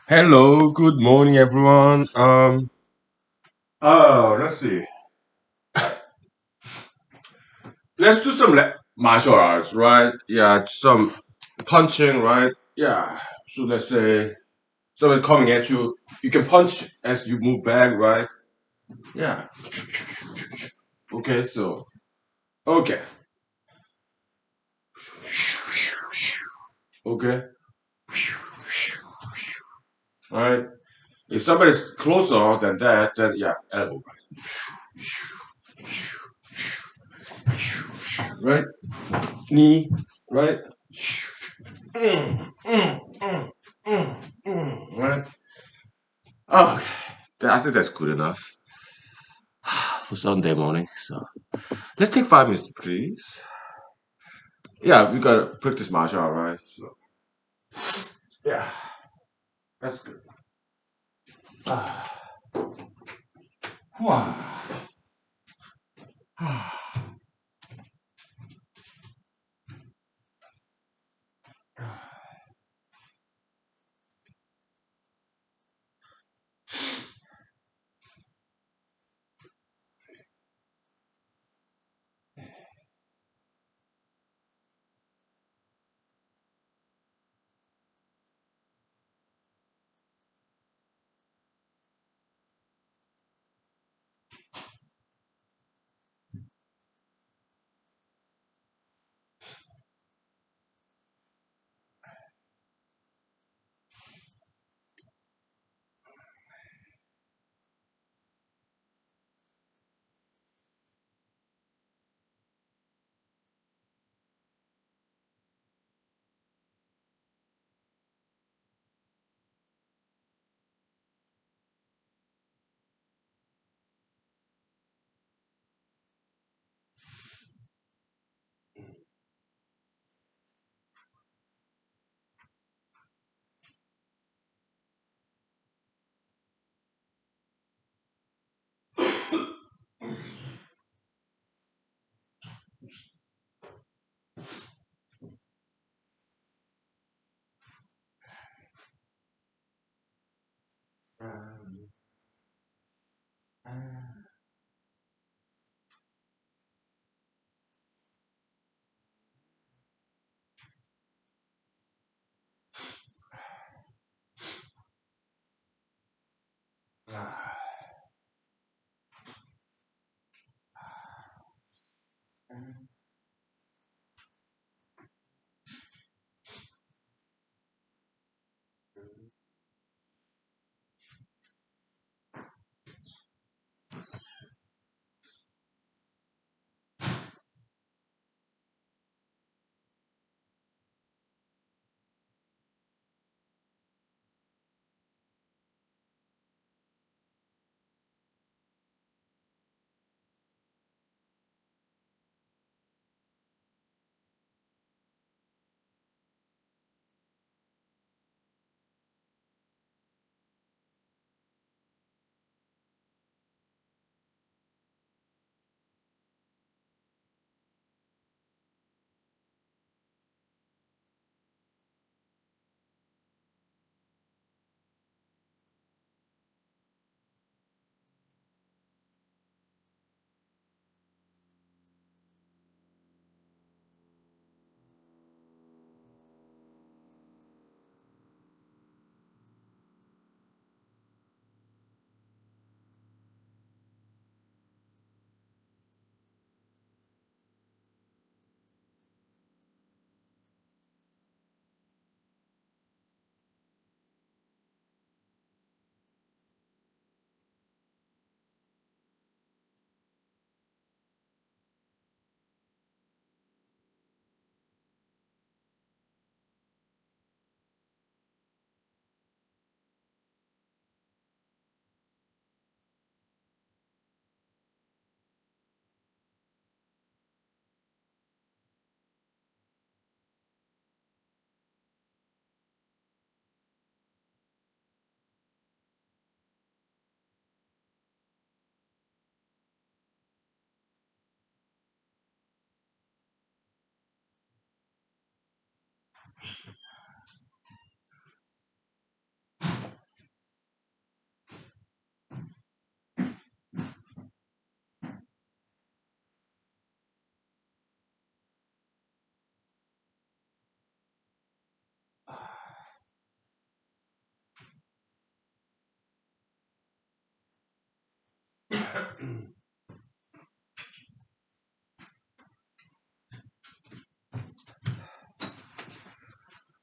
Hello, good morning, everyone. Let's see. Let's do some martial arts, right? Yeah, some punching, right? Yeah. So let's say someone's coming at you. You can punch as you move back, right? Yeah. Okay, so okay, okay, all right. If somebody's closer than that, then yeah, elbow, right? Knee, right? Right? Oh, I think that's good enough for Sunday morning. So let's take 5 minutes, please. Yeah, we gotta practice martial art, right? So yeah, that's good. Ah, wow.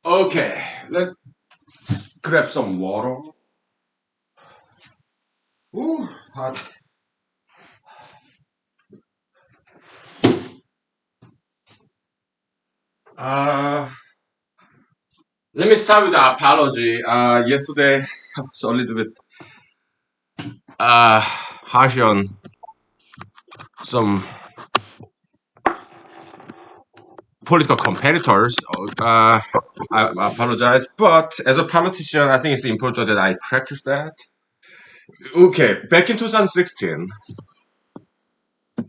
Okay, let's grab some water. Ooh, hot. Uh, Let me start with the apology. Yesterday I was a little bit harsh on some political competitors. I apologize, but as a politician, I think it's important that I practice that. Okay, back in 2016,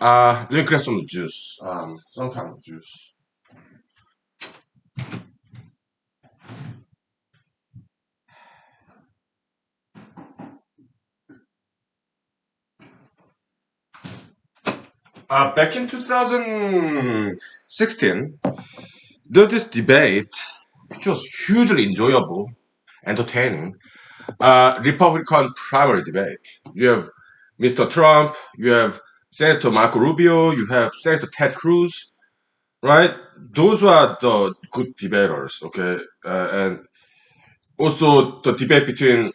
let me grab some juice, some kind of juice. Back in 2016, there was this debate, which was hugely enjoyable, entertaining. Republican primary debate. You have Mr. Trump, you have Senator Marco Rubio, you have Senator Ted Cruz, right? Those were the good debaters, okay? And also the debate between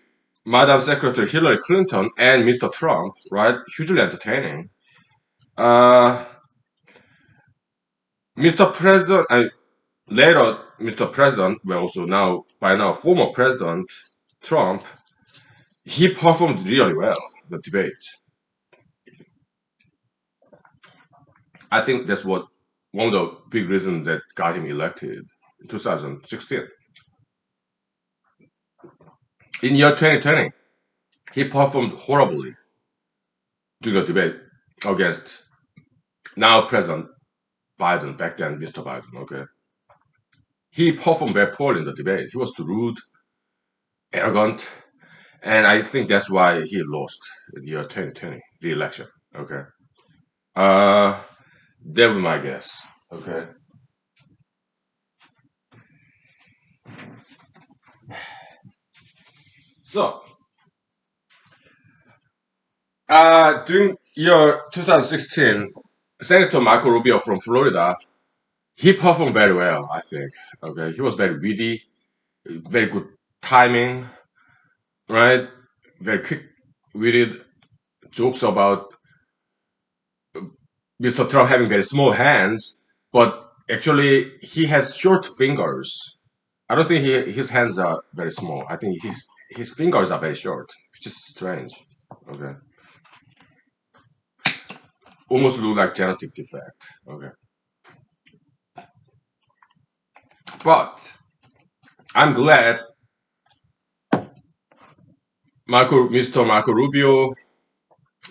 Madam Secretary Hillary Clinton and Mr. Trump, right? Hugely entertaining. Uh, Mr. President, later Mr. President, well, also now by now former President Trump, he performed really well the debate. I think that's what one of the big reasons that got him elected in 2016. In year 2020, he performed horribly during the debate against now President Biden, back then Mr. Biden. Okay, he performed very poorly in the debate. He was too rude, arrogant, and I think that's why he lost in year 2020 the election. Okay, uh, that was my guess. Okay, so during year 2016, Senator Marco Rubio from Florida, he performed very well, I think. Okay, he was very witty, very good timing, right? Very quick witted jokes about Mr. Trump having very small hands, but actually he has short fingers. I don't think his hands are very small. I think his fingers are very short, which is strange. Okay, almost look like genetic defect. Okay, but I'm glad Mr. Marco Rubio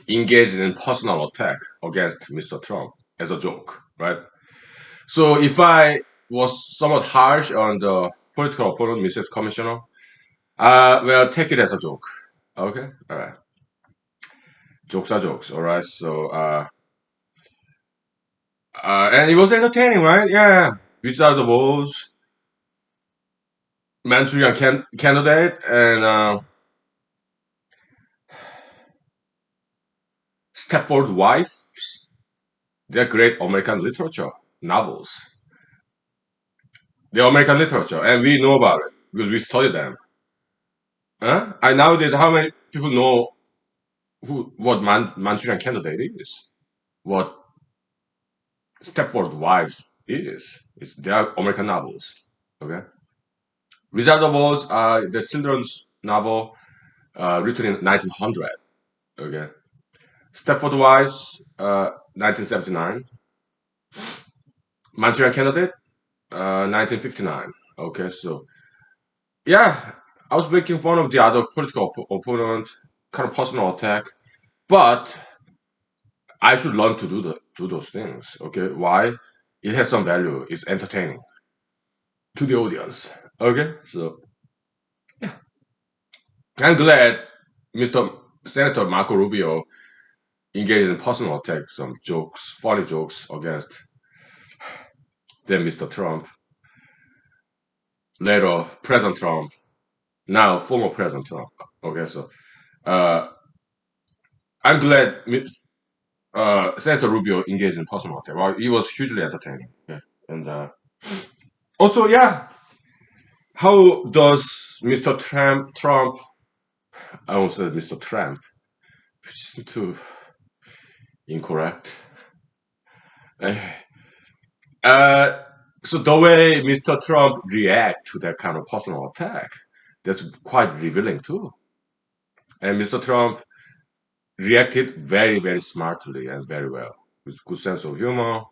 engaged in personal attack against Mr. Trump as a joke, right? So if I was somewhat harsh on the political opponent, Mrs. Commissioner, well, take it as a joke. Okay, all right. Jokes are jokes, all right. So, and it was entertaining, right? Yeah. Without the walls, Manchurian candidate, and Stepford Wives. They're great American literature novels. They're American literature, and we know about it because we study them. Huh? And nowadays, how many people know what Manchurian Candidate is? What Stepford Wives is? They are American novels. Okay. Wizard of Oz, the children's novel written in 1900. Okay. Stepford Wives, 1979. Manchurian Candidate, 1959. Okay, so yeah, I was making fun of the other political opponent, kind of personal attack, but I should learn to do those things. Okay, why? It has some value. It's entertaining to the audience. Okay, so I'm glad Mr. Senator Marco Rubio engaged in personal attack, some jokes, funny jokes against then Mr. Trump, later President Trump, now former President Trump. Okay, so uh, I'm glad Senator Rubio engaged in personal attack. Well, it was hugely entertaining. Yeah, and also yeah, How does Mr. Trump, I almost said Mr. Trump, which is too incorrect. Uh, uh, so the way Mr. Trump react to that kind of personal attack, that's quite revealing too. And Mr. Trump reacted very, very smartly and very well with good sense of humor,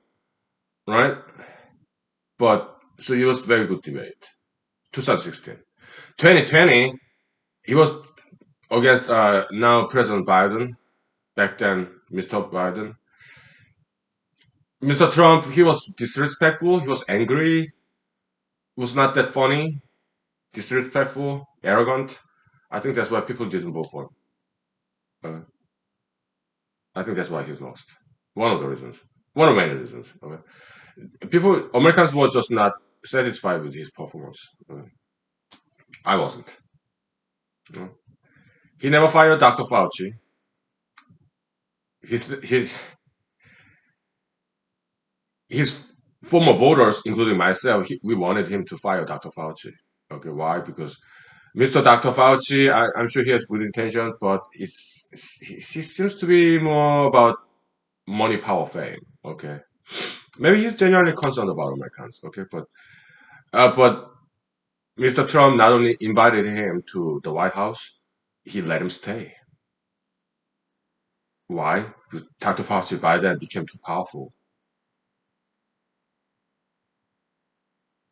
right? But so it was very good debate. 2016, 2020, he was against now President Biden. Back then, Mr. Biden, Mr. Trump, he was disrespectful. He was angry. Was not that funny. Disrespectful, arrogant. I think that's why people didn't vote for him. Uh, I think that's why he's lost. One of the reasons. One of many reasons. Okay. People, Americans were just not satisfied with his performance. I wasn't. You know. He never fired Dr. Fauci. His, his former voters, including myself, we wanted him to fire Dr. Fauci. Okay, why? Because Mr. Dr. Fauci, I'm sure he has good intentions, but he seems to be more about money, power, fame. Okay, maybe he's genuinely concerned about Americans. Okay, but Mr. Trump not only invited him to the White House, he let him stay. Why? Because Dr. Fauci by then became too powerful.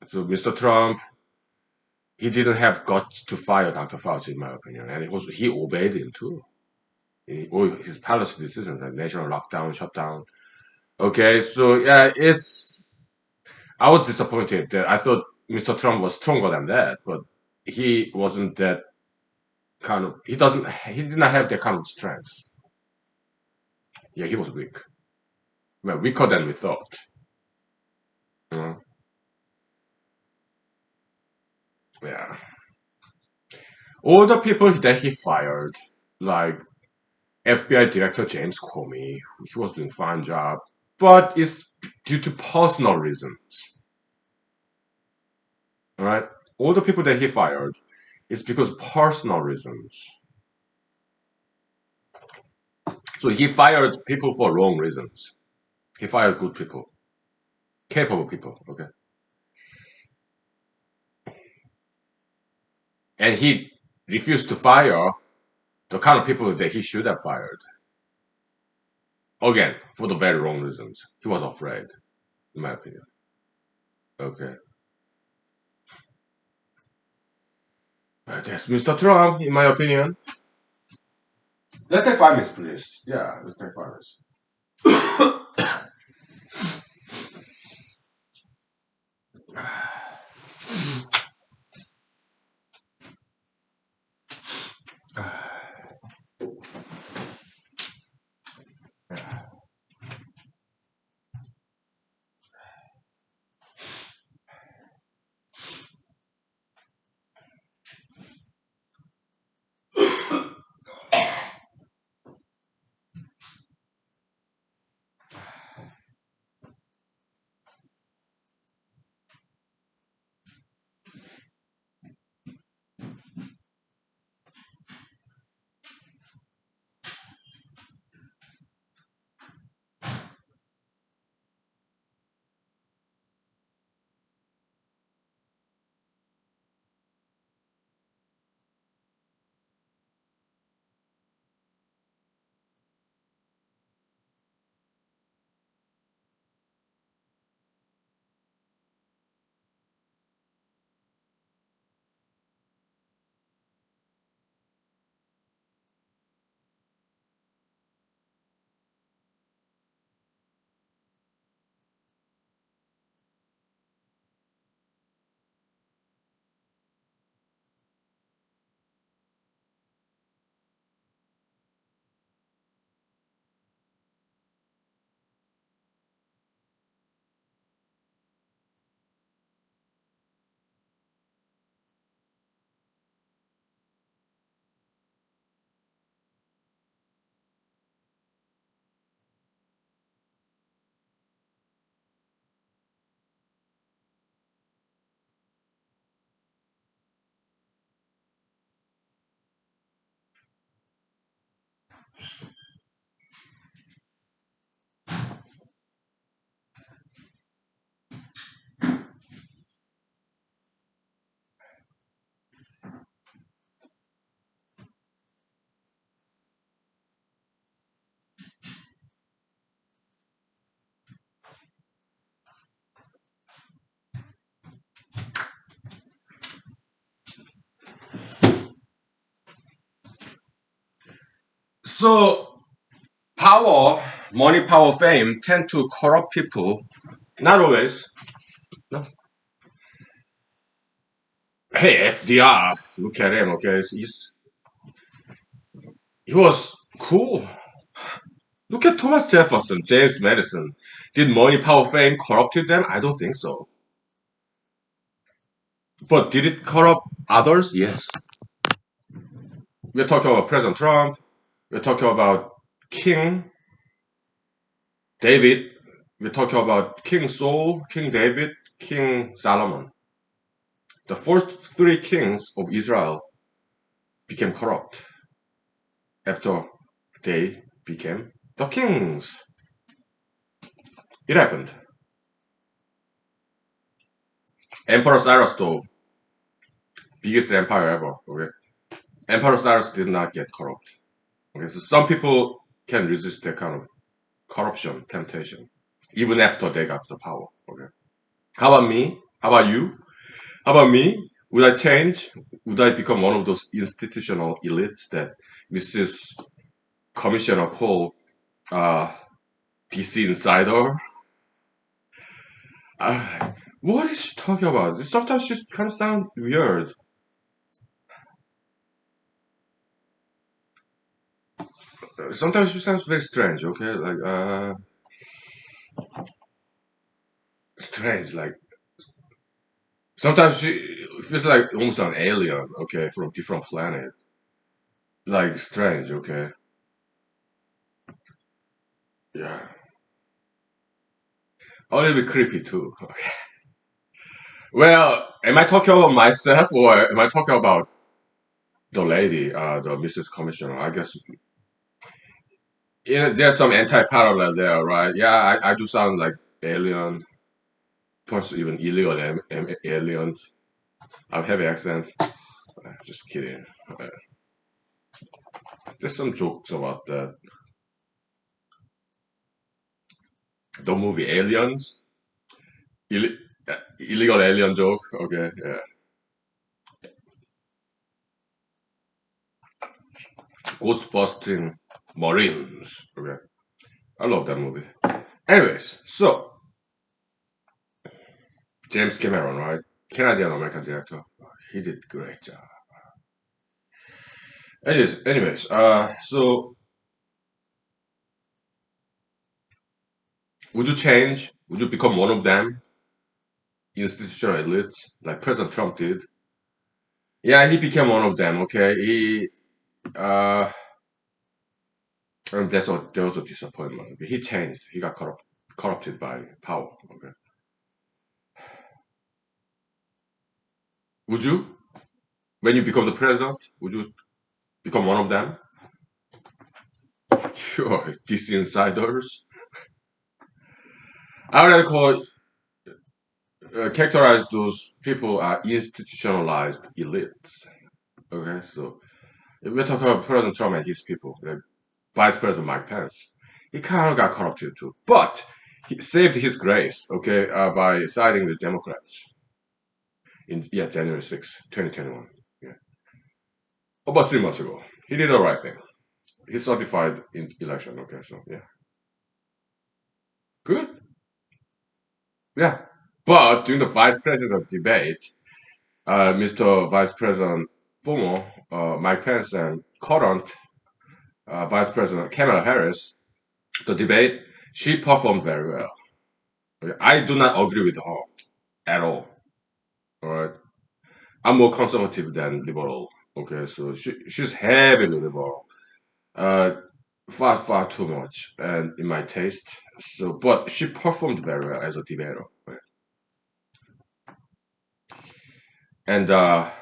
So Mr. Trump, he didn't have guts to fire Dr. Fauci, in my opinion, and he obeyed him too. All his policy decisions, like national lockdown, shutdown. Okay, so yeah, I was disappointed that I thought Mr. Trump was stronger than that, but he wasn't that kind of. He did not have that kind of strength. Yeah, he was weak. Well, weaker than we thought. Uh, yeah, all the people that he fired, like FBI Director James Comey, he was doing fine job, but it's due to personal reasons. All right, all the people that he fired, it's because personal reasons. So he fired people for wrong reasons. He fired good people, capable people. Okay, and he refused to fire the kind of people that he should have fired. Again, for the very wrong reasons. He was afraid, in my opinion. Okay, that's Mr. Trump, in my opinion. Let's take 5 minutes, please. Yeah, let's take 5 minutes. So power, money, power, fame tend to corrupt people. Not always. No. Hey, FDR, look at him. Okay, he was cool. Look at Thomas Jefferson, James Madison. Did money, power, fame corrupted them? I don't think so. But did it corrupt others? Yes. We're talking about President Trump. We're talking about King David. We're talking about King Saul, King David, King Solomon. The first three kings of Israel became corrupt after they became the kings. It happened. Emperor Cyrus, though, biggest empire ever. Okay, Emperor Cyrus did not get corrupt. Okay, so some people can resist that kind of corruption temptation even after they got the power. Okay, how about me? How about you? How about me? Would I change? Would I become one of those institutional elites that Mrs. Commissioner called DC Insider? What is she talking about? Sometimes she kind of sound weird. Sometimes she sounds very strange. Okay, like strange. Like sometimes she feels like almost an alien. Okay, from different planet. Like strange. Okay, yeah, a little bit creepy too. Well, am I talking about myself or am I talking about the lady, the Mrs. Commissioner? I guess there's some anti-parallel there, right? Yeah, I do sound like alien, plus even illegal alien. I have heavy accent. Just kidding. Uh, there's some jokes about that. The movie Aliens, illegal alien joke. Okay, yeah. Ghostbusting Marines. Okay, I love that movie. Anyways, so James Cameron, right? Canadian American director. He did great job. So would you change? Would you become one of them? Institutional elites, like President Trump did. Yeah, he became one of them. Okay, uh, and there was a disappointment. He changed. He got corrupted by power. Okay, would you, when you become the president, would you become one of them? Sure, these insiders. I would call characterize those people as institutionalized elites. Okay, so if we're talking about President Trump and his people, like Vice President Mike Pence, he kind of got corrupted too, but he saved his grace, okay, by siding with Democrats in January 6th, 2021. Yeah, about 3 months ago, he did the right thing. He certified in election. Okay, so yeah, good. Yeah, but during the vice president debate, Mr. Vice President former Mike Pence and current Vice President Kamala Harris, the debate, she performed very well. Okay, I do not agree with her at all. All right, I'm more conservative than liberal. Okay, so she's heavily liberal, uh, far too much, and in my taste. So, but she performed very well as a debater. Right? And but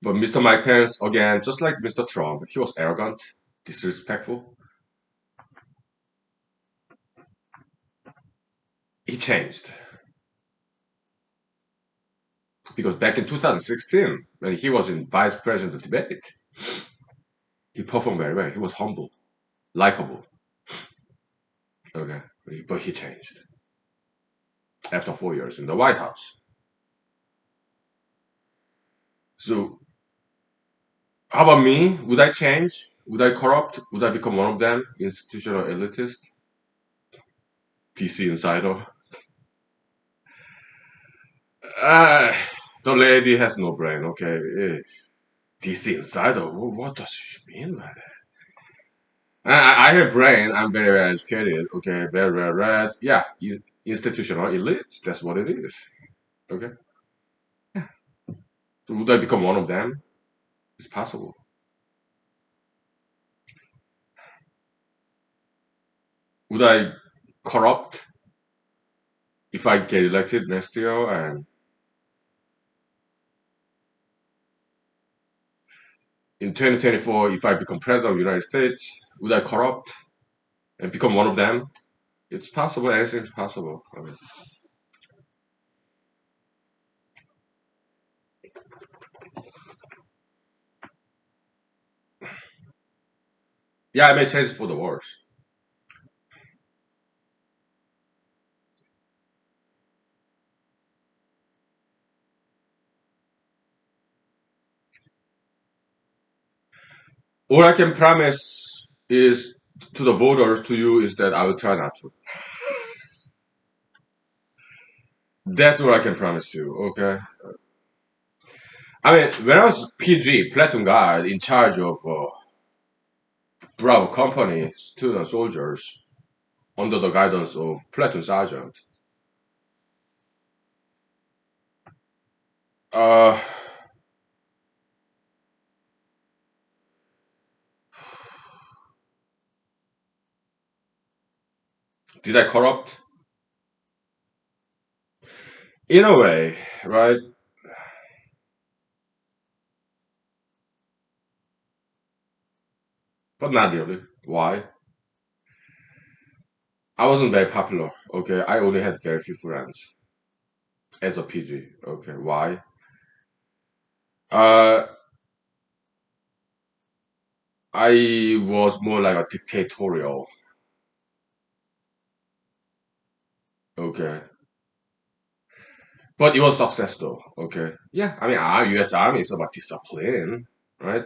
Mr. Mike Pence again, just like Mr. Trump, he was arrogant, disrespectful. He changed because back in 2016, when he was in vice president debate, he performed very well. He was humble, likable. Okay, but he changed after 4 years in the White House. So How about me? Would I change? Would I corrupt? Would I become one of them? Institutional elitist? PC insider? Uh, the lady has no brain, okay? DC insider? What does she mean by that? I have brain. I'm very well educated. Okay, very well read. Yeah, institutional elite. That's what it is. Okay. So would I become one of them? It's possible. Would I corrupt if I get elected next year? And in 2024, if I become president of the United States, would I corrupt and become one of them? It's possible. Anything's possible. I mean, yeah, I may change it for the worse. All I can promise is to the voters, to you, is that I will try not to. That's what I can promise you. Okay. I mean, when I was PG, platoon guard, in charge of Bravo Company student soldiers under the guidance of platoon sergeant, uh, did I corrupt? In a way, right? But not really. Why? I wasn't very popular. Okay, I only had very few friends as a PG. Okay, why? Uh, I was more like a dictatorial. Okay, but it was success though. Okay, yeah. I mean, our U.S. Army is about discipline, right?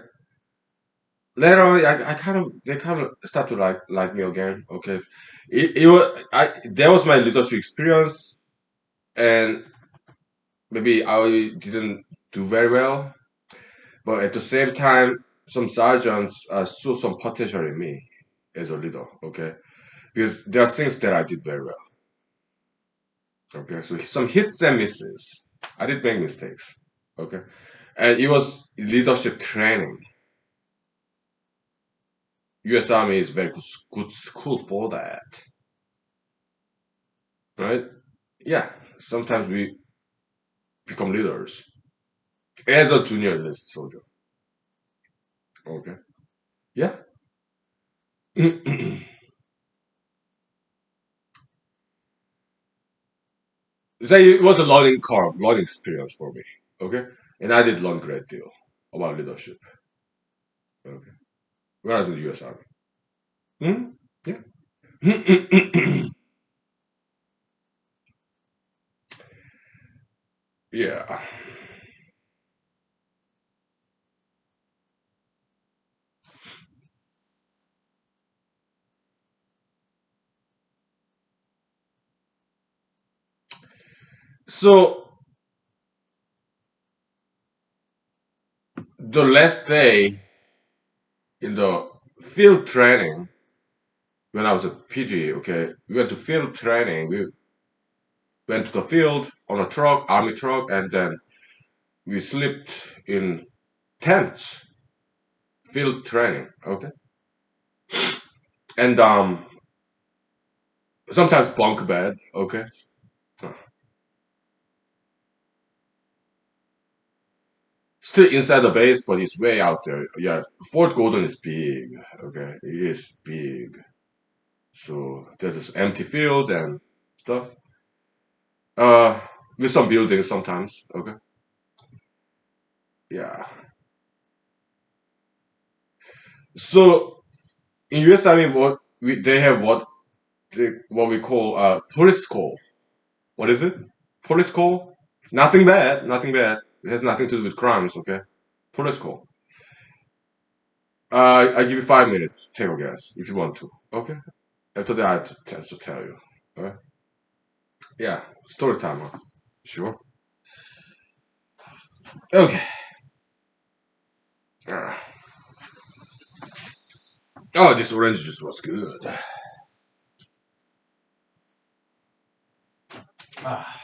Later on, I kind of they kind of start to like me again. Okay, it was that was my leadership experience, and maybe I didn't do very well, but at the same time, some sergeants saw some potential in me as a leader. Okay, because there are things that I did very well. Okay, so some hits and misses. I did make mistakes. Okay, and it was leadership training. U.S. Army is very good school for that, right? Yeah, sometimes we become leaders as a junior enlisted soldier. Okay, yeah. So it was a learning curve, learning experience for me. Okay, and I did learn a great deal about leadership. Okay, when I was in the U.S. Army. Hmm? Yeah. Yeah. So the last day in the field training when I was a PG, okay, we went to field training. We went to the field on a truck, army truck, and then we slept in tents, field training, okay, and sometimes bunk bed, okay. Still inside the base, but it's way out there. Yeah, Fort Gordon is big, okay, it is big. So there's this empty field and stuff. Uh, with some buildings sometimes, okay. Yeah. So in US Army, they have what we call police call. What is it? Police call? Nothing bad. Nothing bad. It has nothing to do with crimes. Okay. Police call. I give you 5 minutes to take a guess if you want to. Okay. After that, I have to tell you. Alright. Yeah. Story time. Huh? Sure. Okay. Uh, oh, this orange juice was good. Ah.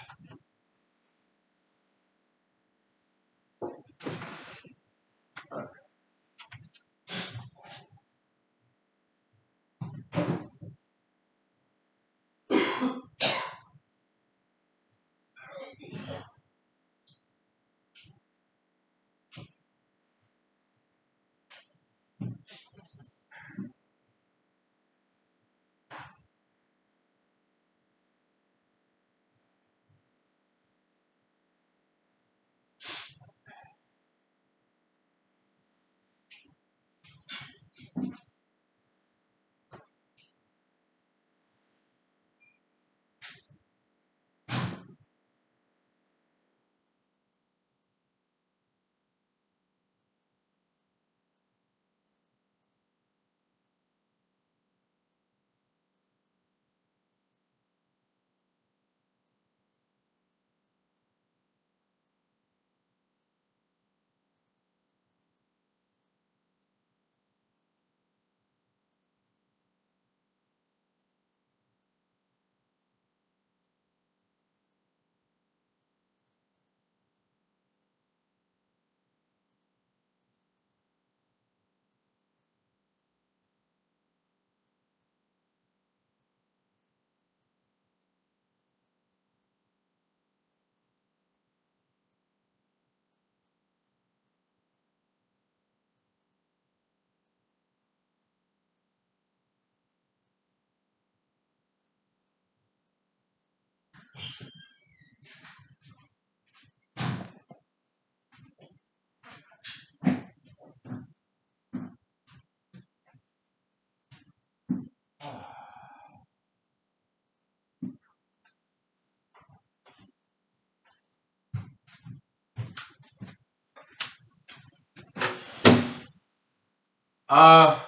Uh,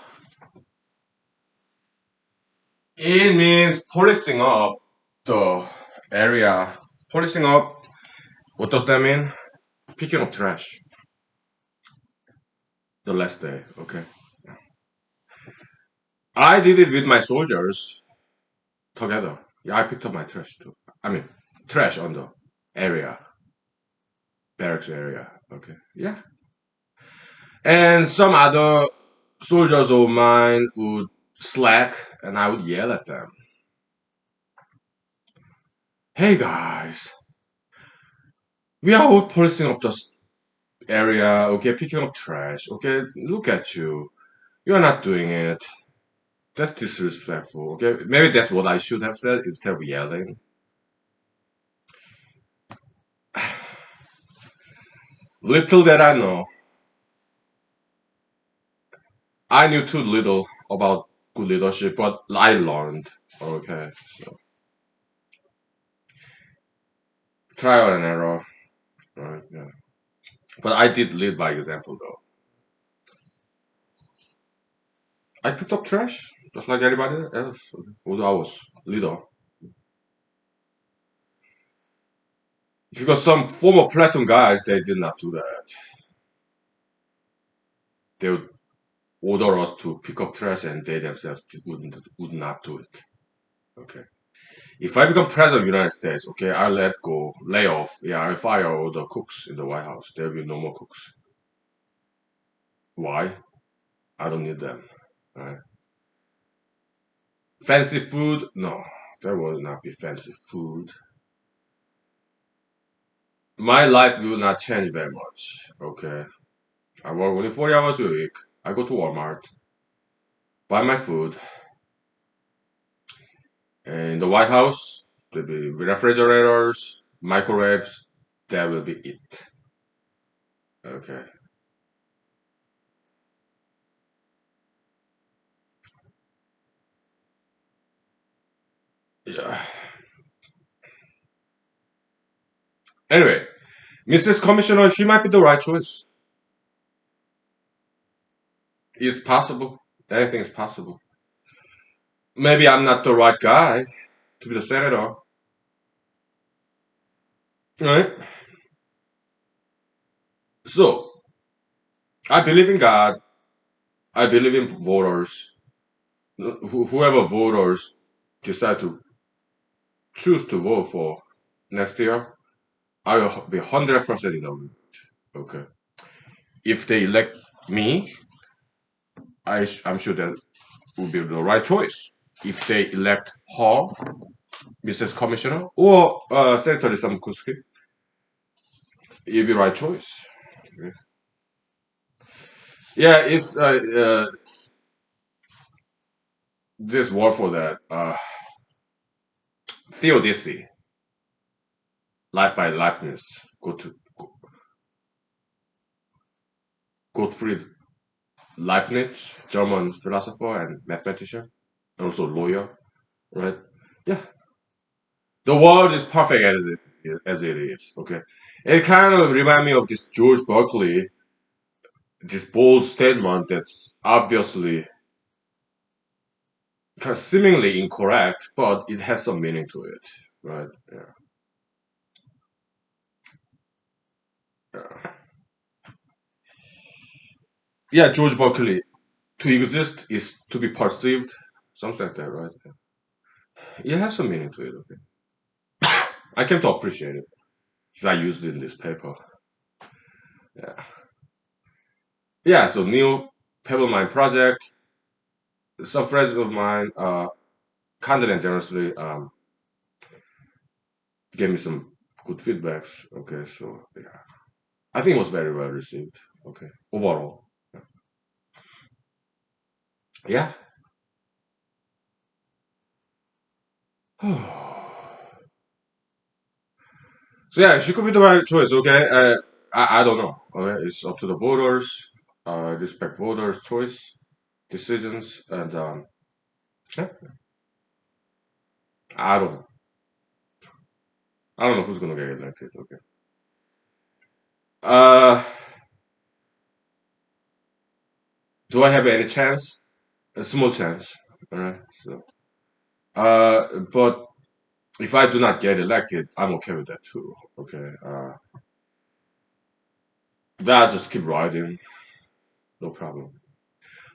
it means policing up the area. Policing up. What does that mean? Picking up trash. The last day. Okay. I did it with my soldiers together. Yeah, I picked up my trash too. I mean, trash on the area, barracks area. Okay. Yeah. And some other soldiers of mine would slack, and I would yell at them. Hey guys, we are all policing up the area. Okay, picking up trash. Okay, look at you. You're not doing it. That's disrespectful. Okay, maybe that's what I should have said instead of yelling. Little that I know, I knew too little about good leadership, but I learned. Okay, so trial and error. Right, yeah. But I did lead by example, though. I picked up trash just like anybody else. Although I was leader, because some former platoon guys they did not do that. They would order us to pick up trash, and they themselves would not do it. Okay. If I become president of the United States, okay, I'll let go, lay off. Yeah, I'll fire all the cooks in the White House. There will be no more cooks. Why? I don't need them. Right? Fancy food? No, there will not be fancy food. My life will not change very much. Okay, I work only 40 hours a week. I go to Walmart, buy my food. And in the White House, there'll be refrigerators, microwaves. That will be it. Okay. Yeah. Anyway, Mrs. Commissioner, she might be the right choice. It's possible. Anything is possible. Maybe I'm not the right guy to be the senator, right? So I believe in God. I believe in voters. Whoever voters decide to choose to vote for next year, I will be 100% in agreement. Okay. If they elect me, I'm sure that would be the right choice. If they elect her, Mrs. Commissioner, or Senator Samkuski, it'll be right choice. Yeah, it's this word for that theodicy, life by Leibniz, Gottfried Leibniz, German philosopher and mathematician, and also lawyer, right? Yeah, the world is perfect as it is. Okay, it kind of reminds me of this George Berkeley, this bold statement that's obviously kind of seemingly incorrect, but it has some meaning to it, right? Yeah, yeah. Yeah, George Berkeley. To exist is to be perceived, something like that, right? It has some meaning to it. Okay, I came to appreciate it because I used it in this paper. Yeah, yeah. So new Pebble Mine project. Some friends of mine, kindly and generously, gave me some good feedbacks. Okay, so yeah, I think it was very well received. Okay, overall, yeah. So yeah, she could be the right choice. Okay, I don't know. Okay, it's up to the voters. Respect voters' choice, decisions, and yeah, I don't know. I don't know who's gonna get elected. Okay. Uh, do I have any chance? A small chance. All right. So, but if I do not get elected, I'm okay with that too. Okay. That just keep riding, no problem.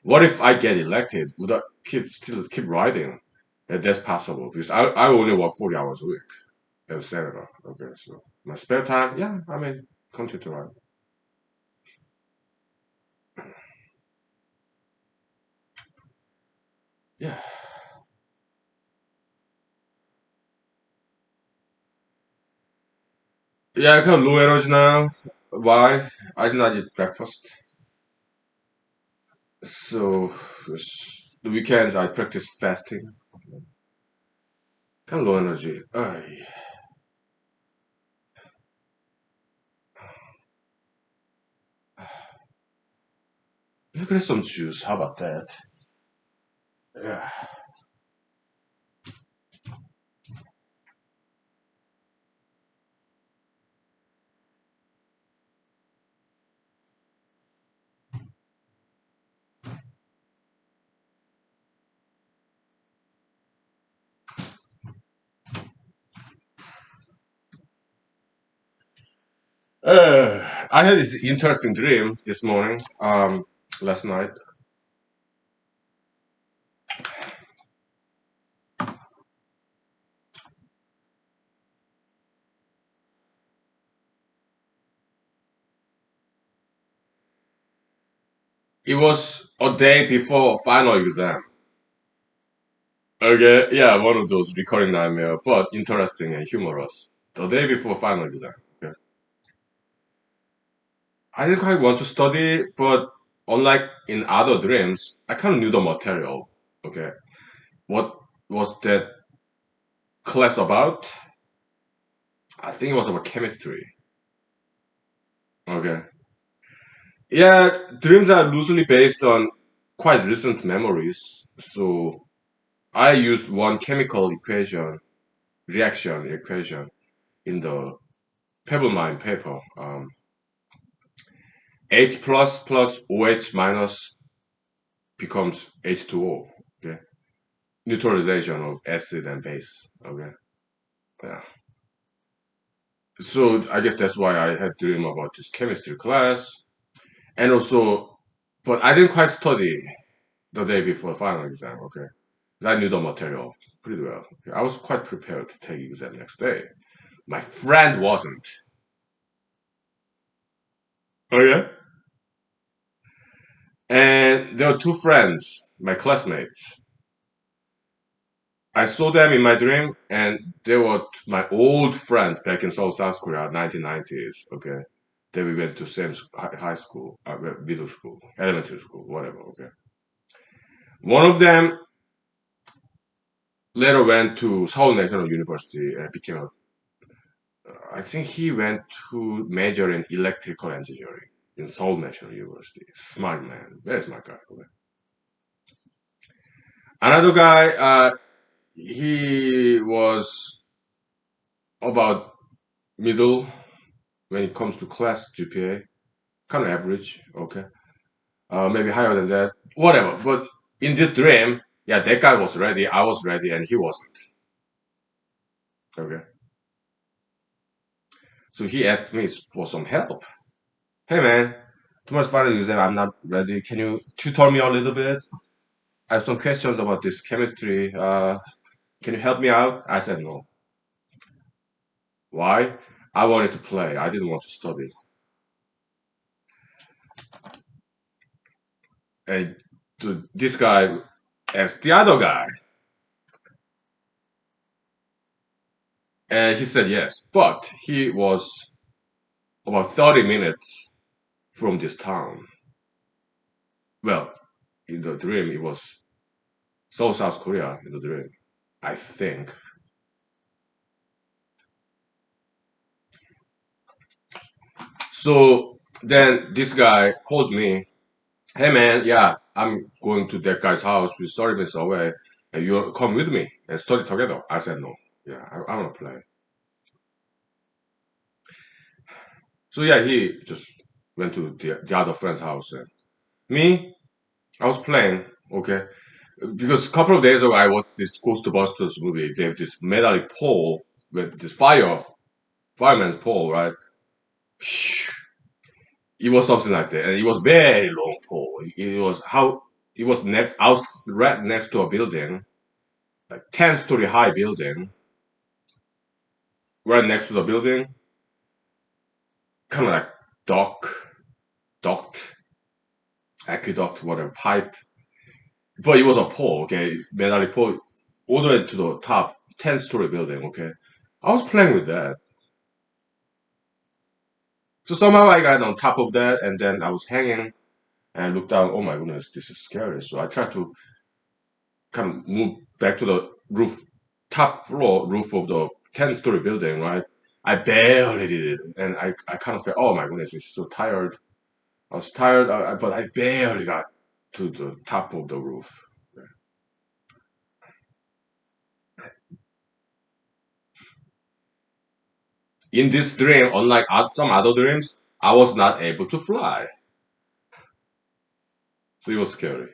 What if I get elected? Would I still keep riding? That's possible because I only work 40 hours a week as a senator. Okay, so my spare time, yeah, I mean, continue to ride. Yeah, yeah, I kind of low energy now. Why? I did not eat breakfast, so the weekends I practice fasting. Kind of low energy. Ay, look at some juice. How about that? Yeah. I had this interesting dream this morning. Last night. It was a day before final exam. Okay, yeah, one of those recurring nightmare, but interesting and humorous. The day before final exam. Okay. I didn't quite want to study, but unlike in other dreams, I kind of knew the material. Okay. What was that class about? I think it was about chemistry. Okay. Yeah, dreams are loosely based on quite recent memories. So I used one chemical equation, reaction equation, in the pebble mine paper. H plus plus OH minus becomes H2O. Okay, neutralization of acid and base. Okay, yeah. So I guess that's why I had dream about this chemistry class, and also, but I didn't quite study the day before final exam. Okay, I knew the material pretty well. Okay? I was quite prepared to take exam next day. My friend wasn't. Oh yeah. And there were two friends, my classmates. I saw them in my dream, and they were my old friends back in South Korea, 1990s. Okay, then we went to same high school, middle school, elementary school, whatever. Okay, one of them later went to Seoul National University and became a. I think he went to major in electrical engineering in Seoul National University. Smart man, very smart guy. Okay. Another guy, he was about middle when it comes to class GPA, kind of average, okay, maybe higher than that, whatever. But in this dream, yeah, that guy was ready, I was ready, and he wasn't. Okay, so he asked me for some help. Hey man, tomorrow's final exam. I'm not ready. Can you tutor me a little bit? I have some questions about this chemistry. Can you help me out? I said no. Why? I wanted to play. I didn't want to study. And this guy asked the other guy, and he said yes, but he was about 30 minutes from this town. Well, in the dream, it was South Korea in the dream, I think. So then this guy called me, hey man, yeah, I'm going to that guy's house. We're 30 minutes away. And you come with me and study together. I said no. Yeah, I want to play. So yeah, he just went to the other friend's house. And me, I was playing, okay? Because a couple of days ago, I watched this Ghostbusters movie. They have this metallic pole with this fireman's pole, right? It was something like that, and it was very long pole. It was next out right next to a building, like 10-story high building, right next to the building, kind of like dock, duct, aqueduct, whatever pipe. But it was a pole, okay, metallic pole, all the way to the top, 10-story building, okay. I was playing with that. So somehow I got on top of that, and then I was hanging and I looked down. Oh my goodness, this is scary. So I tried to kind of move back to the top floor roof of the 10-story building. Right, I barely did it, and I kind of felt, oh my goodness, it's so tired. I was tired, but I barely got to the top of the roof. In this dream, unlike some other dreams, I was not able to fly, so it was scary.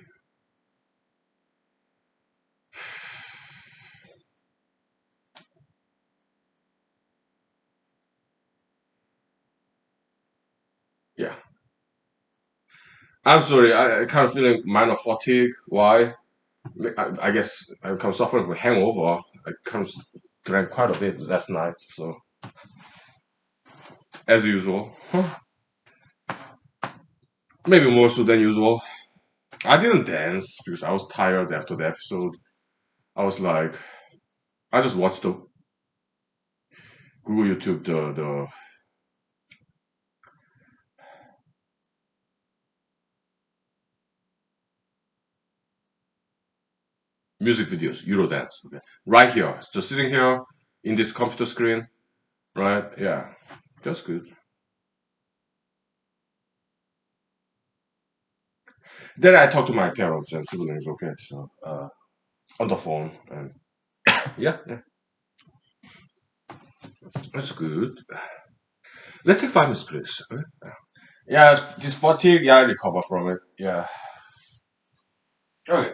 Yeah, I'm sorry. I kind of feeling minor fatigue. Why? I guess I'm kind of suffering from hangover. I kind of drank quite a bit last night, so as usual, maybe more so than usual. I didn't dance because I was tired after the episode. I was like, I just watched the Google YouTube the music videos, Eurodance. Okay, right here, just sitting here in this computer screen. Right? Yeah, just good. Then I talked to my parents and siblings. Okay, so on the phone, and yeah, yeah, that's good. Let's take 5 minutes, please. Okay? Yeah, this fatigue. Yeah, I recover from it. Yeah, Okay.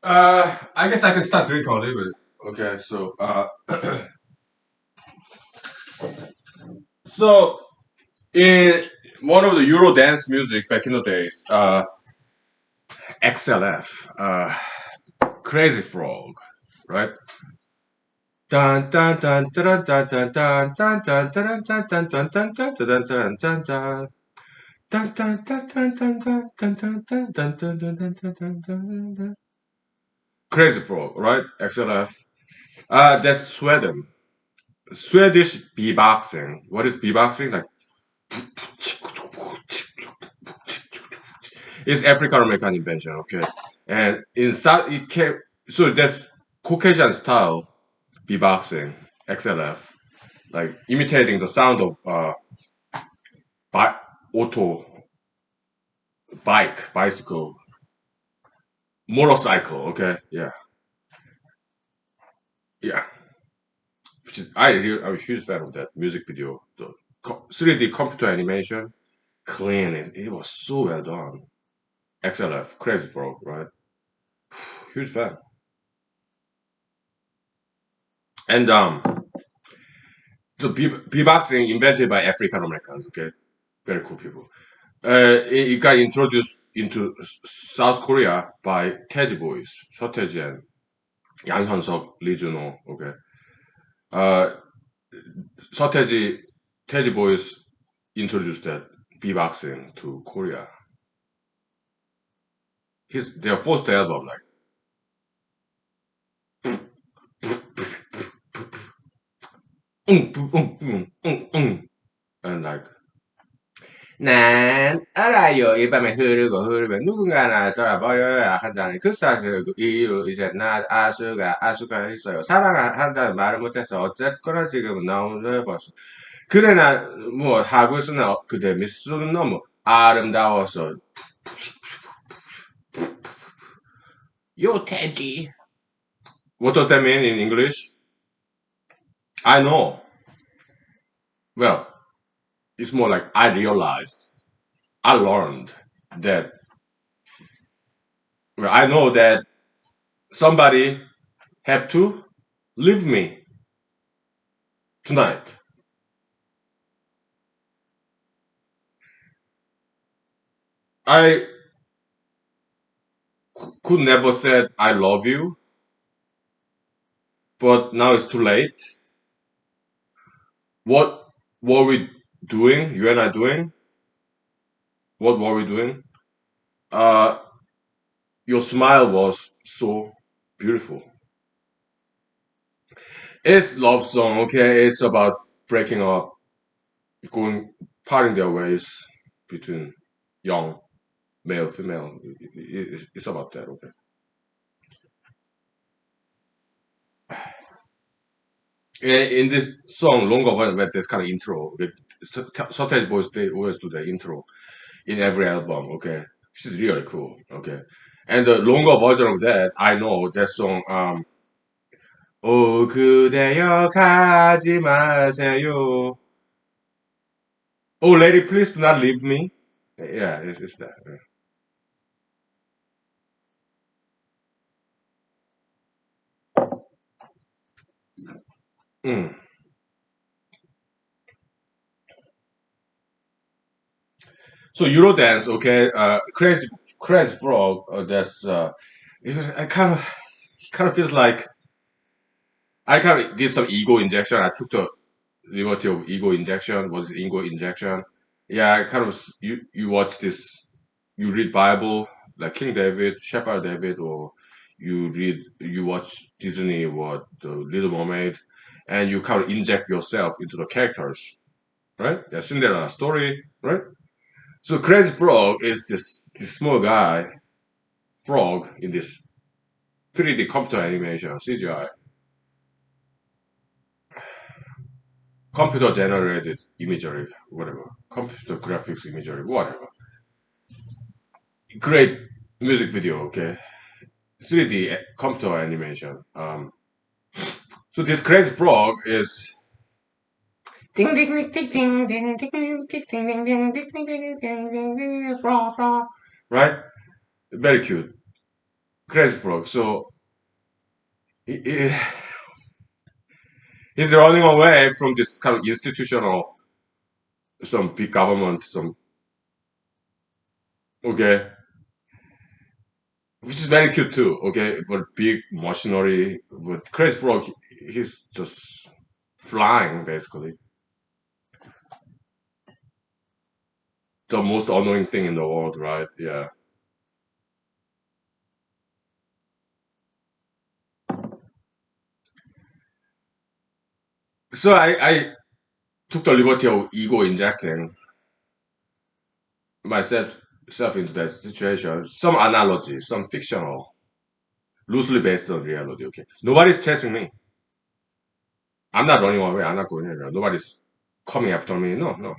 Uh, I guess I can start drinking a little bit. Okay, so in one of the Euro dance music back in the days, XLF, Crazy Frog, right? Dun dun dun dun dun dun dun dun dun dun dun dun dun dun dun dun dun dun dun. Dun, dun, dun, dun, dun, dun, dun, dun, dun, dun, dun, dun, dun, dun, dun, dun, dun. Crazy Frog, right? XLF. That's Sweden. Swedish beatboxing. What is beatboxing? Like, it's African American invention, okay? And in South, it came, so that's Caucasian style beatboxing, XLF, like imitating the sound of bi- auto, bicycle, motorcycle, okay? Yeah, yeah. Which is, I'm a huge fan of that music video. The 3D computer animation, clean. It was so well done. XLF, Crazy Frog, right? Huge fan. And the beatboxing invented by African Americans. Okay, very cool people. It got introduced into South Korea by Teji boys, 서태지 and 양현석, Lee Juno. Okay, uh, 서태지, Teji boys introduced that beatboxing to Korea. Their first album, like and like 난 알아요. 이 밤에 흐르고 흐르면 누군가 날 돌아버려야 한다는 그 사실 그 이유 이제 나 아수가 있어요. 사랑한다는 말을 못해서 어쨌거나 지금은 너무 넓었어. 그래 난뭐 하고 있으나 그대 미소는 너무 아름다워서 요태지. What does that mean in English? I know. Well, it's more like I realized, I learned that, well, I know that somebody have to leave me tonight. I could never said I love you, but now it's too late. What were we doing? You and I doing? What were we doing? Uh, your smile was so beautiful. It's love song, okay? It's about breaking up, going parting their ways between young male, female. It's about that, okay? In this song, longer version, there's kind of intro. Sometimes boys they always do the intro in every album, okay, which is really cool, okay. And the longer version of that, I know that song. 오 그대여 가지 마세요. Oh lady, please do not leave me. Yeah, it's that. Mm. So Eurodance, okay, Crazy Frog. That's it was, I kind of feels like I kind of did some ego injection. I took the liberty of ego injection. Was it ego injection? Yeah, I kind of you watch this, you read Bible like King David, Shepherd David, or you watch Disney, what the Little Mermaid, and you kind of inject yourself into the characters, right? Yeah, Cinderella story, right? So Crazy Frog is this small guy frog in this 3D computer animation CGI, computer generated imagery, whatever, computer graphics imagery, whatever. Great music video, okay, 3D computer animation. So this Crazy Frog is ding ding ding ding ding ding ding ding ding ding ding ding ding ding ding frog frog, right? Very cute, Crazy Frog. So he's running away from this kind of institutional, some big government, some, okay, which is very cute too. Okay, but big machinery. But Crazy Frog, he's just flying basically. The most annoying thing in the world, right? Yeah. So I took the liberty of ego injecting myself into that situation. Some analogy, some fictional, loosely based on reality. Okay, nobody's chasing me. I'm not running away. I'm not going anywhere. Nobody's coming after me. No, no.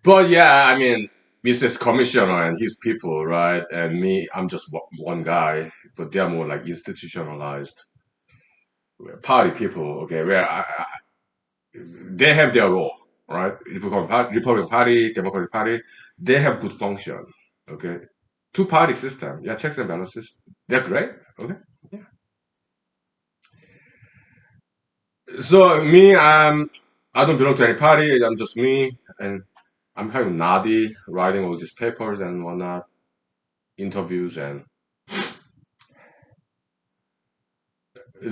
But yeah, I mean, Mrs. Commissioner and his people, right? And me, I'm just one guy, but they're more like institutionalized party people, okay, where they have their role, right? Republican Party, Democratic Party, they have good function, okay? Two party system, yeah, checks and balances, they're great, okay? Yeah. So me, I don't belong to any party. I'm just me, and I'm kind of naughty, writing all these papers and whatnot, interviews, and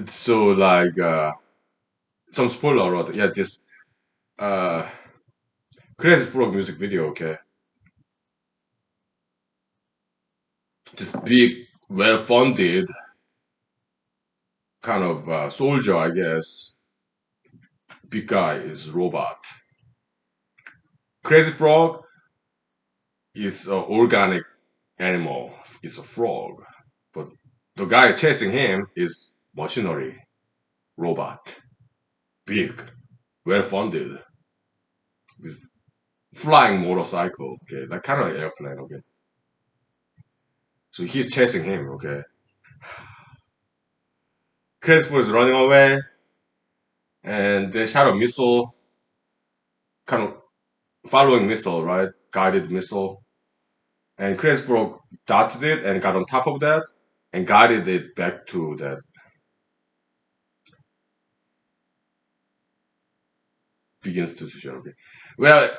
so like some spoiler alert. Yeah, this uh Crazy Frog music video. Okay, this big, well funded kind of soldier, I guess. Big guy is robot. Crazy frog is an organic animal. It's a frog, but the guy chasing him is machinery robot. Big, well funded, with flying motorcycle. Okay, like kind of airplane. Okay, so he's chasing him. Okay, Crazy frog is running away, and they shot a missile, kind of following missile, right? Guided missile. And Crazy frog dodged it and got on top of that and guided it back to that big institution. Okay. Well,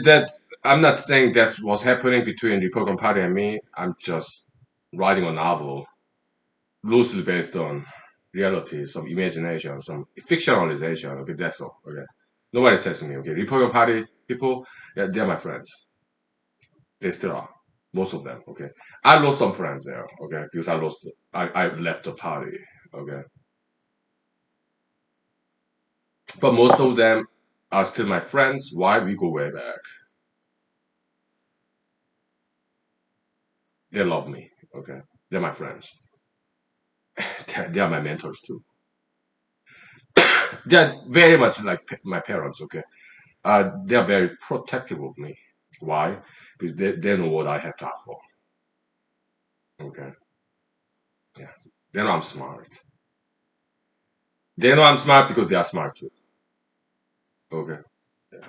that's I'm not saying that's what's happening between Republican Party and me. I'm just writing a novel loosely based on reality, some imagination, some fictionalization. Okay, that's all. Okay, nobody says to me. Okay, Republican Party people, yeah, they're my friends. They still are. Most of them. Okay, I lost some friends there. Okay, because I left the party. Okay, but most of them are still my friends. Why? We go way back. They love me. Okay, they're my friends. They are my mentors too. They're very much like my parents. Okay, they're very protective of me. Why? Because they know what I have to offer. Okay, yeah, they know I'm smart. They know I'm smart because they are smart too. Okay, yeah.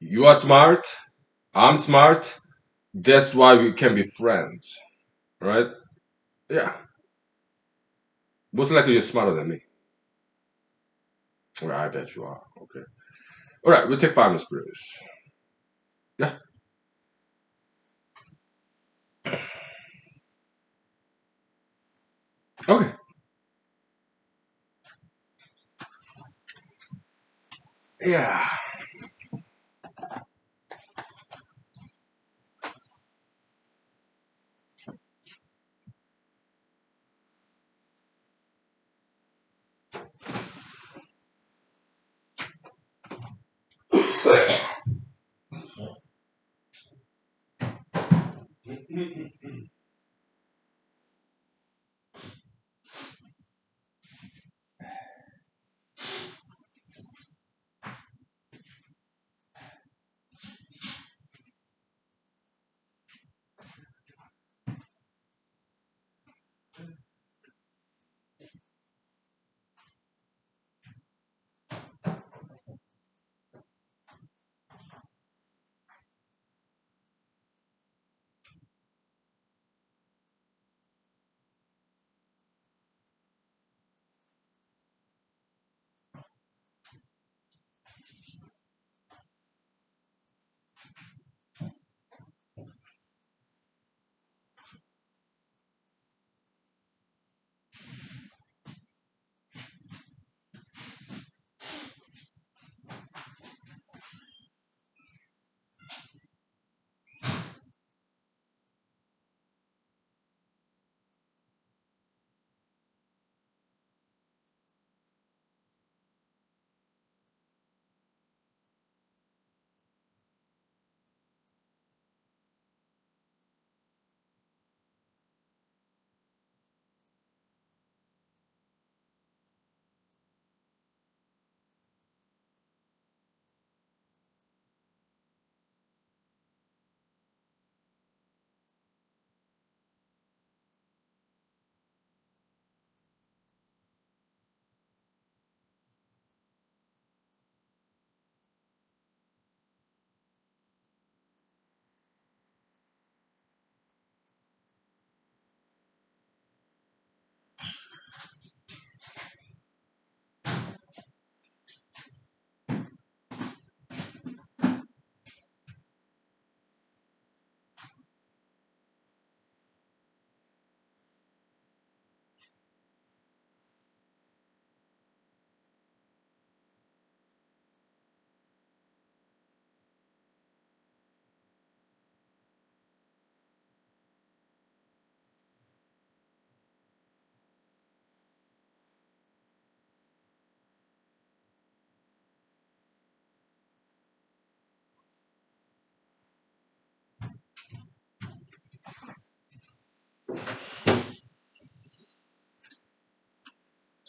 You are smart. I'm smart. That's why we can be friends, right? Yeah, most likely you're smarter than me. Well, I bet you are. Okay. All right, we'll take 5 minutes, please. Yeah. Okay. Yeah.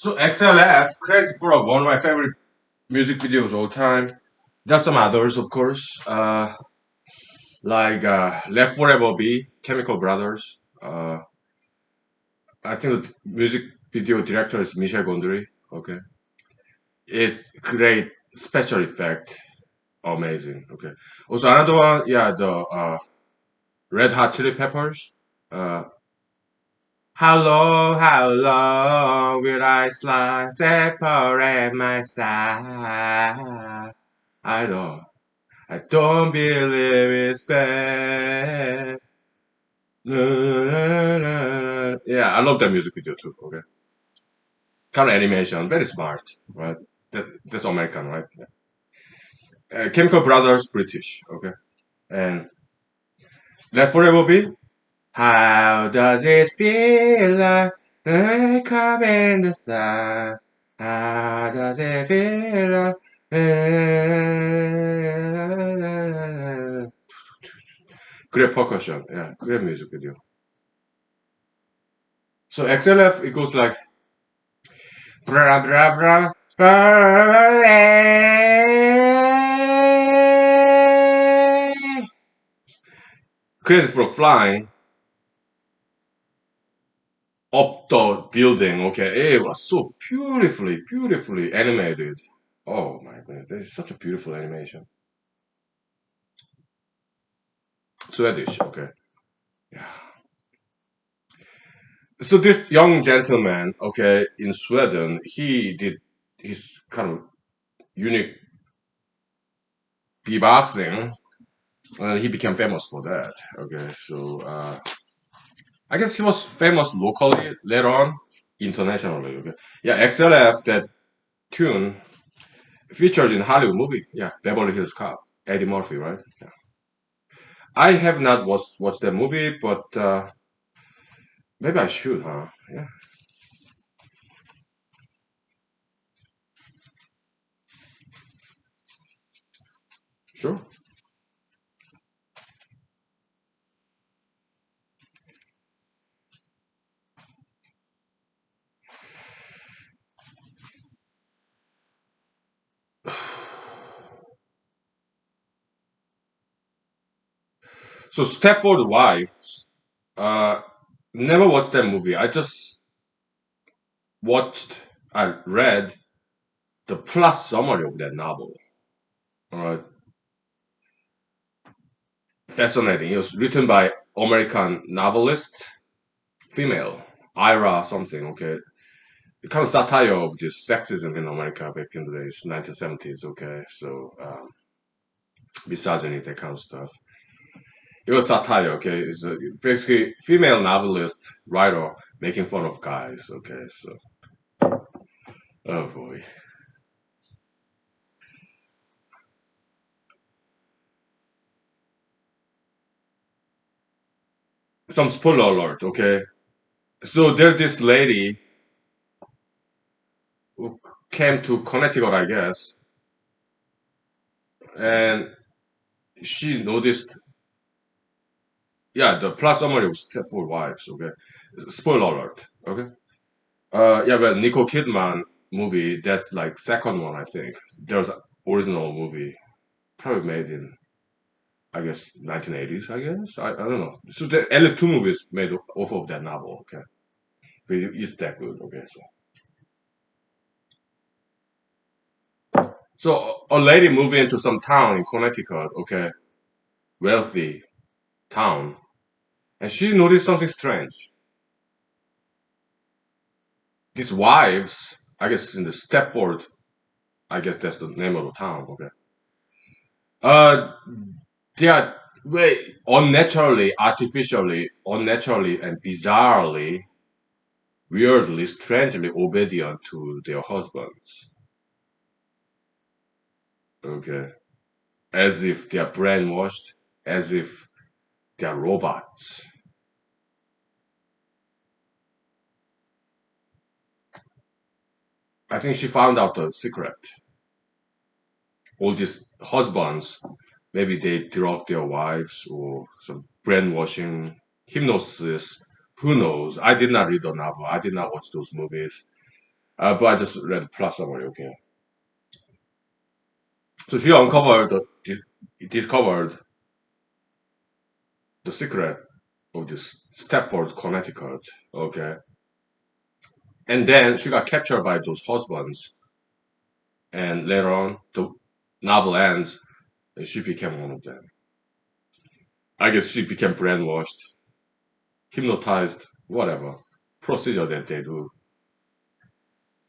So XLF, crazy for one of my favorite music videos all time. There's some others, of course, like Left Forever B, Chemical Brothers. I think the music video director is Michel Gondry. Okay, it's great special effect, amazing. Okay, also another one, yeah, the Red Hot Chili Peppers. Uh, how long will I slide separate my side? I don't, I don't believe it's bad. Yeah, I love that music video too. Okay, kind of animation, very smart, right? That's American, right? Yeah. Chemical Brothers, British. Okay, and Left Forever Be. How does it feel like wake up in the sun? How does it feel like? Great percussion, yeah, great music video. So XLF, it goes like bra bra bra bra. Crazy Frog flying up the building. Okay, it was so beautifully animated. Oh my goodness, this is such a beautiful animation. Swedish, okay. Yeah. So this young gentleman, okay, in Sweden, he did his kind of unique beatboxing, and he became famous for that. Okay, so I guess he was famous locally later on, internationally. Okay, yeah, XLF that tune featured in Hollywood movie. Yeah, Beverly Hills Cop, Eddie Murphy, right? Yeah. I have not watched that movie, but maybe I should, huh? Yeah, sure. So Stepford Wives, uh, never watched that movie. I just watched, I read the plot summary of that novel. Uh, Fascinating. It was written by American novelist, female, Ira something. Okay, it kind of satire of this sexism in America back in the days, 1970s. Okay, so misogyny, that kind of stuff. It was satire. Okay, it's basically female novelist writer making fun of guys. Okay, so oh boy. Some spoiler alert, okay? So there's this lady who came to Connecticut, I guess, and she noticed, yeah, the plus summary was Stepford Wives, okay? Spoiler alert, okay? Yeah, but Nicole Kidman movie, that's like second one, I think. There's an original movie, probably made in, I guess, 1980s, I guess? I don't know. So the, at least two movies made off of that novel, okay? But it's that good, okay? So a lady moved into some town in Connecticut, okay, wealthy town, and she noticed something strange. These wives, I guess in the Stepford, I guess that's the name of the town, okay. Uh, they are way unnaturally, artificially, unnaturally, and bizarrely, weirdly, strangely obedient to their husbands, okay, as if they are brainwashed, as if they are robots. I think she found out the secret. All these husbands, maybe they drug their wives or some brainwashing, hypnosis. Who knows? I did not read the novel. I did not watch those movies. But I just read plus summary. Okay. So she uncovered discovered the secret of this Stepford, Connecticut. Okay. And then she got captured by those husbands. And later on, the novel ends, and she became one of them. I guess she became brainwashed, hypnotized, whatever procedure that they do.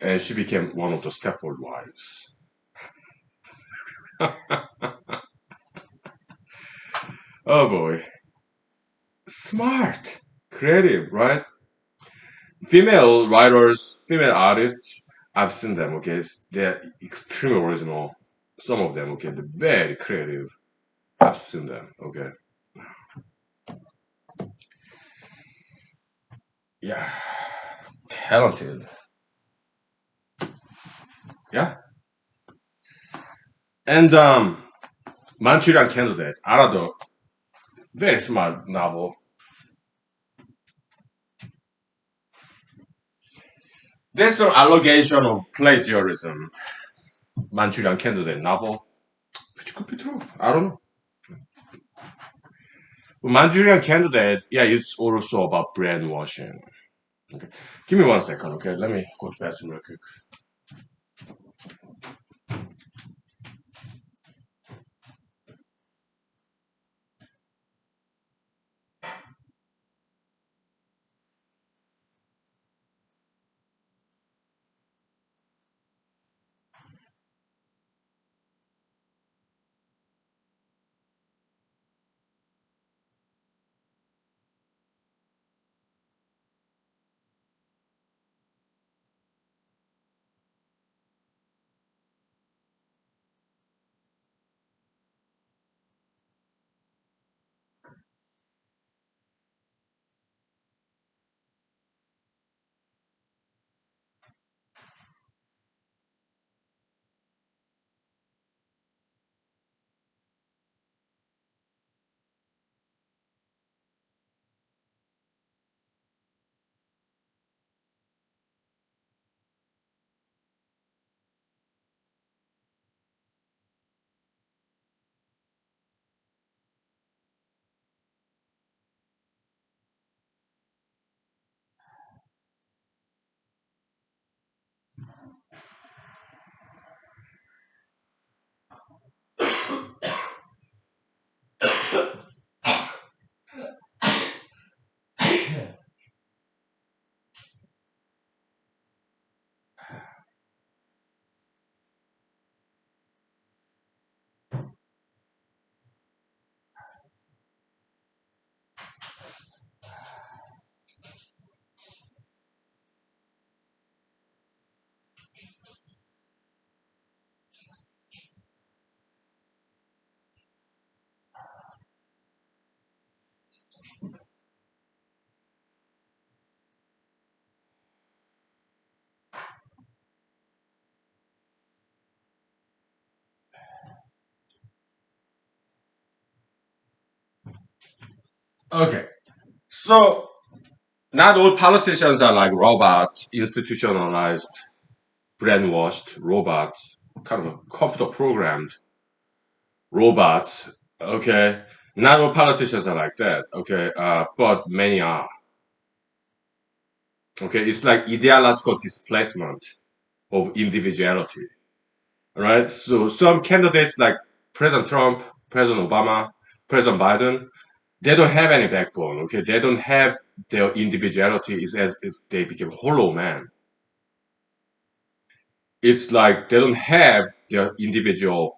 And she became one of the Stepford wives. Oh boy. Smart. Creative, right? Female writers, female artists, I've seen them, okay? They're extremely original. Some of them, okay? They're very creative. I've seen them, okay? Yeah. Talented. Yeah. And Manchurian Candidate, another very smart novel. There's some allegation of plagiarism. Manchurian Candidate novel, which could be true. I don't know. Manchurian Candidate, yeah, it's also about brainwashing. Okay, give me 1 second. Okay, let me go to the bathroom real quick. Okay, so not all politicians are like robots, institutionalized, brainwashed robots, kind of computer programmed robots. Okay, not all politicians are like that. Okay, but many are. Okay, it's like ideological displacement of individuality. Right? So some candidates like President Trump, President Obama, President Biden, they don't have any backbone. Okay, they don't have their individuality. It's as if they became hollow man. It's like they don't have their individuality.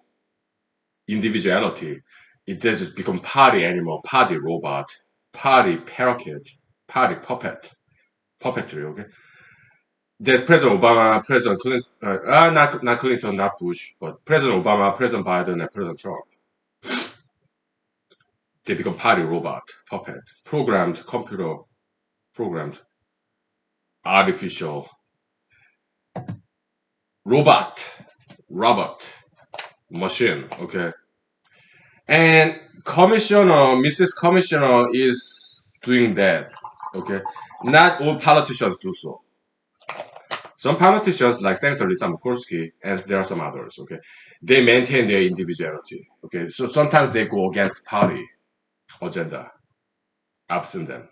It just become party animal, party robot, party parakeet, party puppetry. Okay, there's President Obama, President Clinton, not Clinton, not Bush, but President Obama, President Biden, and President Trump. They become party robot, puppet, programmed computer, programmed artificial robot, robot, machine. Okay, and Commissioner, Mrs. Commissioner is doing that. Okay, not all politicians do so. Some politicians, like Senator Lisa Murkowski, and there are some others, okay, they maintain their individuality. Okay, so sometimes they go against party agenda. I've seen them.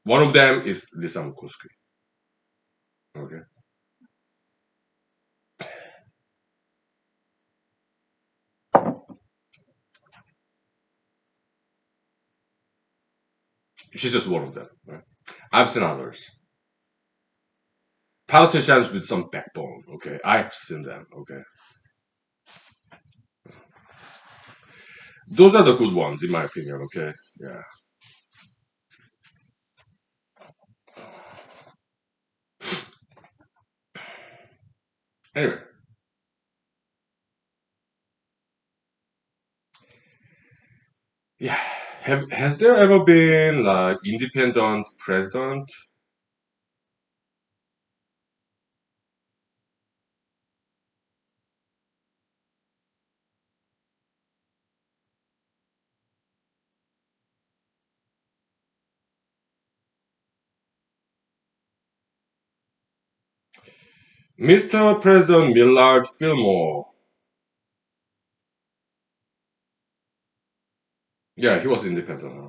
One of them is Lisa Murkowski. Okay, she's just one of them. Right? I've seen others. Politicians with some backbone. Okay, I've seen them. Okay, those are the good ones, in my opinion. Okay, yeah. Anyway, yeah. Has there ever been like independent president? Mr. President Millard Fillmore. Yeah, he was independent. Huh?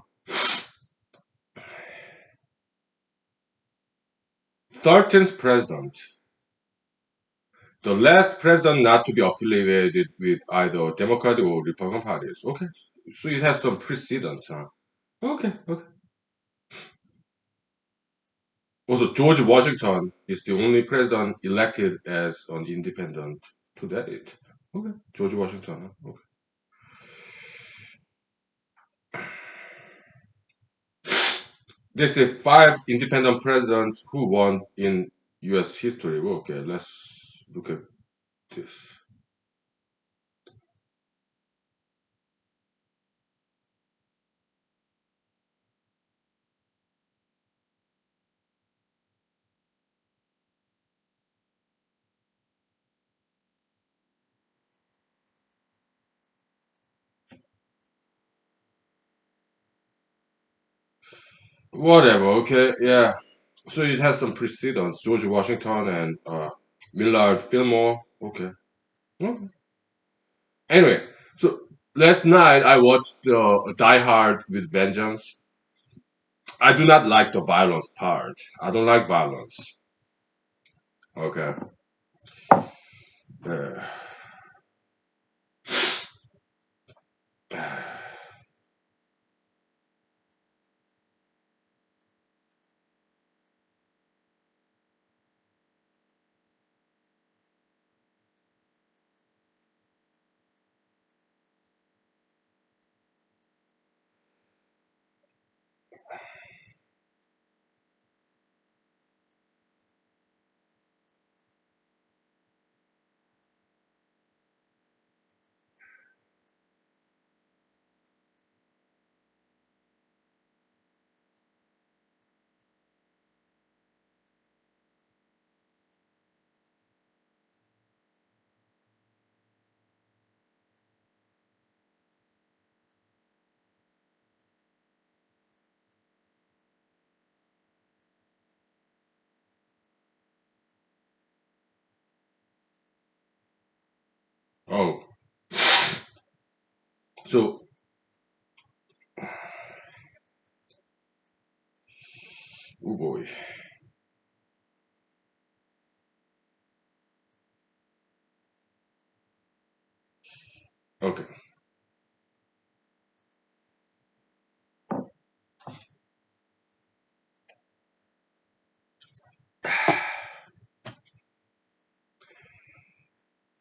13th president. The last president not to be affiliated with either Democratic or Republican parties. Okay. So it has some precedence, huh? Okay, okay. Also, George Washington is the only president elected as an independent to date. Okay, George Washington. Huh? Okay. They say five independent presidents who won in U.S. history. Okay, let's look at this. Whatever. Okay, yeah. So it has some precedents. George Washington and Millard Fillmore. Okay. Okay. Anyway, so last night I watched Die Hard with Vengeance. I do not like the violence part. I don't like violence. Okay. Uh, oh, so oh boy. Okay.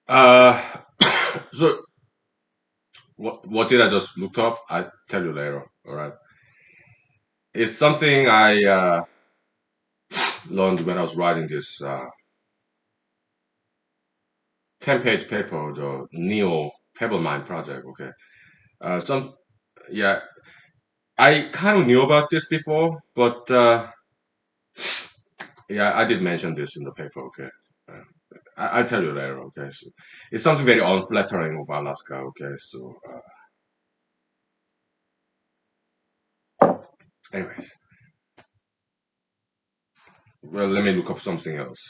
Uh, so what did I just look up? I tell you later. All right. It's something I learned when I was writing this 10-page paper, the Neo Pebble Mine project. Okay. Some yeah, I kind of knew about this before, but yeah, I did mention this in the paper. Okay. Uh, I'll tell you later. Okay. So it's something very unflattering of Alaska. Okay. So, anyways, well, let me look up something else.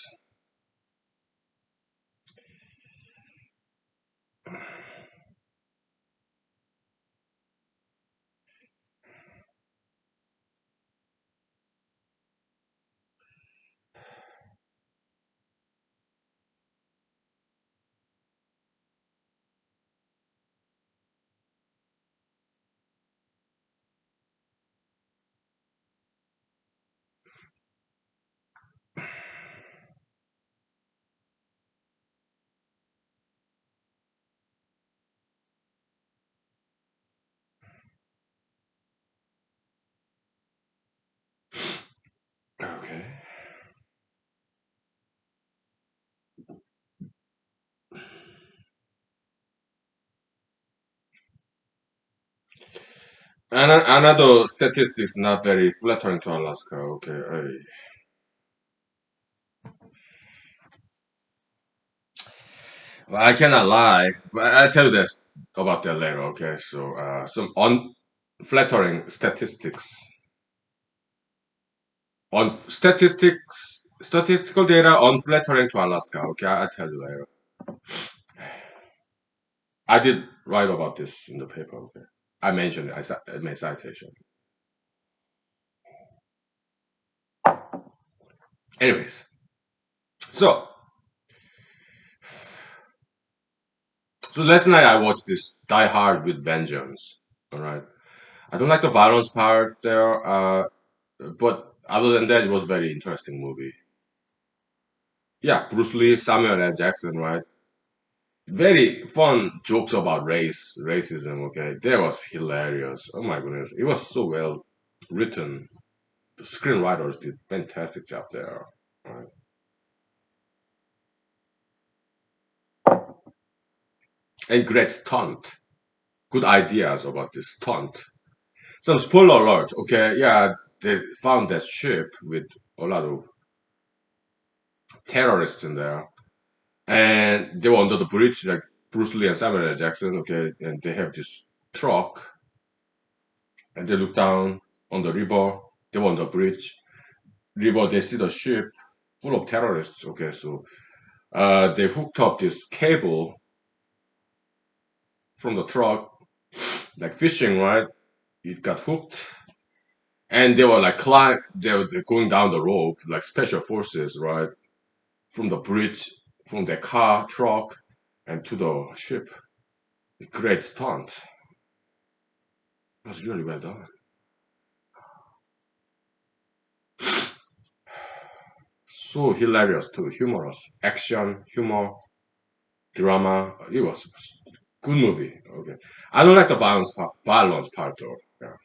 Okay. And another statistics not very flattering to Alaska. Okay. Well, I cannot lie, but I'll tell you this about that later. Okay. So some unflattering statistics on statistical data unflattering to Alaska. Okay, I'll tell you later. I did write about this in the paper. Okay. I mentioned it. I made citation. Anyways, so last night I watched this Die Hard with Vengeance. All right. I don't like the violence part there, but other than that, it was a very interesting movie. Yeah, Bruce Lee, Samuel L. Jackson, right? Very fun jokes about racism. Okay, that was hilarious. Oh my goodness, it was so well written. The screenwriters did fantastic job there. Right? And great stunt. Good ideas about this stunt. Some spoiler alert. Okay, yeah, they found that ship with a lot of terrorists in there, and they were under the bridge, like Bruce Lee and Samuel L. Jackson. Okay, and they have this truck, and they look down on the river. They were on the bridge. River, they see the ship full of terrorists. Okay, so they hooked up this cable from the truck, like fishing, right? It got hooked, and they were like they're going down the rope like special forces, right? From the bridge, from the car, truck, and to the ship. A great stunt. It was really well done. So hilarious too, humorous, action, humor, drama. It was good movie. Okay, I don't like the violence part though. Yeah.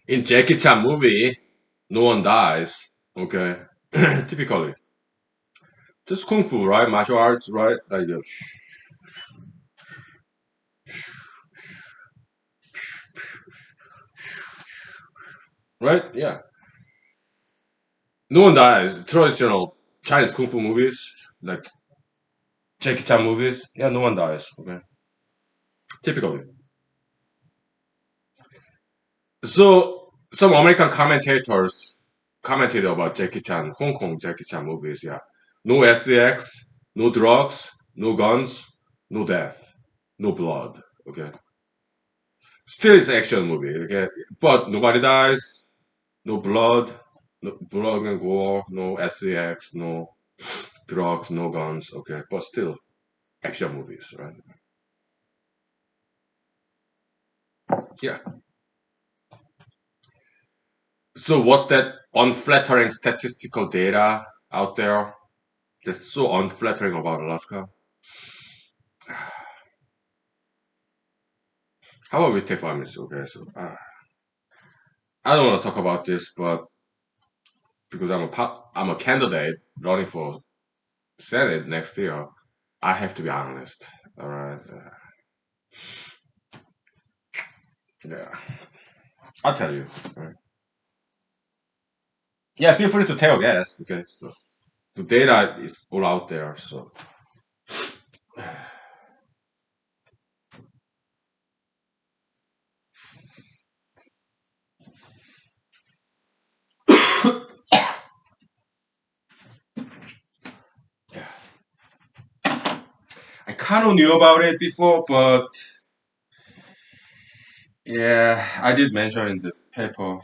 In Jackie Chan movie, no one dies. Okay, typically, just kung fu, right? Martial arts, right? Like right? Yeah, no one dies. Traditional Chinese kung fu movies, like Jackie Chan movies. Yeah, no one dies. Okay, typically. So some American commentators commented about Jackie Chan, Hong Kong Jackie Chan movies. Yeah, no sex, no drugs, no guns, no death, no blood. Okay, still it's an action movie. Okay, but nobody dies, no blood, no blood and gore, no sex, no drugs, no guns. Okay, but still action movies, right? Yeah. So what's that unflattering statistical data out there that's so unflattering about Alaska? How about we take 5 minutes? Okay, so I don't want to talk about this, but because I'm a candidate running for Senate next year, I have to be honest. All right, yeah, I'll tell you. All right. Yeah, feel free to take a guess. Okay, so the data is all out there. So yeah, I kind of knew about it before, but yeah, I did mention in the paper.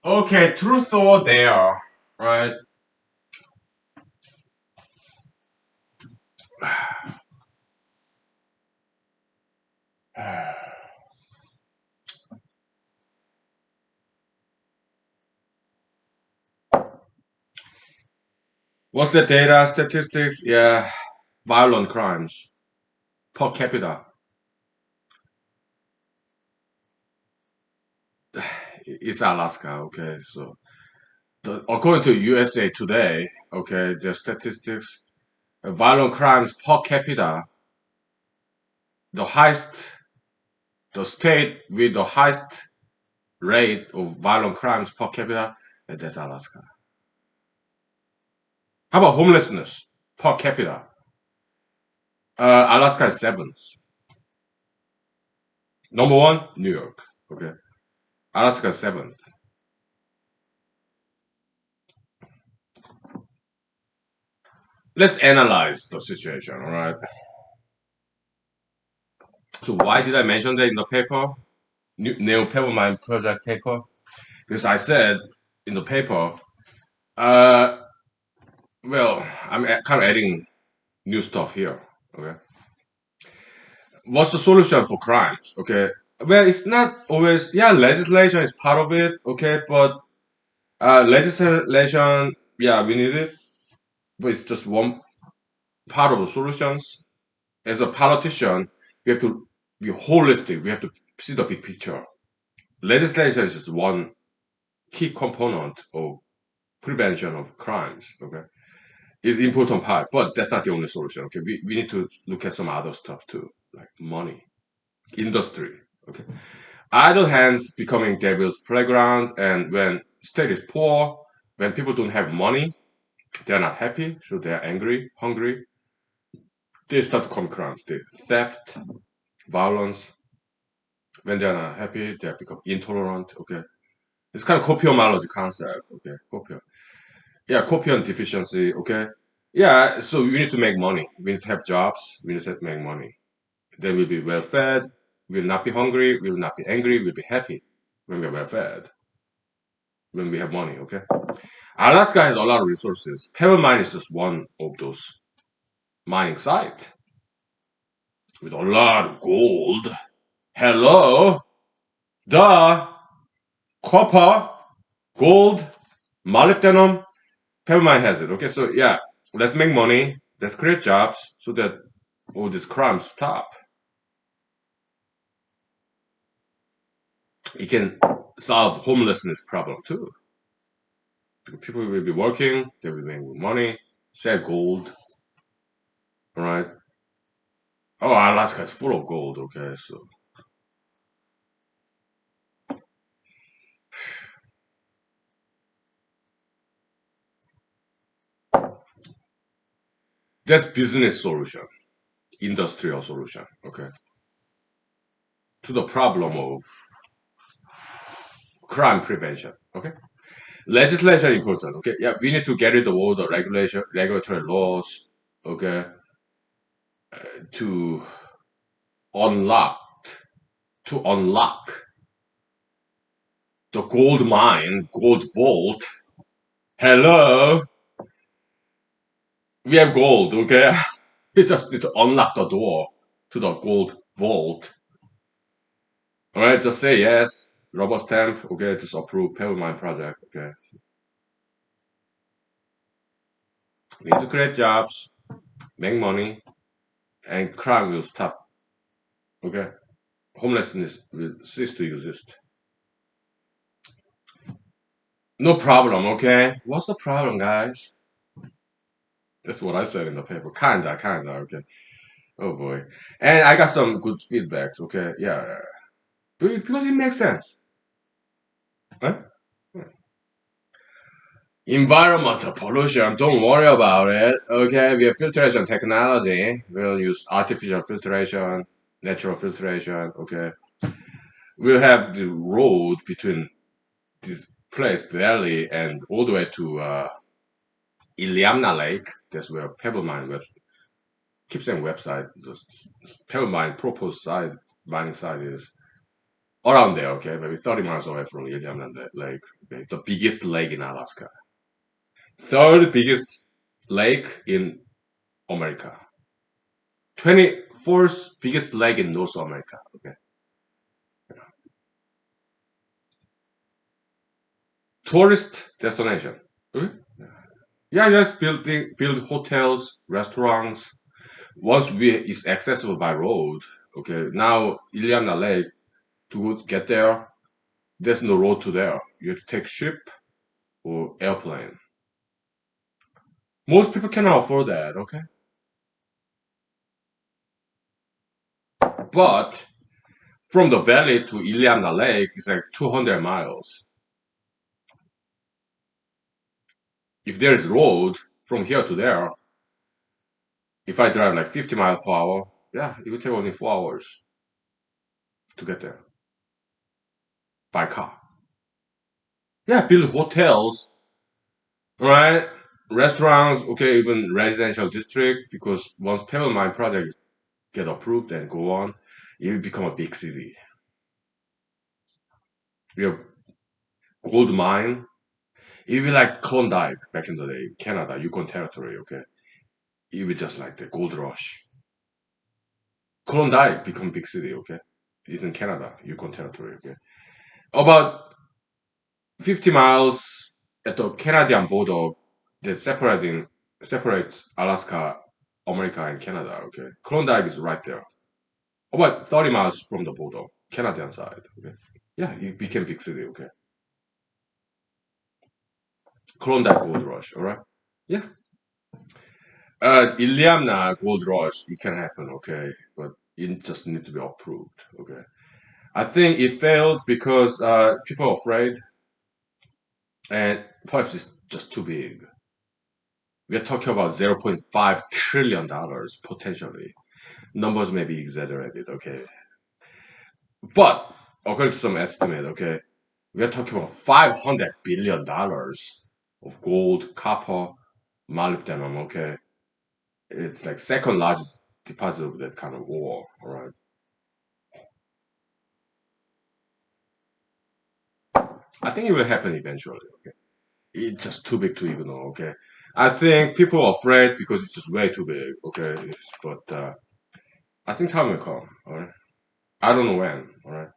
Okay, truth or dare, right? What's the data statistics? Yeah, violent crimes per capita. It's Alaska, okay? So, according to USA Today, okay, the statistics, violent crimes per capita, the highest, the state with the highest rate of violent crimes per capita, that's Alaska. How about homelessness per capita? Alaska is seventh. Number one, New York. Okay, Alaska is seventh. Let's analyze the situation. All right. So why did I mention that in the paper? Neo Papermine project paper? Because I said in the paper, uh, well, kind of adding new stuff here. Okay. What's the solution for crimes? Okay. Well, it's not always, yeah, legislation is part of it. Okay. But legislation, yeah, we need it. But it's just one part of the solutions. As a politician, we have to be holistic. We have to see the big picture. Legislation is just one key component of prevention of crimes. Okay, is important part, but that's not the only solution. Okay, we need to look at some other stuff too, like money, industry. Okay, idle hands becoming devil's playground, and when state is poor, when people don't have money, they're not happy, so they're angry, hungry. They start to commit crimes. They theft, violence. When they're not happy, they become intolerant. Okay, it's kind of copiomology concept. Okay, copium. Yeah, copium deficiency. Okay, yeah. So we need to make money. We need to have jobs. We need to make money. Then we'll be well fed. We'll not be hungry. We'll not be angry. We'll be happy when we're well fed. When we have money. Okay. Alaska has a lot of resources. Pebble Mine is just one of those mining sites with a lot of gold. Hello, the copper, gold, molybdenum. Pebble Mine has it. Okay, so yeah, let's make money. Let's create jobs so that all these crimes stop. It can solve homelessness problem too. People will be working, they will be making money, sell gold. All right. Oh, Alaska is full of gold. Okay, so that's business solution, industrial solution. Okay, to the problem of crime prevention. Okay, legislation important. Okay, yeah, we need to get rid of all the regulation, regulatory laws. Okay, to unlock to unlock the gold mine, gold vault. Hello, we have gold. Okay, we just need to unlock the door to the gold vault. All right, just say yes. Rubber stamp. Okay, just approve pay mine project. Okay, we need to create jobs, make money, and crime will stop. Okay, homelessness will cease to exist. No problem. Okay, what's the problem, guys? That's what I said in the paper. Kinda. Okay. Oh boy. And I got some good feedbacks. Okay. Yeah. because it makes sense. Right? Environmental pollution, don't worry about it. Okay, we have filtration technology. We'll use artificial filtration, natural filtration. Okay, we'll have the road between this place, Valley, and all the way to Iliamna Lake. That's where Pebble Mine keep saying website. Just Pebble Mine proposed site, mining site is around there. Okay, maybe 30 miles away from Iliamna Lake. Okay, the biggest lake in Alaska. Third biggest lake in America. 24th biggest lake in North America. Okay. Tourist destination. Okay. Yeah, just build hotels, restaurants. Once we is accessible by road. Okay. Now Iliamna Lake to get there, there's no road to there. You have to take ship or airplane. Most people cannot afford that. Okay. But from the valley to Iliamna Lake is like 200 miles. If there is road from here to there, if I drive like 50 miles per hour, yeah, it would take only 4 hours to get there by car. Yeah, build hotels, right? Restaurants, okay, even residential district, because once Pebble Mine project get approved and go on, it will become a big city. We have gold mine. It will be like Klondike back in the day, Canada, Yukon Territory, okay? It will be just like the gold rush. Klondike become big city, okay? It's in Canada, Yukon Territory, okay? About 50 miles at the Canadian border that separates Alaska, America, and Canada. Okay, Klondike is right there, about 30 miles from the border, Canadian side. Okay, yeah, it became big city. Okay, Klondike Gold Rush. All right, yeah. Iliamna Gold Rush, it can happen. Okay, but it just need to be approved. Okay, I think it failed because people are afraid, and perhaps it's just too big. We're talking about $0.5 trillion potentially. Numbers may be exaggerated, okay? But according to some estimate, okay, we're talking about $500 billion of gold, copper, molybdenum, okay? It's like second largest deposit of that kind of ore, all right? I think it will happen eventually, okay? It's just too big to even know, okay? I think people are afraid because it's just way too big, okay? But I think time will come, all right? I don't know when, all right?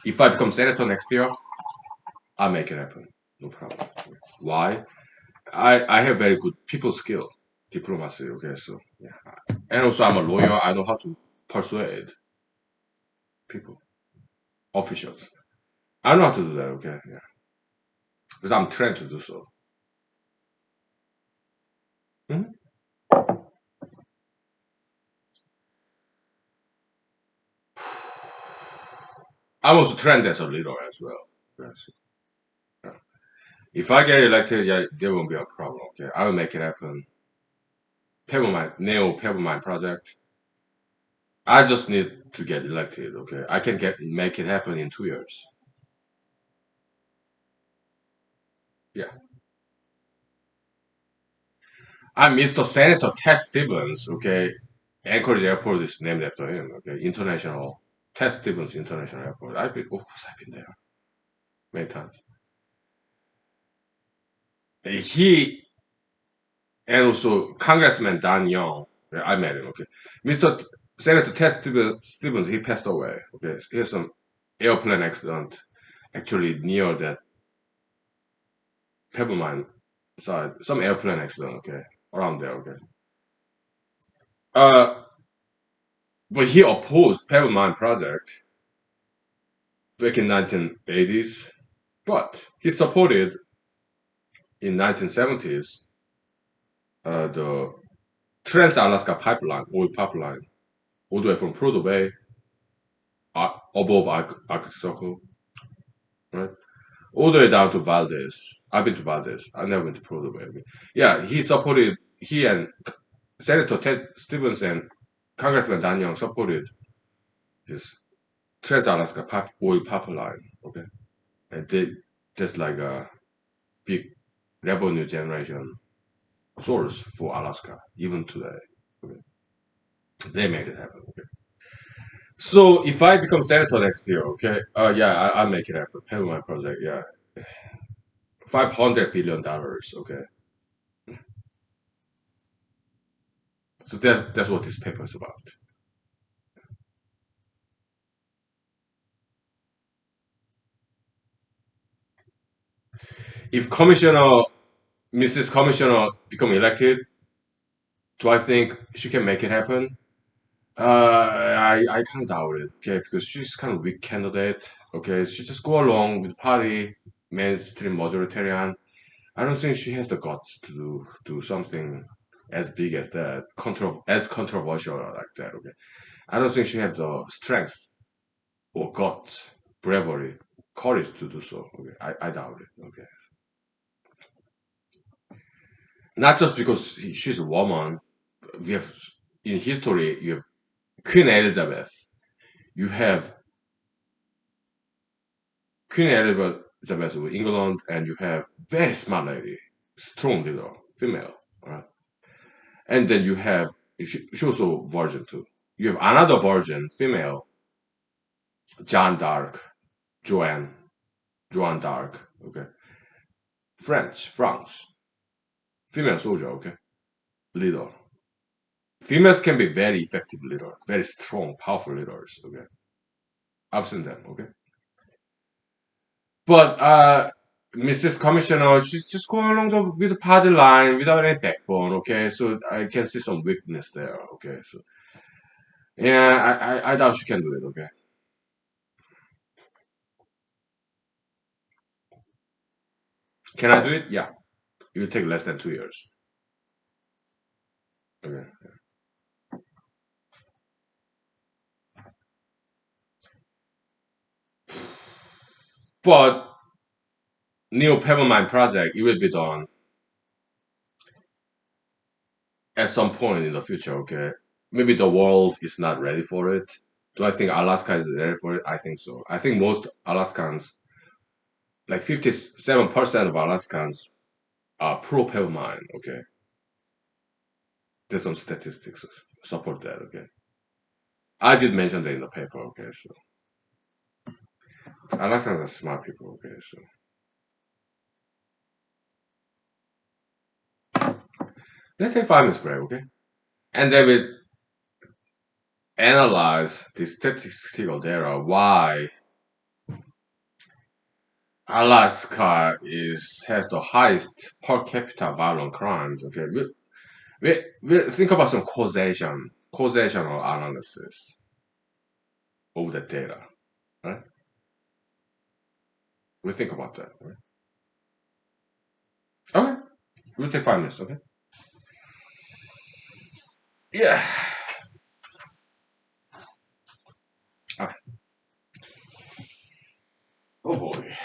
If I become senator next year, I'll make it happen. No problem. Why? I have very good people skill, diplomacy. Okay, so yeah, and also I'm a lawyer. I know how to persuade people, officials. I know how to do that. Okay, yeah, because I'm trained to do so. Mhm. I'm also trained as a leader as well. Yes. Yeah. If I get elected, yeah, there won't be a problem. Okay, I will make it happen. Pebble Neo Pebble project. I just need to get elected. Okay, I can make it happen in 2 years. Yeah. I'm Mr. Senator Ted Stevens, okay? Anchorage Airport is named after him, okay? International, Ted Stevens International Airport. Of course, I've been there many times. He, and also Congressman Don Young, yeah, I met him, okay? Mr. Senator Ted Stevens, he passed away, okay? He had some airplane accident actually near that Pebble Mine side, some airplane accident, okay? Around there, okay? Uh, but he opposed Pebble Mine project back in 1980s, but he supported in 1970s the Trans-Alaska Pipeline, oil pipeline, all the way from Prudhoe Bay above Arctic Circle, right? All the way down to Valdez. I've been to Valdez. I've never been to Prudhoe Bay. Yeah, he and Senator Ted Stevens and Congressman Dan Young supported this Trans-Alaska oil pipeline. Okay, and they just like a big revenue generation source for Alaska even today. Okay, they made it happen. Okay, so if I become senator next year, okay, yeah, I'll make it happen. Pay my project, yeah, $500 billion. Okay, so that's what this paper is about. If Commissioner Mrs. Commissioner become elected, do I think she can make it happen? I kind of doubt it. Okay, because she's kind of weak candidate. Okay, she just go along with party mainstream majoritarian. I don't think she has the guts to do something as big as that, as controversial like that. Okay, I don't think she has the strength or guts, bravery, courage to do so. Okay, I doubt it. Okay, not just because she's a woman. We have in history you have Queen Elizabeth. You have Queen Elizabeth of England, and you have very smart lady, strong leader, female, right? And then you have she also virgin too. You have another virgin, female, Jeanne d'Arc, Joanne, Joanne d'Arc. Okay, France, female soldier. Okay, leader. Females can be very effective leader, very strong, powerful leaders. Okay, I've seen them. Okay, but Mrs. Commissioner, she's just going along with the party line without any backbone. Okay, so I can see some weakness there. Okay, so yeah, I doubt she can do it. Okay, can I do it? Yeah, it will take less than 2 years. Okay, but Neo Pebble project, it will be done at some point in the future. Okay, maybe the world is not ready for it. Do I think Alaska is ready for it? I think so. I think most Alaskans, like 57% of Alaskans, are pro Pebble mine. Okay, there's some statistics support that. Okay, I did mention that in the paper. Okay, so Alaskans are smart people. Okay, so let's say 5 minutes break. Okay, and then we analyze the statistical data why Alaska is has the highest per capita violent crimes. Okay, we think about some causational analysis of the data. Right? We think about that. Right? Okay, we'll take 5 minutes. Okay. Yeah. Ah, oh boy.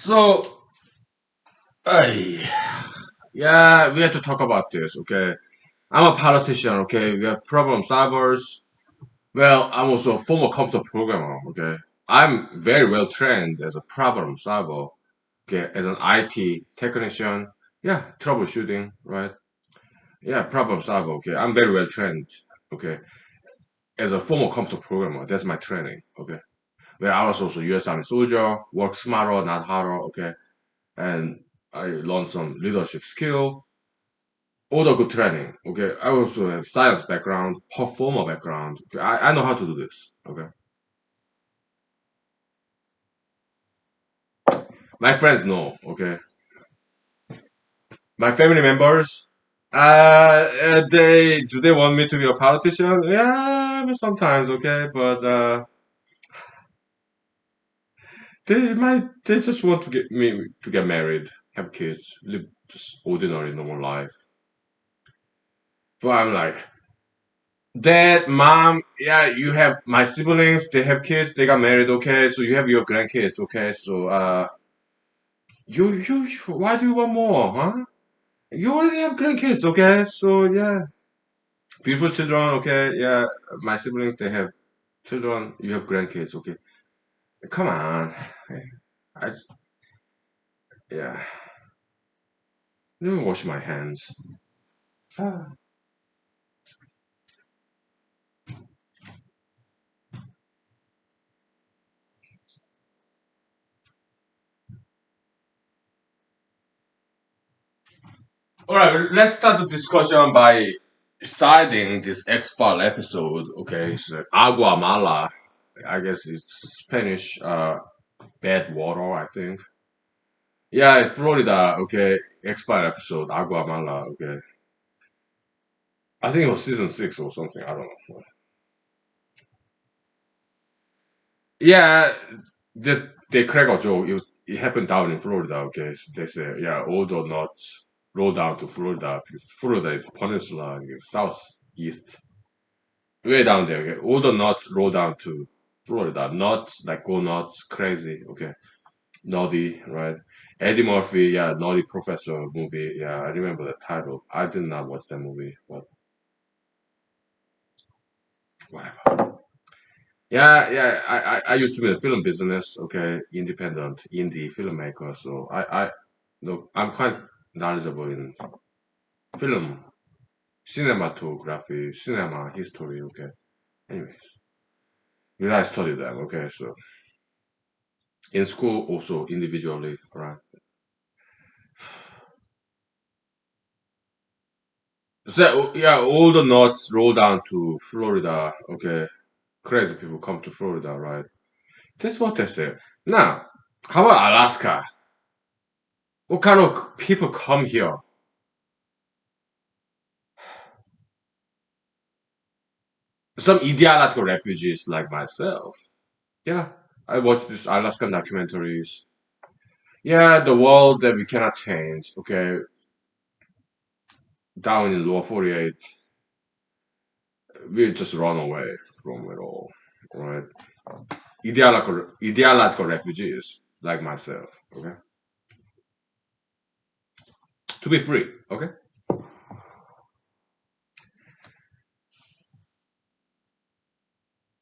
So, ay, yeah, we have to talk about this, okay? I'm a politician, okay? We are problem solvers. Well, I'm also a former computer programmer, okay? I'm very well trained as a problem solver, okay? As an IT technician, yeah, troubleshooting, right? Yeah, problem solver, okay? I'm very well trained, okay? As a former computer programmer, that's my training, okay? Where I was also US Army soldier, work smarter, not harder, okay? And I learned some leadership skill, all the good training. Okay, I also have science background, performer background. Okay, I know how to do this. Okay, my friends know. Okay, my family members. They do they want me to be a politician? Yeah, but sometimes. Okay, but they just want to get me to get married, have kids, live just ordinary normal life. But I'm like, Dad, mom, yeah, you have my siblings, they have kids, they got married, okay, so you have your grandkids, okay, so why do you want more, huh? You already have grandkids, okay, so yeah, beautiful children, okay, yeah, my siblings, they have children, you have grandkids, okay, come on, I, yeah, let me wash my hands. All right, let's start the discussion by starting this X-File episode. Okay, so agua mala. I guess it's Spanish. Bad water. I think. Yeah, it's Florida. Okay, X-File episode agua mala. Okay, I think it was season 6 or something. I don't know. Yeah, this they crack a joke. It happened down in Florida. Okay, so they say yeah, all the nuts roll down to Florida because Florida is peninsula, southeast. Way down there, okay. All the nuts roll down to Florida. Nuts, like go nuts, crazy, okay. Naughty, right? Eddie Murphy, yeah, Naughty Professor movie. Yeah, I remember the title. I did not watch that movie, but whatever. Yeah, yeah. I used to be in the film business, okay, independent indie filmmaker. So I look, I'm quite knowledgeable in film, cinematography, cinema history, okay. Anyways, because I studied them, okay. So in school also individually, right? So yeah, all the nuts roll down to Florida. Okay, crazy people come to Florida, right? That's what they say. Now, how about Alaska? What kind of people come here? Some ideological refugees like myself. Yeah, I watch these Alaskan documentaries. Yeah, the world that we cannot change. Okay, down in lower 48, we just run away from it all, right? Ideological refugees like myself. Okay, to be free. Okay.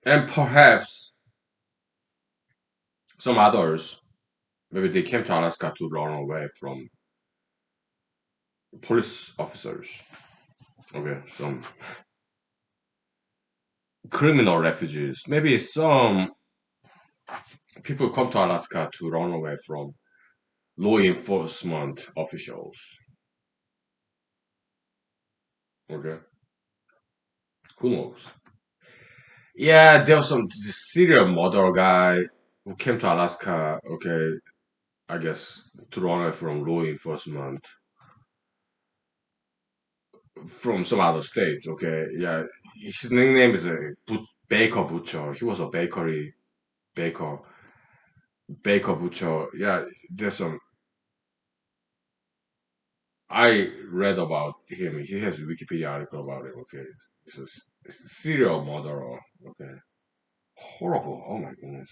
And perhaps some others, maybe they came to Alaska to run away from police officers. Okay, some criminal refugees. Maybe some people come to Alaska to run away from law enforcement officials. Okay, who knows? Yeah, there was some serial murder guy who came to Alaska. Okay, I guess to run away from law enforcement from some other states. Okay, yeah, his nickname is a Baker Butcher. He was a baker, baker butcher. Yeah, there's some. I read about him. He has a Wikipedia article about him. Okay, he's a serial murderer. Okay, horrible. Oh my goodness.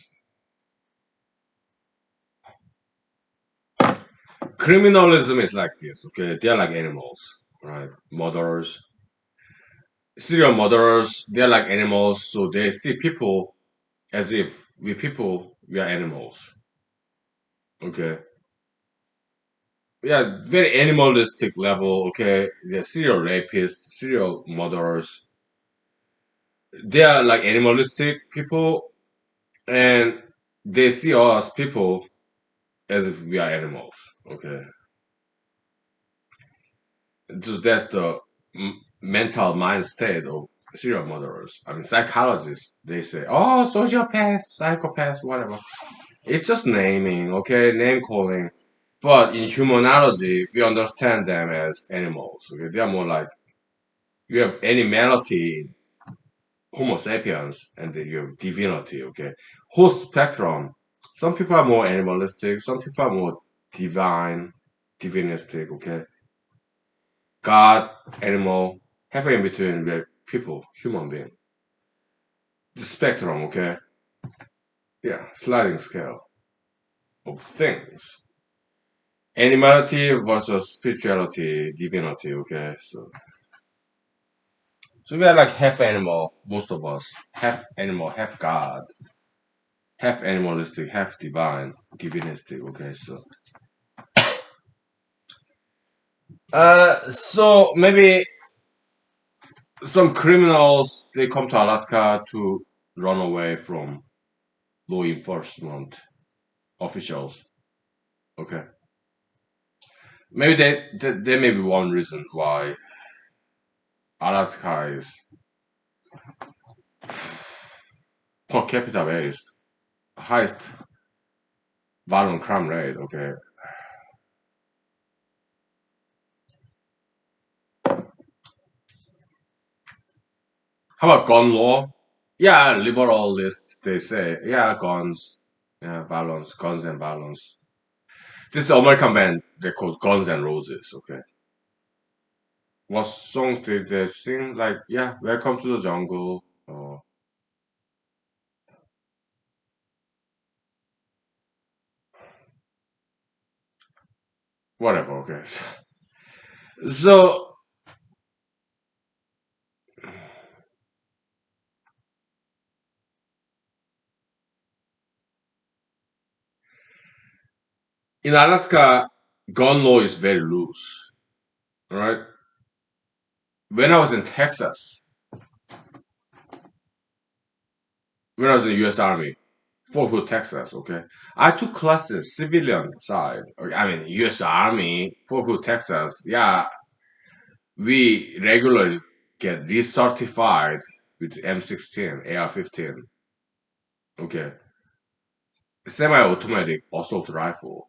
criminalism is like this. Okay, they're like animals, right? Murderers, serial murderers. They're like animals, so they see people as if we people we are animals. Okay, yeah, very animalistic level. Okay, they're serial rapists, serial murderers. They are like animalistic people, and they see us people as if we are animals. Okay, just that's the mental mind state of serial murderers. I mean, psychologists they say, "Oh, sociopaths, psychopaths, whatever." It's just naming, okay, name calling. But in humanology, we understand them as animals. Okay, they are more like you have animality, Homo sapiens, and then you have divinity. Okay, whole spectrum. Some people are more animalistic. Some people are more divine, divinistic. Okay, God, animal, halfway in between the people, human being. The spectrum, okay? Yeah, sliding scale of things. Animality versus spirituality, divinity, okay? So we are like half animal, most of us. Half animal, half God. Half animalistic, half divine, divinistic, okay? So maybe some criminals they come to Alaska to run away from law enforcement officials. Okay. Maybe there may be one reason why Alaska is per capita based highest violent crime rate. Okay, how about gun law? Yeah, liberalists they say yeah guns, yeah violence, guns and violence. This American band they called Guns and Roses. Okay, what songs did they sing? Like yeah, Welcome to the Jungle or whatever. Okay, so in Alaska, gun law is very loose. All right. When I was in Texas, when I was in the U.S. Army, Fort Hood, Texas. Okay, I took classes civilian side. Okay, I mean U.S. Army, Fort Hood, Texas. Yeah, we regularly get recertified with M16, AR-15. Okay, semi-automatic assault rifle.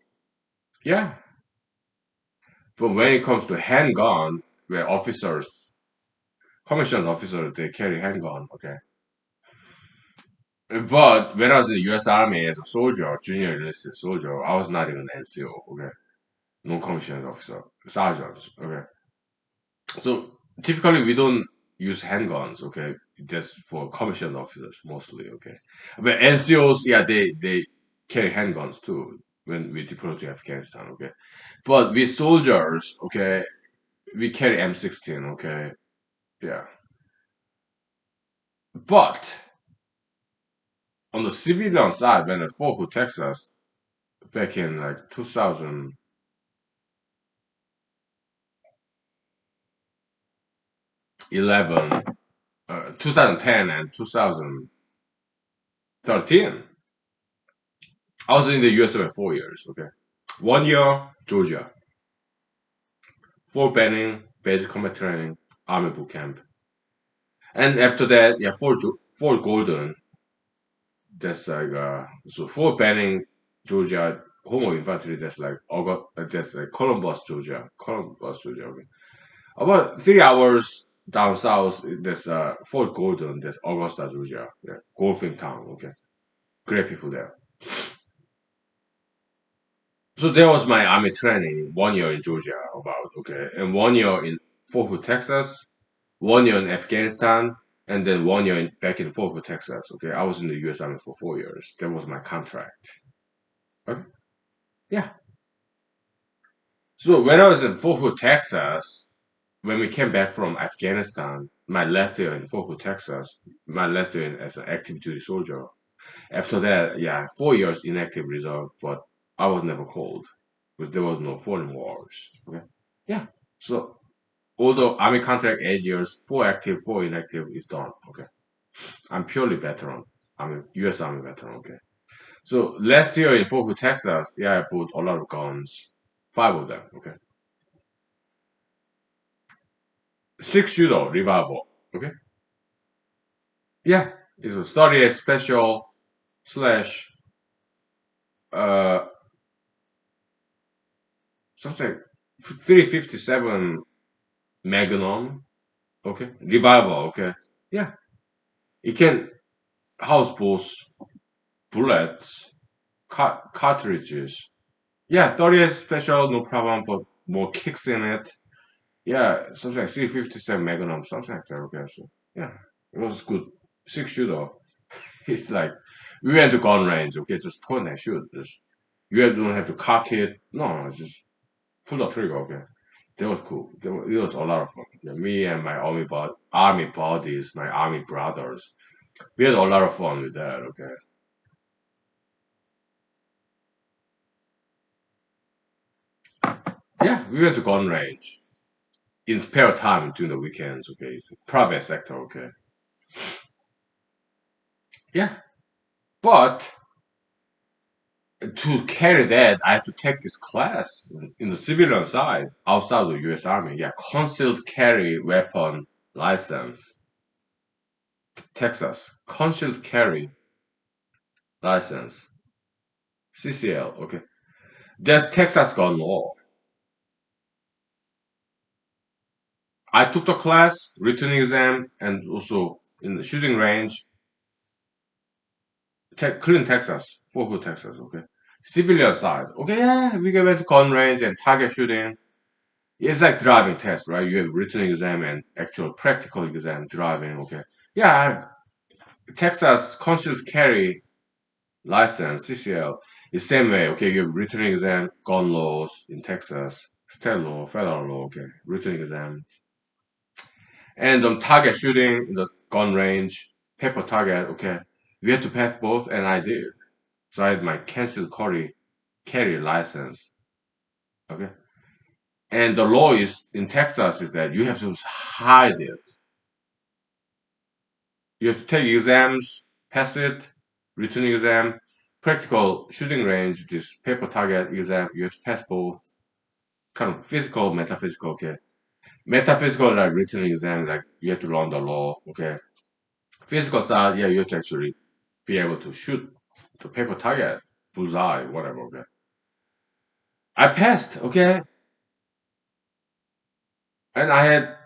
Yeah, but when it comes to handguns, where officers, commissioned officers, they carry handgun. Okay, but when I was in the U.S. Army as a soldier, junior enlisted soldier, I was not even an NCO. Okay, non-commissioned officer, sergeants. Okay, so typically we don't use handguns. Okay, just for commissioned officers mostly. Okay, but NCOs, yeah, they carry handguns too when we deploy to Afghanistan. Okay, but we soldiers, okay, we carry M16. Okay, yeah, but on the civilian side, when I fought for Texas back in like 2011, 2010 and 2013. I was in the US for 4 years, okay? 1 year, Georgia. Fort Benning, basic combat training, Army boot camp. And after that, yeah, Fort Golden, that's like, so Fort Benning, Georgia, home of infantry, that's like, that's like Columbus, Georgia. Columbus, Georgia, okay. About 3 hours down south, there's Fort Golden, that's Augusta, Georgia. Yeah, golfing town, okay? Great people there. So there was my army training, 1 year in Georgia about, okay, and 1 year in Fort Hood, Texas, 1 year in Afghanistan, and then 1 year back in Fort Hood, Texas. Okay, I was in the U.S. Army for 4 years. That was my contract. Okay, yeah. So when I was in Fort Hood, Texas, when we came back from Afghanistan, my last year in Fort Hood, Texas, my last year as an active duty soldier. After that, yeah, 4 years in active reserve, but I was never called because there was no foreign wars. Okay, yeah. So although Army contract 8 years, four active, four inactive is done. Okay, I'm purely veteran. I'm a U.S. Army veteran. Okay. So last year in Fort Hood, Texas, yeah, I bought a lot of guns, five of them. Okay, six shooter revolver. Okay, yeah, it was 38 special slash uh something 357 Magnum. Okay, revolver. Okay, yeah, it can house both bullets, cartridges. Yeah, 38 special, no problem. But more kicks in it. Yeah, something like 357 Magnum, something like that. Okay, so yeah, it was good. Six shooter. It's like we went to gun range. Okay, just point and shoot. Just don't have to cock it. No, just pull the trigger. Okay, that was cool. It was a lot of fun. Yeah, me and my army buddies, my army brothers, we had a lot of fun with that. Okay, yeah, we went to gun range in spare time during the weekends. Okay, it's private sector. Okay, yeah, but to carry that, I have to take this class in the civilian side outside the U.S. Army. Yeah, concealed carry weapon license, Texas concealed carry license, CCL. Okay, that's Texas gun law. I took the class, written exam, and also in the shooting range, Clean, Texas, Fort Hood, Texas. Okay, civilian side. Okay, yeah, we went to gun range and target shooting. It's like driving test, right? You have written exam and actual practical exam driving. Okay, yeah, Texas concealed carry license (CCL) is same way. Okay, you have written exam, gun laws in Texas, state law, federal law. Okay, written exam and target shooting in the gun range, paper target. Okay, we had to pass both, and I did. So I had my concealed carry license. Okay, and the law is in Texas is that you have to hide it. You have to take exams, pass it, written exam, practical shooting range, this paper target exam. You have to pass both. Kind of physical, metaphysical. Okay, metaphysical like written exam, like you have to learn the law. Okay, physical side, yeah, you have to actually be able to shoot the paper target, bullseye, whatever. Okay, I passed. Okay, and I had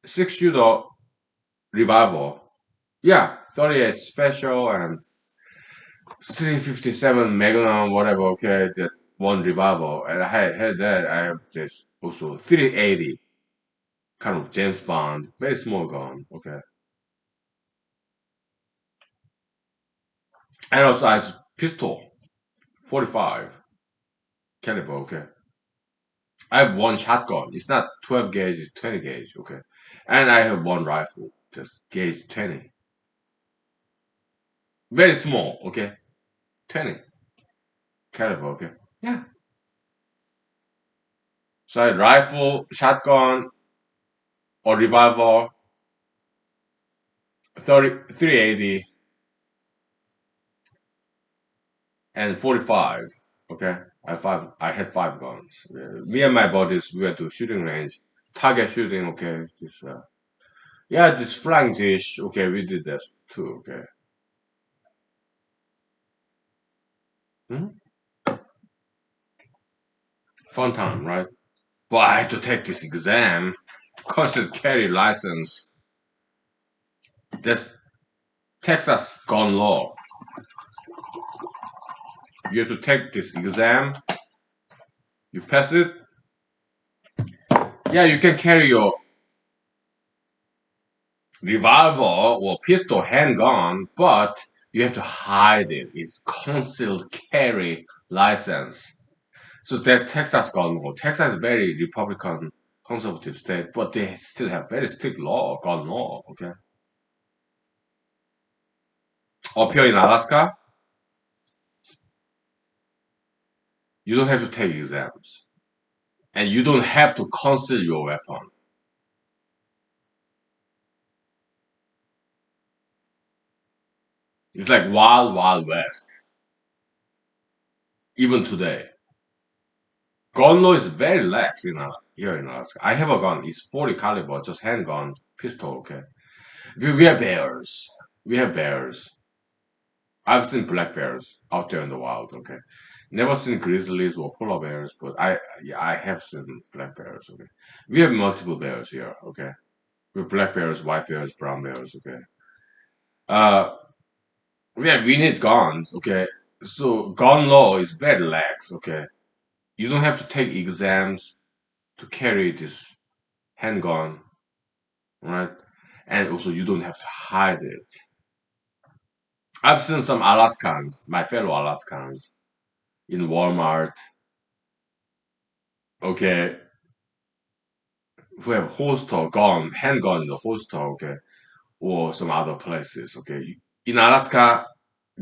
six shooter revolver. Yeah, 38 special and 357 Magnum, whatever, okay, that one revolver. And I had that. I have this also 380, kind of James Bond, very small gun, okay. And also I have pistol, 45 caliber, okay. I have one shotgun. It's not 12 gauge, it's 20 gauge, okay. And I have one rifle, just gauge 20. Very small, okay. 20 caliber, okay. Yeah. So I had rifle, shotgun, or revolver, 380 and 45. Okay, I had five guns. Me and my buddies we went to shooting range, target shooting. Okay, yeah, this flying dish. Okay, we did this too. Okay, hmm? Fun time, right? But I had to take this exam, constant carry license. That's Texas gun law. You have to take this exam. You pass it. Yeah, you can carry your revolver or pistol handgun, but you have to hide it. It's concealed carry license. So that's Texas gun law. Texas is very Republican conservative state, but they still have very strict law, gun law. Okay. Up here in Alaska, you don't have to take exams, and you don't have to conceal your weapon. It's like wild, wild west. Even today, gun law is very lax in here in Alaska. I have a gun. It's 40 caliber, just handgun, pistol. Okay. We have bears. We have bears. I've seen black bears out there in the wild. Okay. Never seen grizzlies or polar bears, but yeah, I have seen black bears. Okay. We have multiple bears here. Okay. We have black bears, white bears, brown bears. Okay. Uh, yeah, we need guns. Okay. So gun law is very lax. Okay. You don't have to take exams to carry this handgun, right? And also you don't have to hide it. I've seen some Alaskans, my fellow Alaskans, in Walmart, okay, who have holster gun, handgun in the holster, okay, or some other places, okay. In Alaska,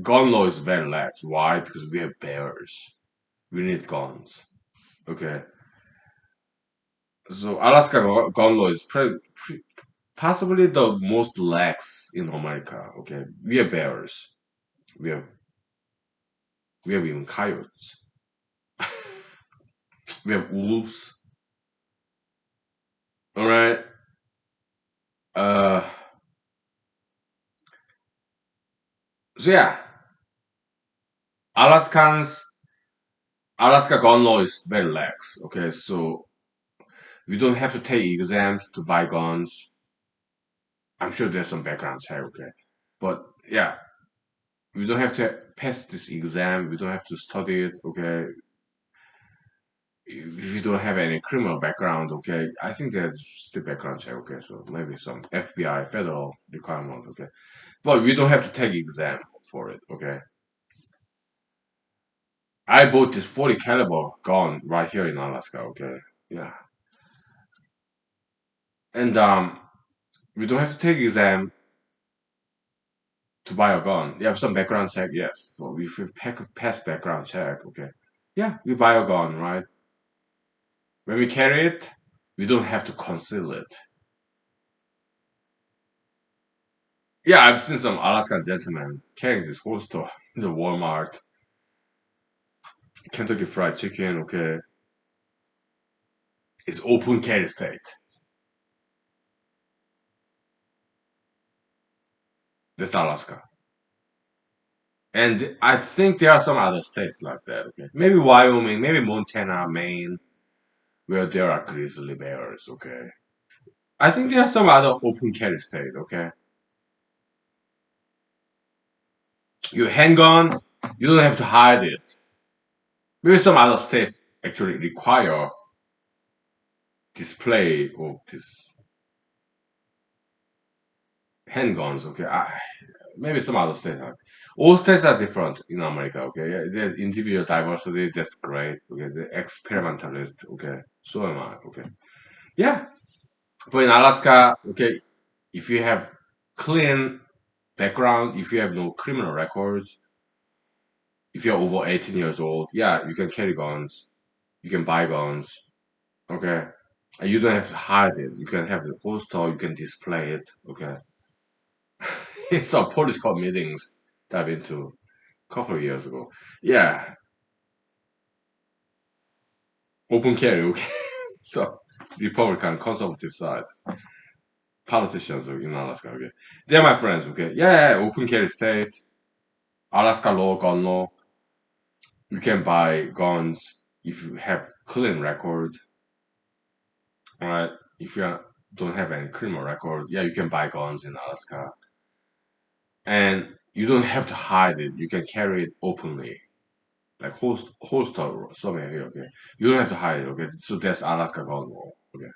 gun law is very lax. Why? Because we have bears. We need guns, okay. So Alaska gun law is possibly the most lax in America, okay. We have bears. We have we have even coyotes. We have wolves. All right. Uh. So yeah, Alaskans Alaska gun law is very lax. Okay, so we don't have to take exams to buy guns. I'm sure there's some background check. Okay, but yeah, we don't have to pass this exam. We don't have to study it. Okay, if you don't have any criminal background. Okay, I think there's still background check. Okay, so maybe some FBI federal requirement. Okay, but we don't have to take exam for it. Okay. I bought this 40 caliber gun right here in Alaska. Okay, yeah, and we don't have to take exam to buy a gun. You have some background check, yes. So if you pass background check, okay. Yeah, we buy a gun, right? When we carry it, we don't have to conceal it. Yeah, I've seen some Alaskan gentlemen carrying this holster in the Walmart, Kentucky Fried Chicken, okay. It's open carry state. That's Alaska. And I think there are some other states like that, okay. Maybe Wyoming, maybe Montana, Maine, where there are grizzly bears, okay. I think there are some other open carry state, okay. Your handgun, you don't have to hide it. Maybe some other states actually require display of this handguns. Okay, maybe some other states have. All states are different in America. Okay, yeah, there's individual diversity. That's great. Okay, the experimentalist. Okay, so am I. Okay, yeah. But in Alaska, okay, if you have clean background, if you have no criminal records, if you're over 18 years old, yeah, you can carry guns. You can buy guns. Okay. And you don't have to hide it. You can have the holster, you can display it. Okay. It's some political meetings that I've been to a couple of years ago. Yeah. Open carry, okay. So Republican conservative side. Politicians in Alaska, okay. They're my friends, okay. Yeah, open carry state, Alaska law, gun law. You can buy guns if you have clean record. Right. If you don't have any criminal record, yeah, you can buy guns in Alaska. And you don't have to hide it. You can carry it openly, like holster somewhere here. Okay, you don't have to hide it. Okay, so that's Alaska gun law. Okay,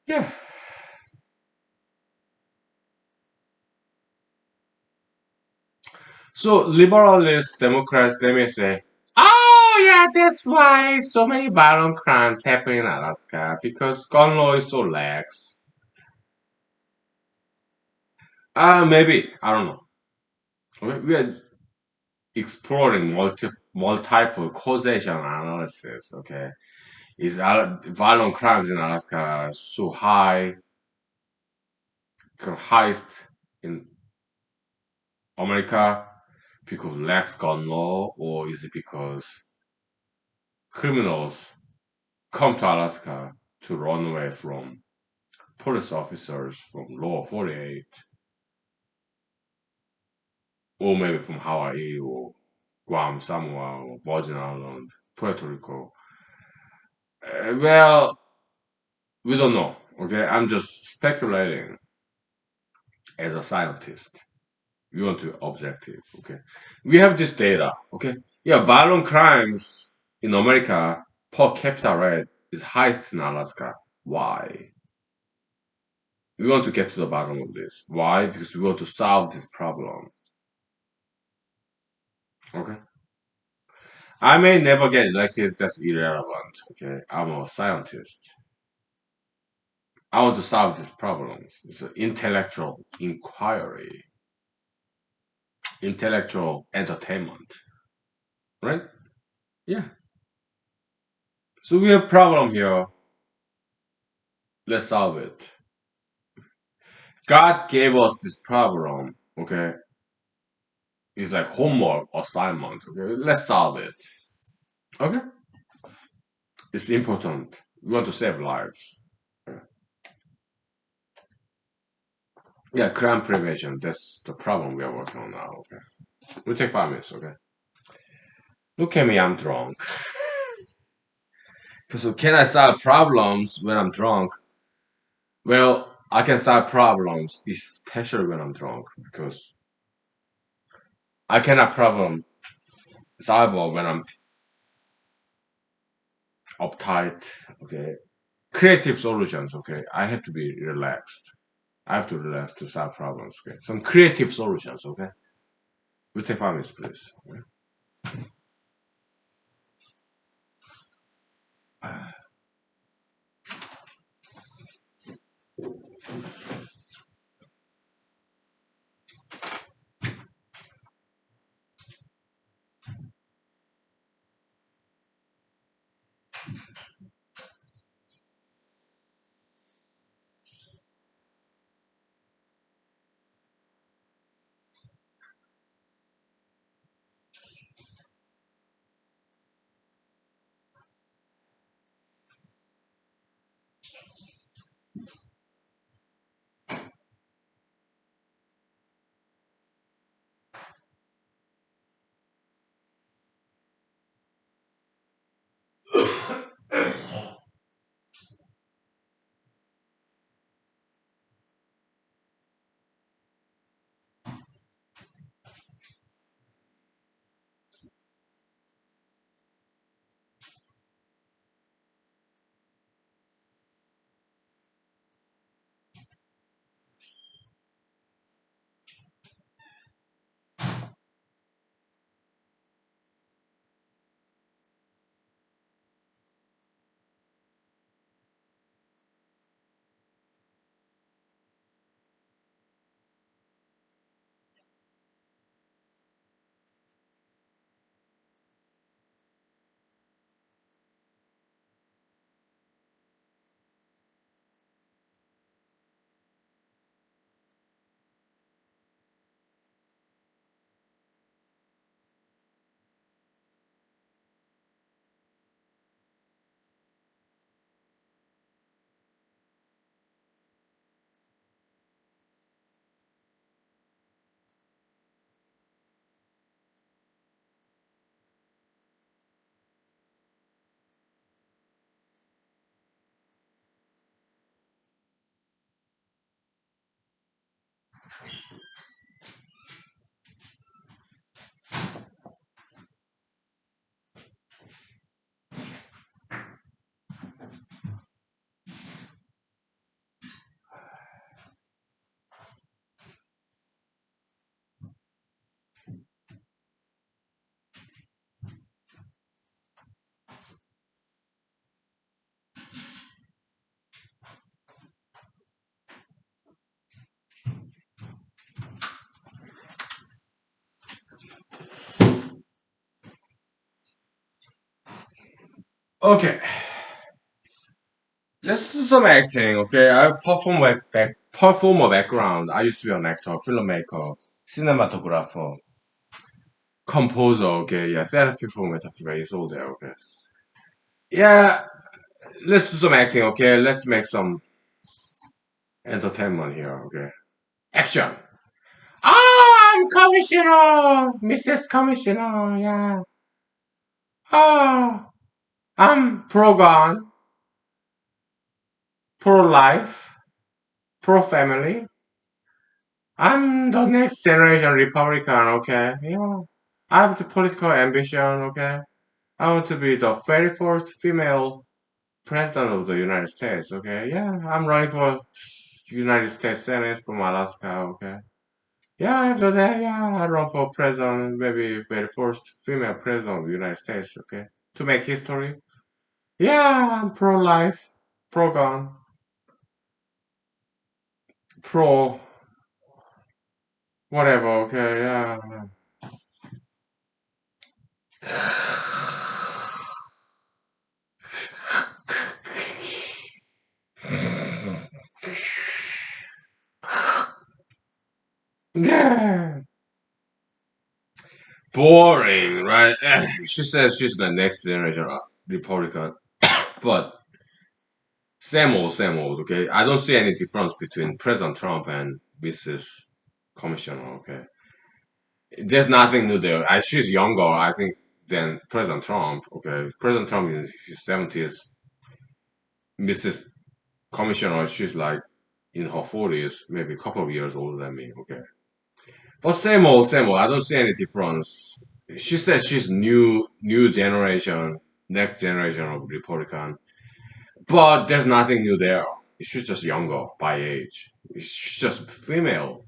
yeah, So liberalist Democrats, they may say, "Oh yeah, that's why so many violent crimes happen in Alaska because gun law is so lax." Maybe I don't know. We are exploring multiple causation analysis. Okay, is violent crimes in Alaska so high, highest in America because lax gun law, or is it because criminals come to Alaska to run away from police officers from Lower 48, or maybe from Hawaii or Guam, Samoa, or Virgin Island, Puerto Rico? Well, we don't know. Okay, I'm just speculating as a scientist. We want to be objective. Okay, we have this data. Okay, yeah, violent crimes in America per capita rate is highest in Alaska. Why? We want to get to the bottom of this. Why? Because we want to solve this problem. Okay. I may never get elected, that's irrelevant. Okay. I'm a scientist. I want to solve these problems. It's an intellectual inquiry, intellectual entertainment. Right? Yeah. So we have a problem here. Let's solve it. God gave us this problem. Okay. It's like homework assignment. Okay. Let's solve it. Okay. It's important. We want to save lives. Yeah, crime prevention. That's the problem we are working on now. Okay. We'll take 5 minutes. Okay. Look at me, I'm drunk. So can I solve problems when I'm drunk? Well, I can solve problems, especially when I'm drunk, because I cannot problem solve when I'm uptight. Okay. Creative solutions. Okay. I have to be relaxed. I have to relax to solve problems. Okay. Some creative solutions. Okay. We'll take 5 minutes, please. Okay, let's do some acting. Okay, I perform performer background. I used to be an actor, filmmaker, cinematographer, composer. Okay, yeah, therapy for metaphysics is all there. Okay, yeah, let's do some acting. Okay, let's make some entertainment here. Okay, action. Oh, I'm Commissioner, Mrs. Commissioner. Yeah. Oh, I'm pro-gun, pro-life, pro-family. I'm the next generation Republican, okay? Yeah. I have the political ambition, okay? I want to be the very first female president of the United States, okay? Yeah, I'm running for United States Senate from Alaska, okay? Yeah, after that, yeah, I run for president, maybe very first female president of the United States, okay? To make history. Yeah, I'm pro-life, pro-gun, pro whatever, okay, yeah. Yeah. Boring, right? She says she's the next generation Republican, but same old, okay? I don't see any difference between President Trump and Mrs. Commissioner, okay? There's nothing new there. She's younger, I think, than President Trump, okay? President Trump is in his 70s. Mrs. Commissioner, she's like in her 40s, maybe a couple of years older than me, okay? But same old, same old. I don't see any difference. She said she's new generation, next generation of Republican. But there's nothing new there. She's just younger by age. She's just female.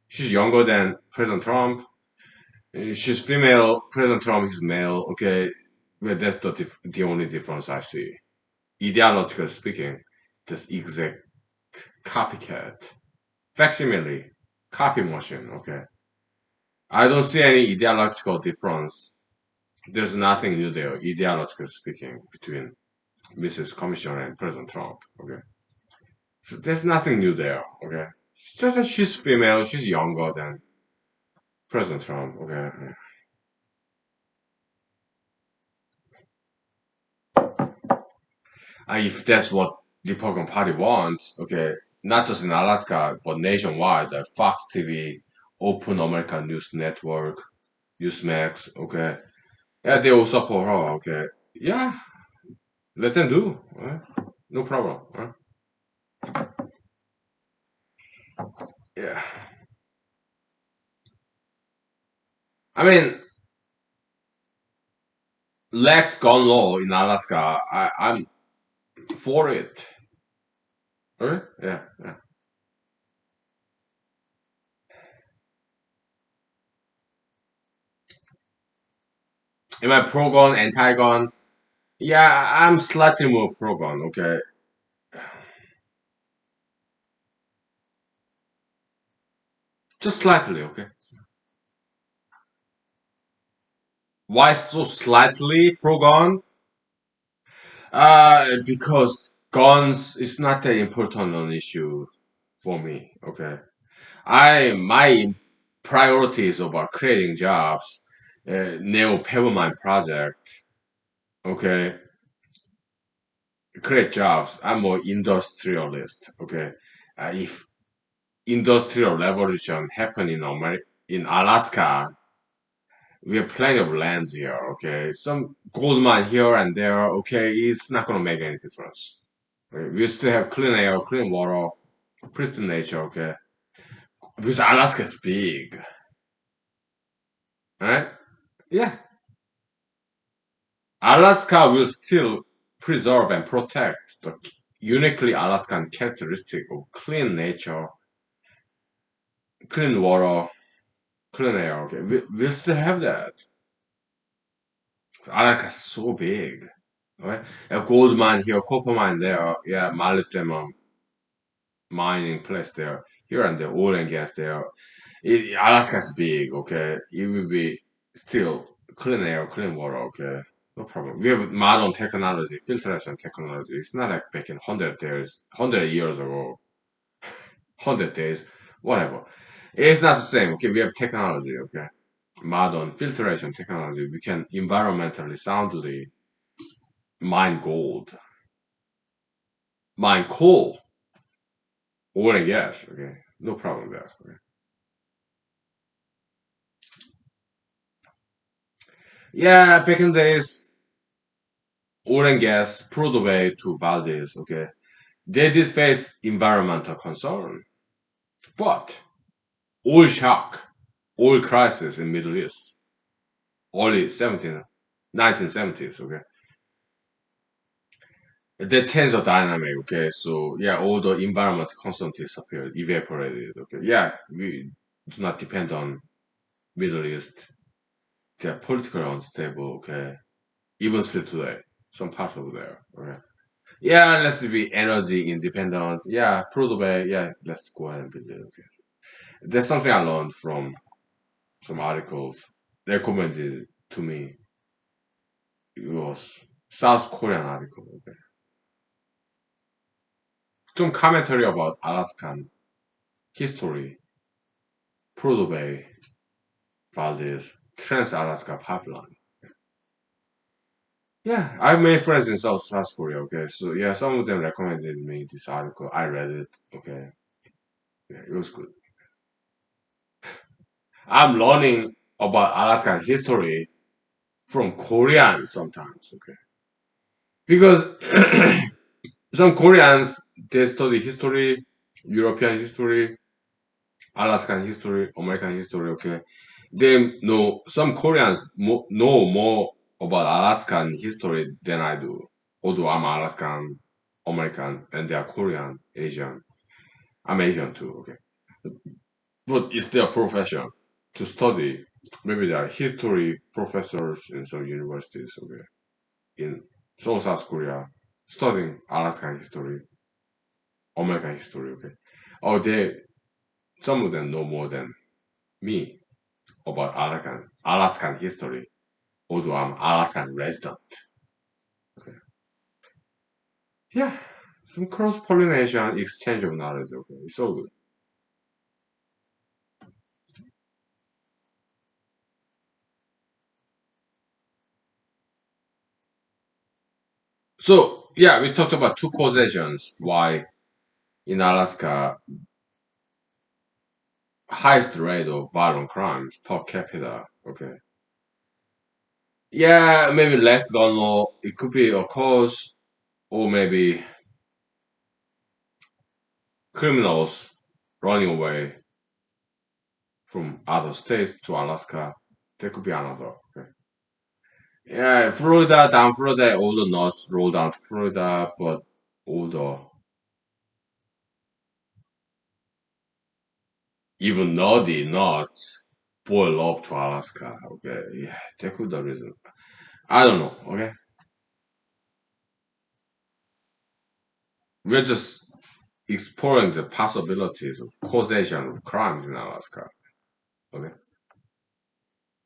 She's younger than President Trump. She's female. President Trump is male. Okay, well, that's the only difference I see. Ideological speaking, this exact copycat, facsimile, copy machine. Okay, I don't see any ideological difference. There's nothing new there, ideologically speaking, between Mrs. Commissioner and President Trump. Okay, so there's nothing new there. Okay, it's just that she's female, she's younger than President Trump. Okay, if that's what the Republican Party wants, okay, not just in Alaska but nationwide, Fox TV, Open American News Network, Newsmax, okay, yeah, they all support her. Okay, yeah, let them do. Right? No problem. Right? Yeah, I mean, Lex gun law in Alaska. I'm for it. Okay? Yeah, yeah. Am I pro gun, anti gun? Yeah, I'm slightly more pro gun. Okay, just slightly. Okay. Why so slightly pro gun? Because guns is not that important an issue for me. Okay, my priority is about creating jobs. Neo Pebblemine project. Okay, create jobs. I'm more industrialist. Okay, if industrial revolution happen in in Alaska, we have plenty of lands here. Okay, some gold mine here and there. Okay, it's not gonna make any difference. Okay? We still have clean air, clean water, pristine nature. Okay, because Alaska is big, right? Yeah, Alaska will still preserve and protect the uniquely Alaskan characteristic of clean nature, clean water, clean air. Okay, we still have that. Alaska's so big. Right? A gold mine here, copper mine there, yeah, molybdenum mining place there, here and there, oil and gas there. Alaska's big, okay? It will be still clean air, clean water, okay? No problem. We have modern technology, filtration technology. It's not like back in 100 years, 100 years ago, 100 days, whatever. It's not the same. Okay, we have technology. Okay, modern filtration technology. We can environmentally soundly mine gold, mine coal, oil and gas. Okay, no problem there. Okay. Yeah, back in the days, oil and gas, proved way to Valdez. Okay, they did face environmental concern, but oil shock, oil crisis in Middle East, early 1970s, okay? That changed the dynamic, okay? So, yeah, all the environment constantly disappeared, evaporated, okay? Yeah, we do not depend on Middle East. They're politically unstable, okay? Even still today, some parts of there, okay? Yeah, let's be energy independent. Yeah, prove the yeah, let's go ahead and build it, okay? That's something I learned from some articles recommended to me. It was South Korean article. Okay. Some commentary about Alaskan history, Prudhoe Bay, Valdez, Trans-Alaska Pipeline. Yeah, I made friends in South Korea. Okay, so yeah, some of them recommended me this article. I read it. Okay, yeah, it was good. I'm learning about Alaskan history from Koreans sometimes. Okay, because some Koreans they study history, European history, Alaskan history, American history, okay? They know some Koreans know more about Alaskan history than I do. Although I'm Alaskan, American, and they are Korean, Asian. I'm Asian too, okay? But it's their profession to study. Maybe they are history professors in some universities, okay? In South Korea, studying Alaskan history, American history, okay? Or some of them know more than me about Alaskan history, although I'm Alaskan resident. Okay. Yeah, some cross pollination, exchange of knowledge. Okay, it's all good. So yeah, we talked about two causations why in Alaska highest rate of violent crimes per capita. Okay. Yeah, maybe less gun law. It could be a cause, or maybe criminals running away from other states to Alaska. There could be another. Okay. Yeah, Florida, down Florida, all the nuts roll down to Florida, but all the even nutty nuts boil up to Alaska. Okay, yeah, that could be the reason. I don't know. Okay, we're just exploring the possibilities of causation of crimes in Alaska. Okay,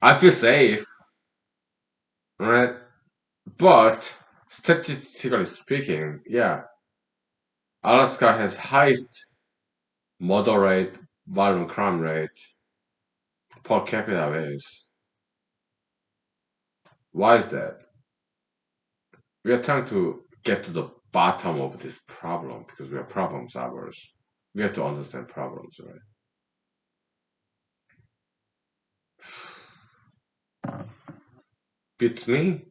I feel safe, right? But statistically speaking, yeah, Alaska has highest murder rate, violent crime rate per capita base. Why is that? We are trying to get to the bottom of this problem because we are problem solvers. We have to understand problems, right? Beats me.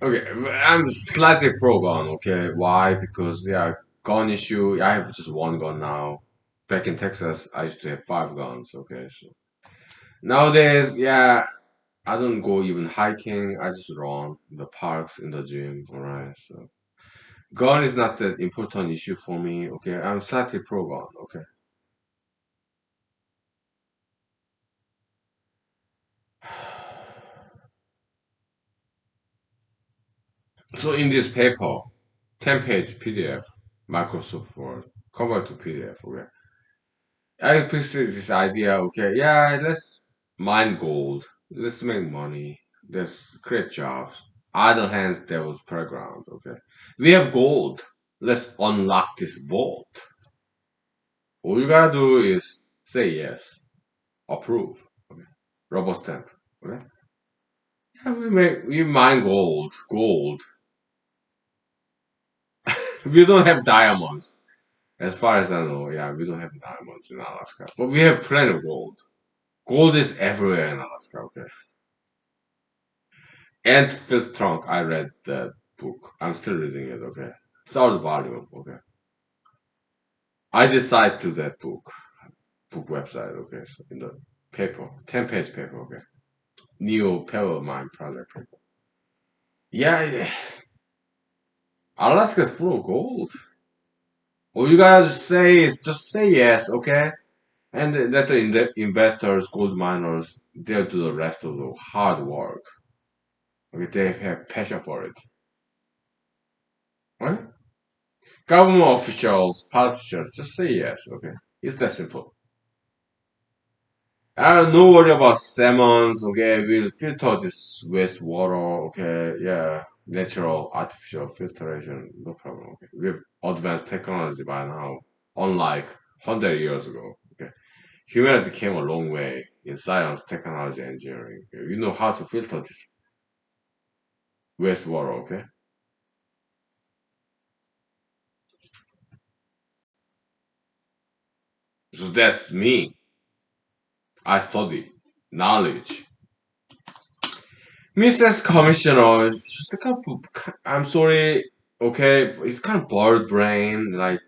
Okay, I'm slightly pro gun. Okay, why? Because yeah, gun issue. I have just one gun now. Back in Texas, I used to have five guns. Okay, so nowadays, yeah, I don't go even hiking. I just run in the parks, in the gym. All right, so gun is not that important issue for me. Okay, I'm slightly pro gun. Okay. So in this paper, 10-page PDF, Microsoft Word, convert to PDF, okay? I picture this idea. Okay, yeah, let's mine gold. Let's make money. Let's create jobs. Idle hands, devil's playground. Okay, we have gold. Let's unlock this vault. All you gotta do is say yes, approve. Okay, rubber stamp. Okay, yeah, we mine gold. Gold. We don't have diamonds. As far as I know, yeah, we don't have diamonds in Alaska, but we have plenty of gold. Gold is everywhere in Alaska. Okay. And Fifth Trunk, I read that book. I'm still reading it, okay? Third volume, okay? I decide to that book website, okay? So in the paper, 10-page paper, okay? Neo Power Mind Project paper. Yeah, yeah. Alaska full of gold. All you gotta say is just say yes, okay? And let the investors, gold miners, they'll do the rest of the hard work. Okay, they have passion for it. Right? Government officials, politicians, just say yes, okay? It's that simple. No worry about salmons, okay? We'll filter this wastewater, okay? Yeah, natural, artificial filtration, no problem, okay? We have advanced technology by now, unlike 100 years ago, okay? Humanity came a long way in science, technology, engineering. Okay? We know how to filter this wastewater, okay? So that's me. I study knowledge. Mrs. Commissioner, she's kind of, I'm sorry, okay, it's kind of bird brain, like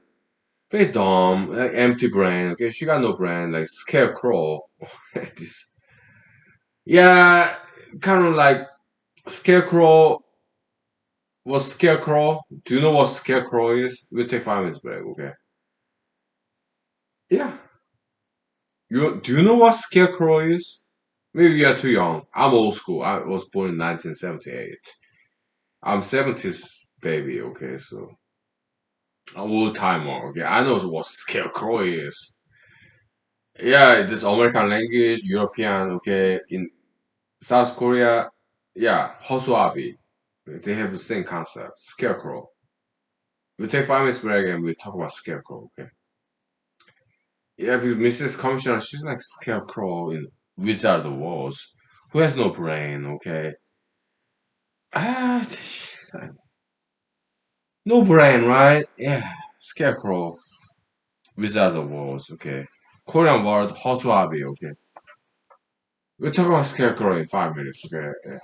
very dumb, like empty brain. Okay, she got no brain, like scarecrow. this, yeah, kind of like scarecrow. Was scarecrow? Do you know what scarecrow is? We'll take 5 minutes break. Okay. Yeah. You do you know what scarecrow is? Maybe you are too young. I'm old school. I was born in 1978. I'm 70s baby. Okay, so I'm old timer. Okay, I know what scarecrow is. Yeah, this American language, European. Okay, in South Korea, yeah, hosoabi. They have the same concept, scarecrow. We take 5 minutes break and we talk about scarecrow, okay? Yeah, because Mrs. Commissioner, she's like scarecrow in Wizard of Oz, who has no brain, okay? Ah, no brain, right? Yeah, scarecrow, Wizard of Oz, okay? Korean word, hosoabi, okay? We talk about scarecrow in 5 minutes, okay? Yeah.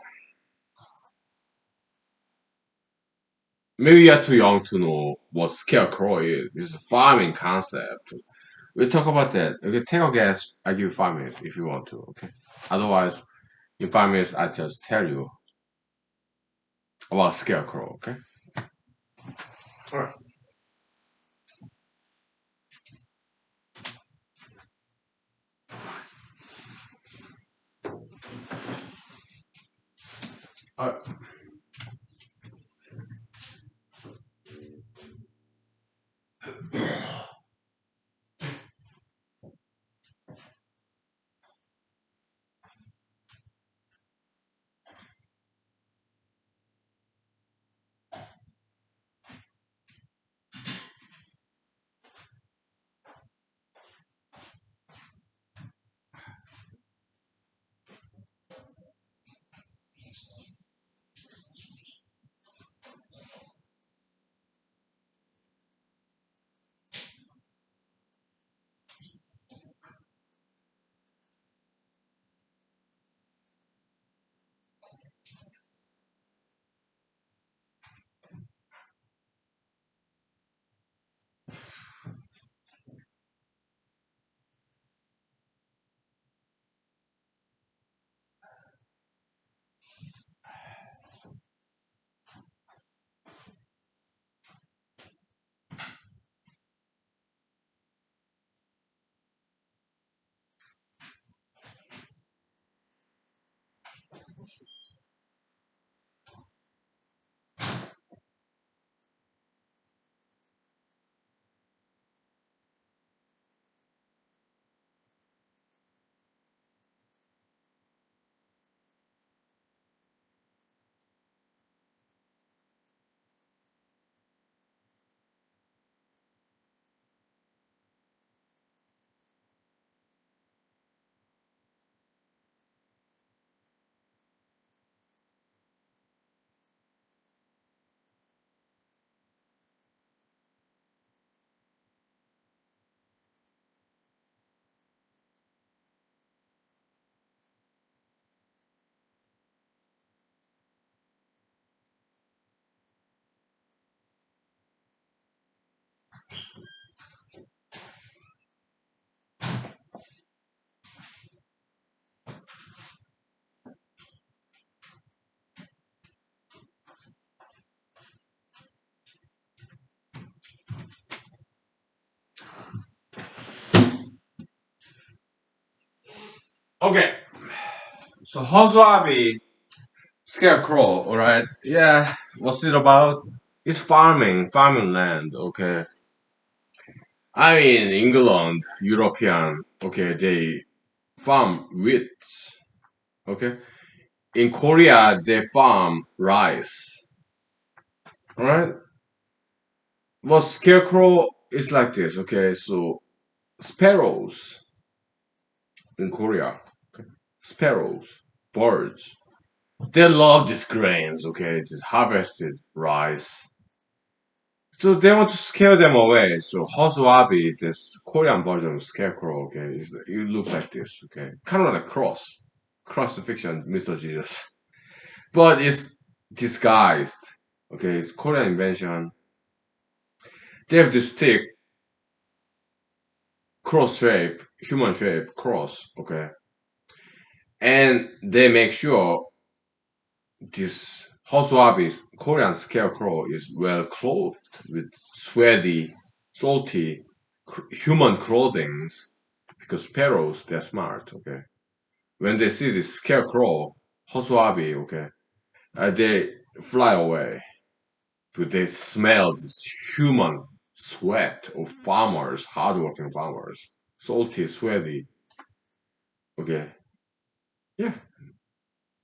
Maybe you're too young to know what scarecrow is. It's a farming concept. We'll talk about that. Okay, take a guess. I give you 5 minutes if you want to. Okay. Otherwise, in 5 minutes, I just tell you about scarecrow. Okay. All right. All right. Okay, so Hosoabi Scarecrow, alright? Yeah, what's it about? It's farming land, okay? I mean, England, European, okay, they farm wheat, okay? In Korea, they farm rice, alright? Well, Scarecrow is like this, okay? So, sparrows in Korea, sparrows, birds, they love these grains, okay? This harvested rice. So they want to scare them away. So Hosoabi, this Korean version of Scarecrow, okay, it looks like this, okay, kind of like cross fiction mythology, but it's disguised. Okay, it's Korean invention. They have this thick cross shape, human shape cross, okay, and they make sure this Hosoabi's Korean Scarecrow is well clothed with sweaty, salty human clothing because sparrows they're smart. Okay, when they see this scarecrow, hosoabi, okay, they fly away. But they smell this human sweat of farmers, hardworking farmers, salty, sweaty. Okay, yeah,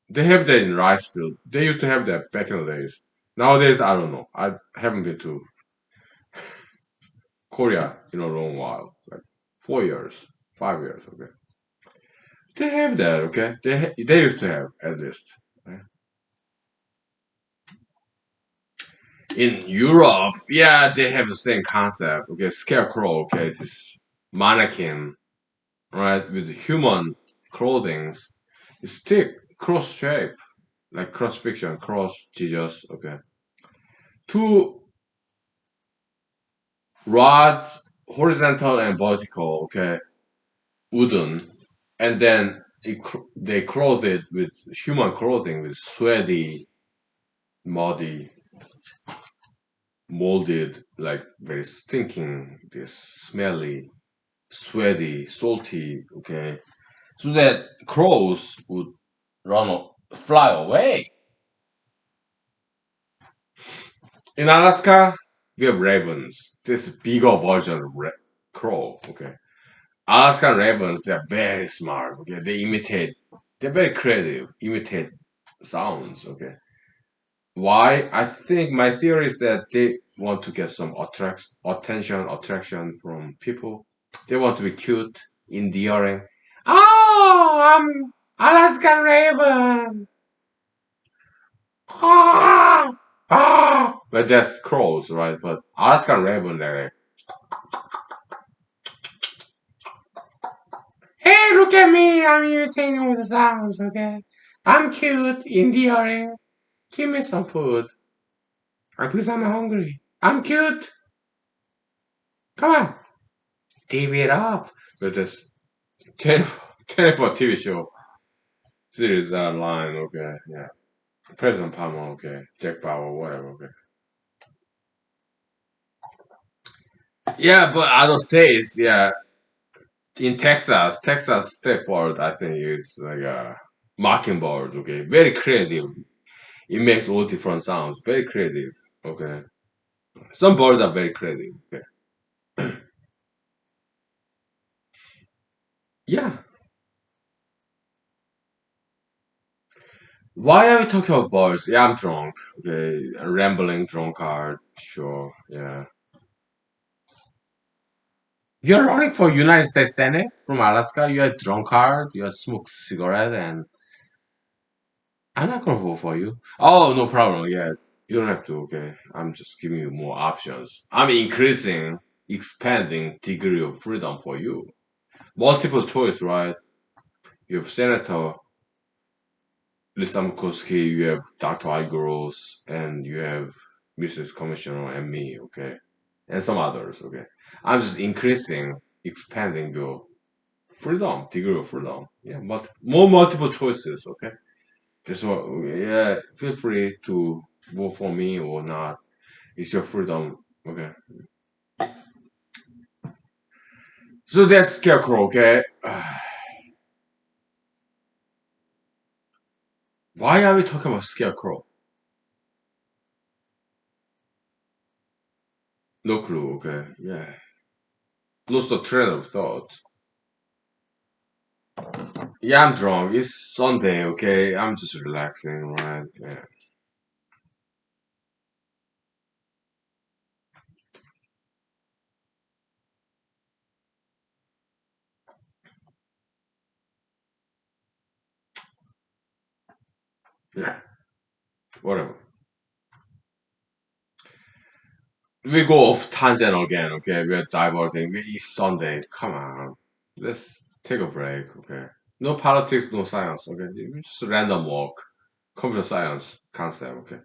they have that in rice field. They used to have that back in the days. Nowadays, I don't know. I haven't been to Korea in a long while, like 4 years, 5 years. Okay, they have that. Okay, they used to have at least. Okay? In Europe, yeah, they have the same concept. Okay, scarecrow. Okay, this mannequin, right, with human clothing. It's thick, cross shape, like cross fiction, cross Jesus. Okay, two rods, horizontal and vertical. Okay, wooden, and then they clothe it with human clothing with sweaty, muddy, molded, like very stinking, this smelly sweaty, salty, okay, so that crows would fly away. In Alaska, we have ravens. This bigger version of crow, okay. Alaskan ravens, they're very smart, okay. They're very creative, imitate sounds, okay. Why? I think my theory is that they want to get some attraction from people. They want to be cute, endearing. Oh, I'm Alaskan Raven. Ah, ah. But that's crows, right? But Alaskan Raven, they're like, hey, look at me. I'm imitating all the sounds, okay? I'm cute, endearing. Give me some food. Because I'm hungry. I'm cute. Come on. TV it up. But this 24 TV show series line, okay, yeah. President Palmer, okay. Jack Bauer, whatever, okay. Yeah, but other states, yeah. In Texas state bird, I think is like a mockingbird, okay. Very creative. It makes all different sounds. Very creative, okay. Some birds are very creative, okay. Yeah. Why are we talking about birds? Yeah, I'm drunk, okay. A rambling drunkard, sure, yeah. You're running for United States Senate from Alaska. You're a drunkard. You smoke cigarette, and I'm not gonna vote for you. Oh, no problem. Yeah, you don't have to. Okay, I'm just giving you more options. I'm increasing, expanding degree of freedom for you. Multiple choice, right? You have Senator Lisa Murkowski, you have Dr. Igoros, and you have Mrs. Commissioner and me. Okay, and some others. Okay, I'm just increasing, expanding your freedom, degree of freedom. Yeah, but more multiple choices. Okay, that's what. Yeah, feel free to vote for me or not. It's your freedom. Okay. So that's Scarecrow. Okay. Why are we talking about scarecrow? No clue. Okay, yeah. Lost the train of thought. Yeah, I'm drunk. It's Sunday. Okay, I'm just relaxing, right? Yeah. Yeah. Whatever. We go off tangent again. Okay, we're diverting. It's Sunday. Come on. Let's take a break. Okay. No politics, no science. Okay, just a random walk. Computer science concept. Okay.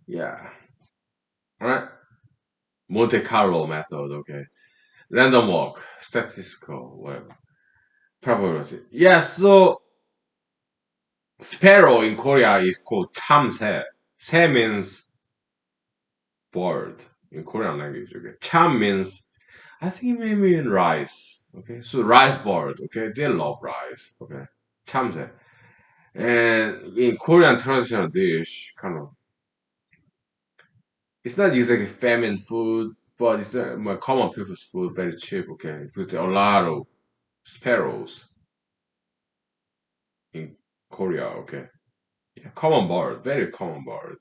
Yeah. All right. Monte Carlo method. Okay. Random walk. Statistical. Whatever. Probability. Yeah. So sparrow in Korea is called 참새. 새 means bird in Korean language. Okay. 참 means I think it may mean rice. Okay. So rice bird. Okay. They love rice. Okay. 참새. And in Korean traditional dish, kind of, it's not exactly famine food, but it's not more common people's food, very cheap. Okay. With a lot of sparrows in Korea. Okay. Yeah, common bird, very common bird.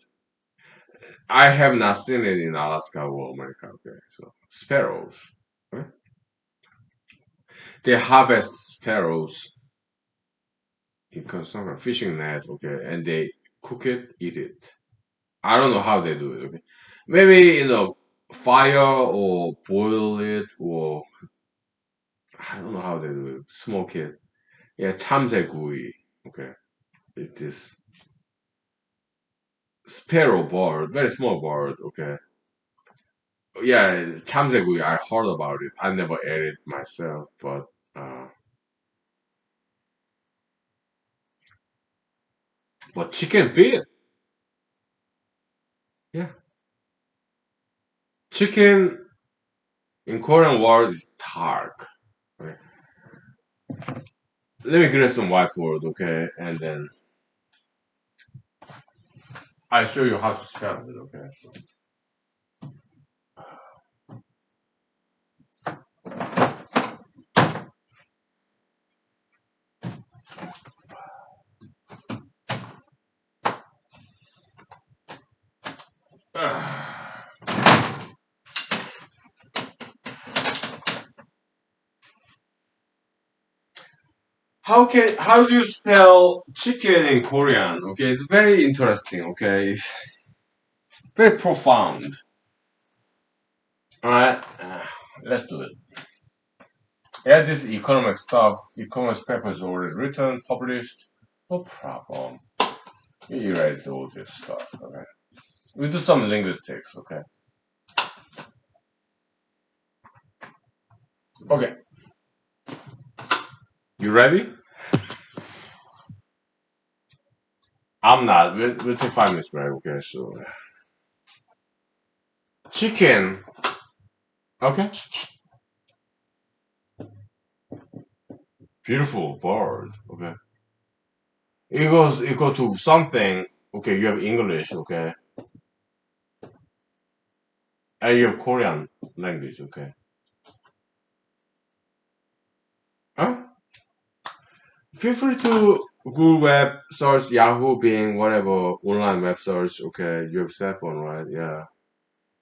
I have not seen it in Alaska or America. Okay, so sparrows. Okay? They harvest sparrows in some kind of fishing net. Okay, and they cook it, eat it. I don't know how they do it. Okay, maybe fire or boil it or I don't know how they do it. Smoke it. Yeah, 참새구이. Okay, it's this sparrow bird, very small bird. Okay, yeah, 참새구이. I heard about it. I never ate it myself, but chicken feet. Yeah, chicken in Korean word is dark. Okay. Let me create some whiteboard, okay, and then I show you how to spell it. Okay, so how do you spell chicken in Korean? Okay, it's very interesting. Okay, it's very profound. All right, let's do it. Yeah, this economic stuff, economics paper is already written, published. No problem. You erase all this stuff. Okay, we do some linguistics. Okay. Okay, you ready? I'm not. We'll take 5 minutes break. Okay, so chicken. Okay, beautiful bird. Okay, it goes equal to something. Okay, you have English. Okay, and you have Korean language. Okay, huh? Feel free to Google web search, Yahoo, Bing, whatever online web search. Okay, you have cell phone, right? Yeah.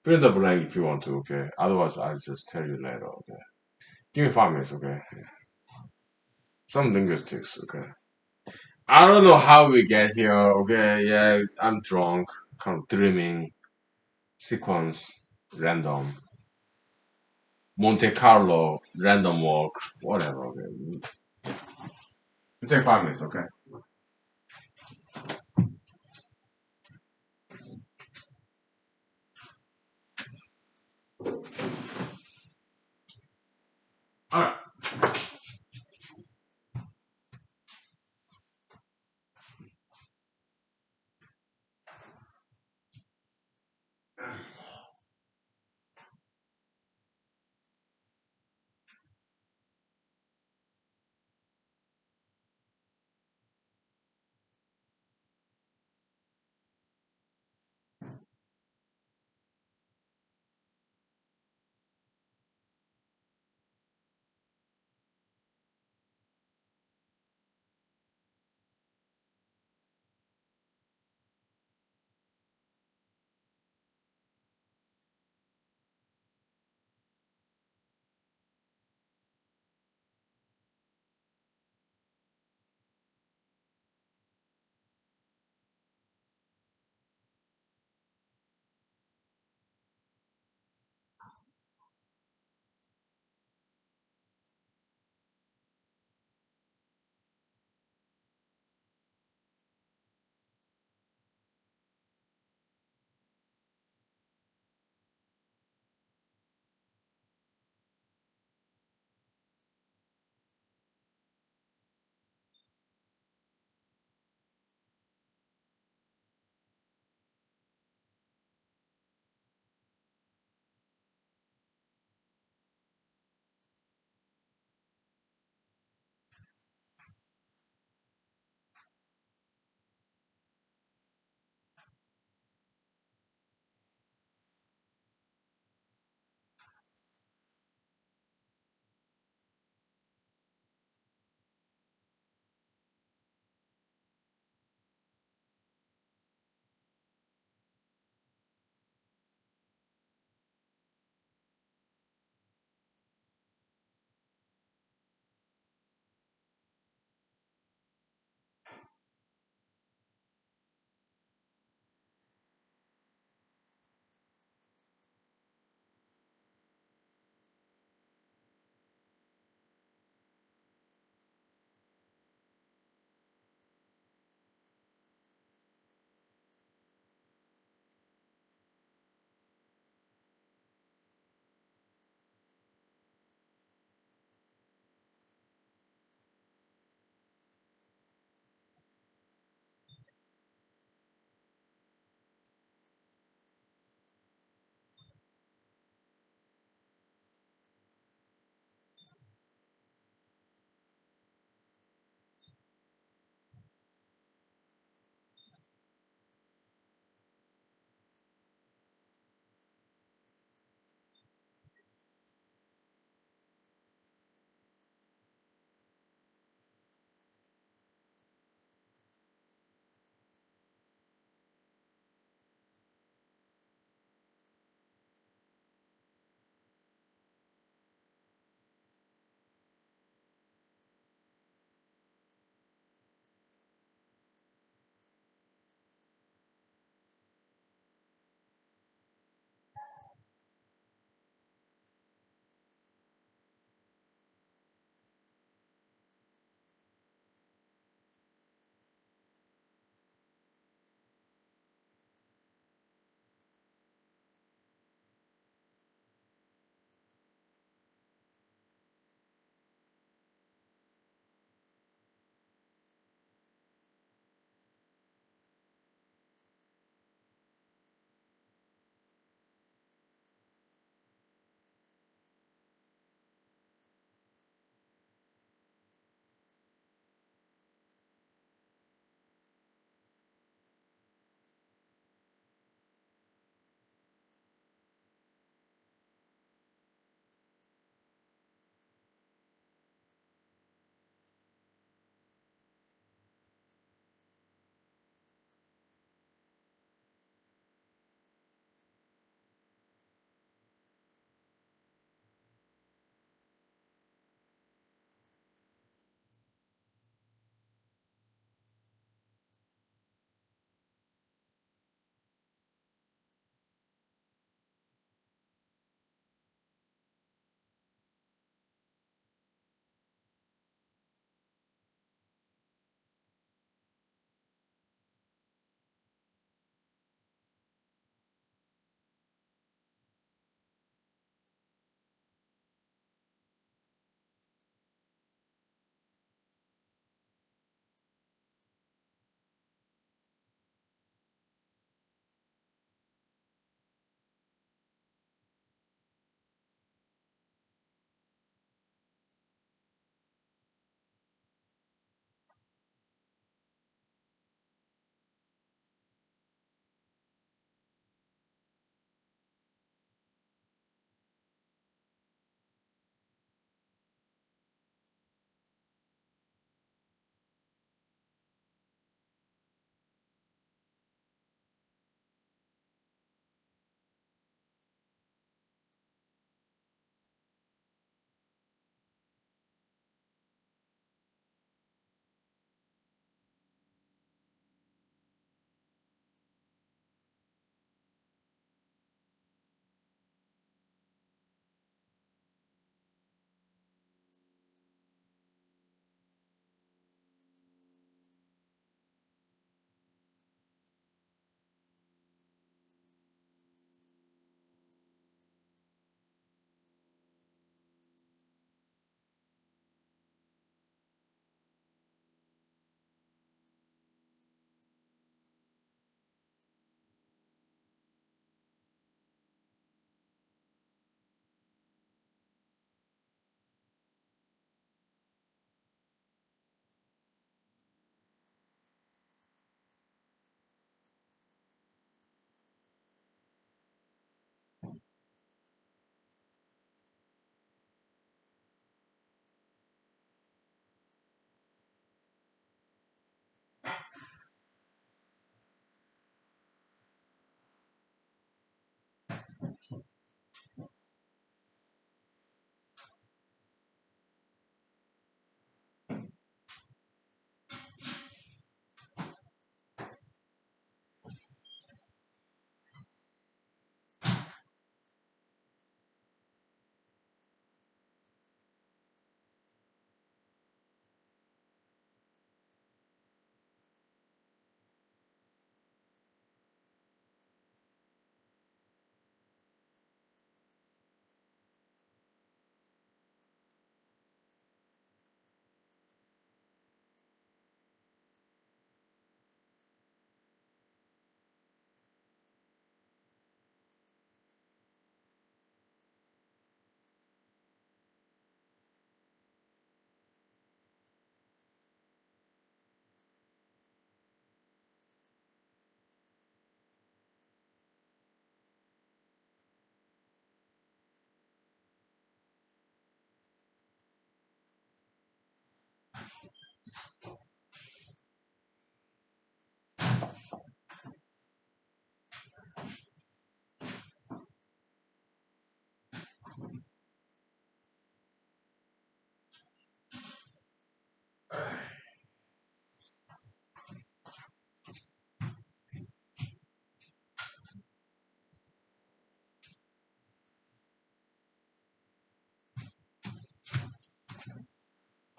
Fill in the blank if you want to. Okay. Otherwise, I'll just tell you later. Okay. Give me 5 minutes. Okay. Some linguistics. Okay. I don't know how we get here. Okay, yeah, I'm drunk, kind of dreaming, sequence, random, Monte Carlo, random walk, whatever. Okay, it take 5 minutes. Okay. All right.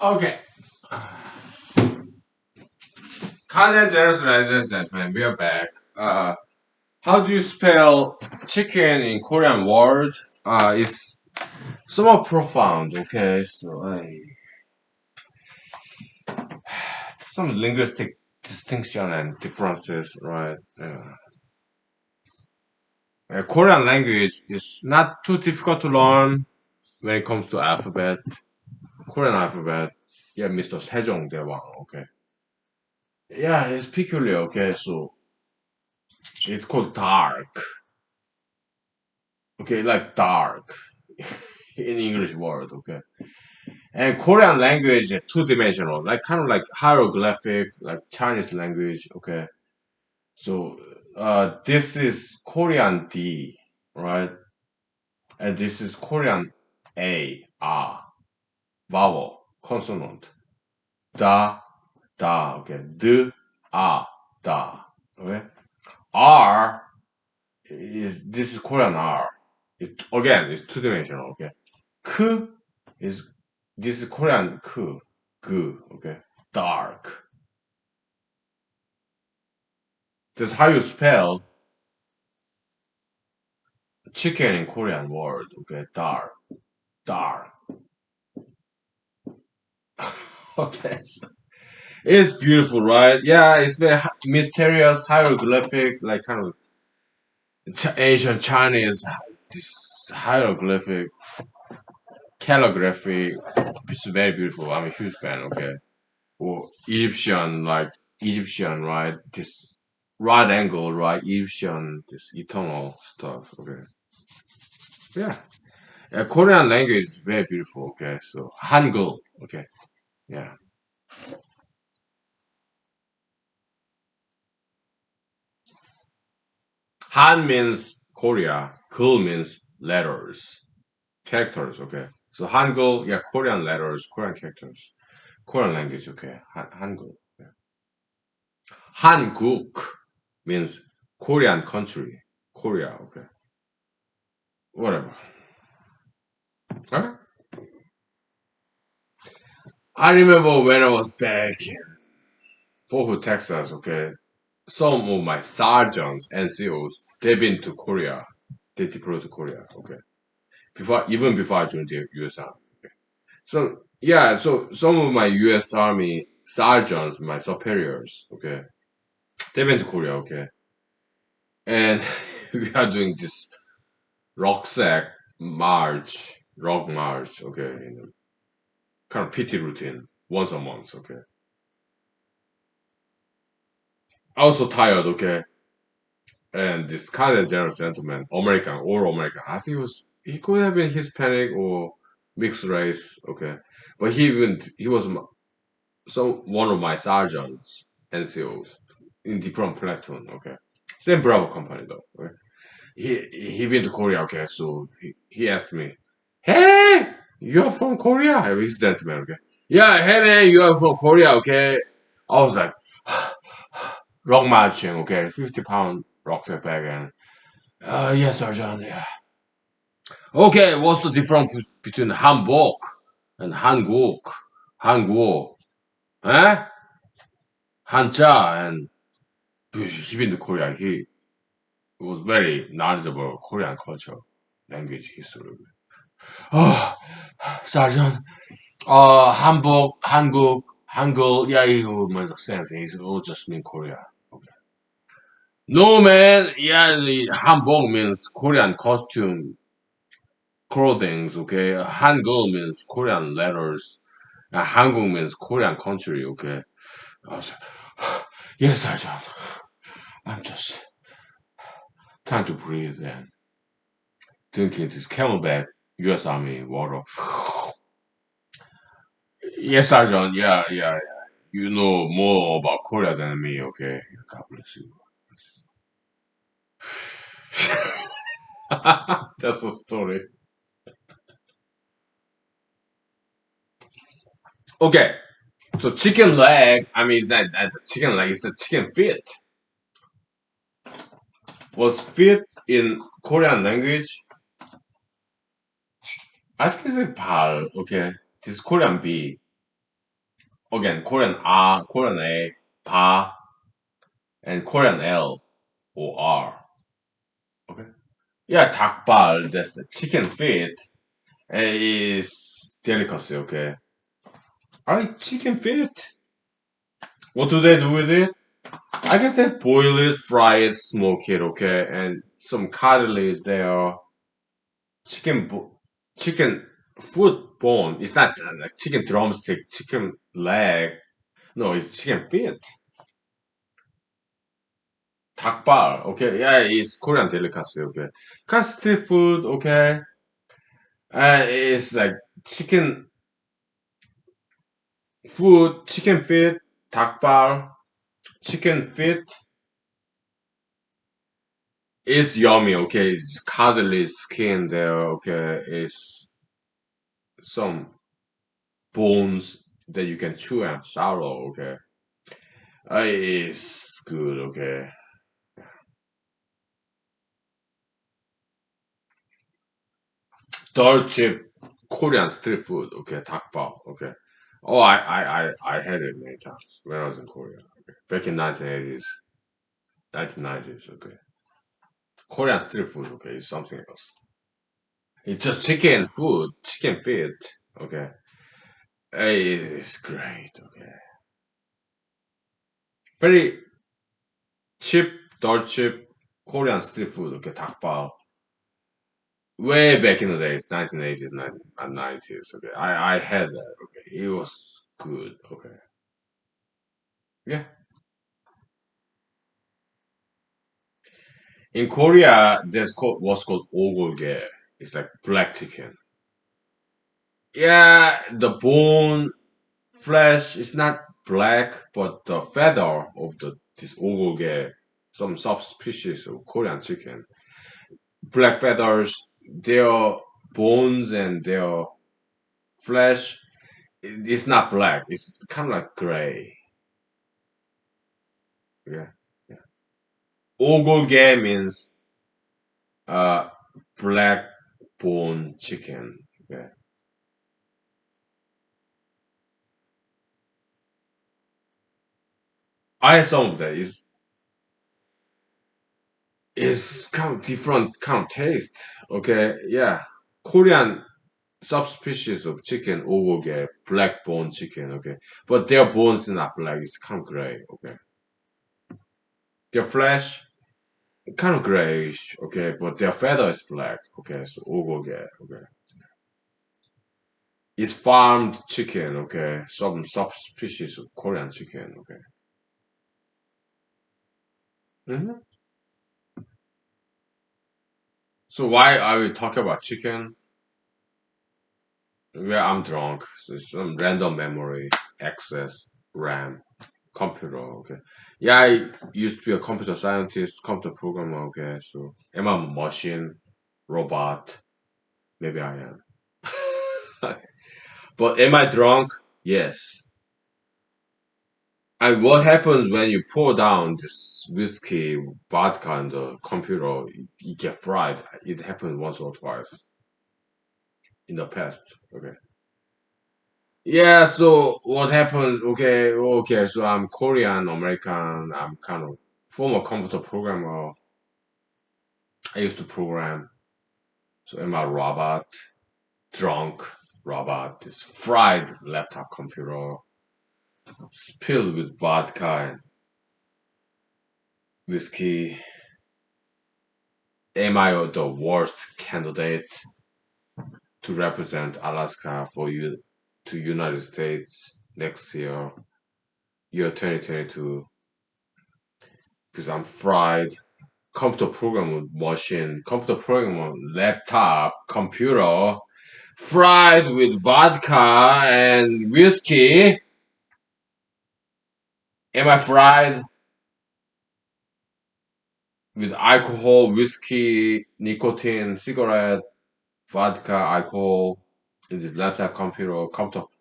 Okay. Content generalization, man. We are back. How do you spell chicken in Korean word? It's somewhat profound. Okay, so some linguistic distinction and differences, right? Korean language is not too difficult to learn when it comes to alphabet. Korean alphabet. Yeah, Mr. Sejong Daewang. Okay. Yeah, it's peculiar. Okay, so it's called dark. Okay, like dark in English word. Okay, and Korean language is two-dimensional, like kind of like hieroglyphic, like Chinese language. Okay, so this is Korean D, right? And this is Korean A, ah, vowel, consonant. Da, da, okay. D, ah, da, okay. R this is Korean R. Again, it's two-dimensional, okay. K is, this is Korean K, G, okay. Dark. That's how you spell chicken in Korean word, okay. Dark, dark. Okay, so it's beautiful, right? Yeah, it's very mysterious, hieroglyphic, like kind of ancient Chinese, this hieroglyphic calligraphy, which is very beautiful. I'm a huge fan. Okay, or Egyptian, like Egyptian, right? This right angle, right? Egyptian, this eternal stuff. Okay, yeah. Korean language is very beautiful. Okay, so Hangul. Okay, yeah. Han means Korea. Gul means letters, characters. Okay, so Hangul, yeah, Korean letters, Korean characters, Korean language. Okay, Hangul. Yeah. Hanguk means Korean country, Korea. Okay, whatever. Huh? I remember when I was back in Fort Hood, Texas. Okay, some of my sergeants and NCOs they've been to Korea. They deployed to Korea. Okay, even before I joined the U.S. Army. Okay. So yeah, so some of my U.S. Army sergeants, my superiors. Okay, they've been to Korea. Okay, and we are doing this rucksack march, rock march. Okay, kind of PT routine once a month. Okay, I was so tired. Okay, and this kind of general gentleman, American or American, I think he could have been Hispanic or mixed race. Okay, but he was one of my sergeants NCOs in different platoon. Okay, same Bravo company though. Okay? He been to Korea. Okay, so he asked me, "Hey, you're from Korea?" He's a gentleman. Okay, yeah. Hey man, you're from Korea. Okay, I was like, rock marching. Okay, 50 pound rucksack bag and yes, Sergeant. Yeah. Okay, what's the difference between Hanbok and Hanguk? Hanguo, eh? Hanja and he been to Korea. He was very knowledgeable Korean culture, language, history. Oh, Sergeant. Hanbok, Hanguk, Hangul. Yeah, it will make sense. It all just mean Korea. Okay. No man. Yeah, the Hanbok means Korean costume clothings, okay? Hangul means Korean letters. And Hangul means Korean country, okay? I was like, yes, Sergeant. I'm just trying to breathe and drinking this camelback U.S. Army water. Yes, Sergeant. Yeah, yeah, yeah. You know more about Korea than me, okay? God bless you. That's the story. Okay, so chicken leg, I mean, that's a chicken leg, it's the chicken feet. Was feet in Korean language? I think it's a pal, okay? This is Korean B. again, Korean R, Korean A, 바, and Korean L or R. Okay. Yeah, 닭발, that's the chicken feet, is delicacy, okay. I chicken feet. What do they do with it? I guess they boil it, fry it, smoke it, okay, and some cartilage there. Chicken, chicken foot bone. It's not like chicken drumstick, chicken leg. No, it's chicken feet. 닭발, okay, yeah, it's Korean delicacy, okay. Cause street food, okay, it's like chicken food, chicken feet, 닭발, chicken feet is yummy, okay. It's cuddly skin there, okay. It's some bones that you can chew and swallow, okay. It's good, okay. Dirt cheap Korean street food, okay. 닭발, okay. Oh, I had it many times when I was in Korea. Okay. Back in 1980s, 1990s, okay. Korean street food, okay, is something else. It's just chicken food, chicken feet, okay. It's great, okay. Very cheap, dirt cheap Korean street food, okay, 닭발. Way back in the days, 1980s, 90s, okay. I had that, okay. It was good, okay. Yeah. In Korea, what's called ogolge. It's like black chicken. Yeah, the bone flesh is not black, but the feather of this ogolge, some subspecies of Korean chicken, black feathers, their bones and their flesh, it's not black. It's kind of like gray. Yeah, yeah. Ogolge means uh black bone chicken. Yeah, I had some of that. It's kind of different kind of taste. Okay, yeah. Korean subspecies of chicken 오고개 black bone chicken. Okay, but their bones not black. It's kind of gray. Okay, their flesh kind of grayish. Okay, but their feather is black. Okay, so 오고개. Okay, it's farmed chicken. Okay, some subspecies of Korean chicken. Okay. hmm So why are we talking about chicken? Yeah, I'm drunk. So some random memory access, RAM, computer. Okay. Yeah, I used to be a computer scientist, computer programmer. Okay. So am I a machine, robot? Maybe I am. But am I drunk? Yes. And what happens when you pour down this whiskey, vodka on the computer? You get fried. It happened once or twice in the past. Okay. Yeah, so what happens? Okay, so I'm Korean American. I'm kind of former computer programmer. I used to program. So am I robot, drunk robot, this fried laptop computer spilled with vodka and whiskey. Am I the worst candidate to represent Alaska for you to United States next year 2022? Because I'm fried computer program machine, computer program laptop, computer, fried with vodka and whiskey. Am I fried with alcohol, whiskey, nicotine, cigarette, vodka, alcohol in this laptop computer,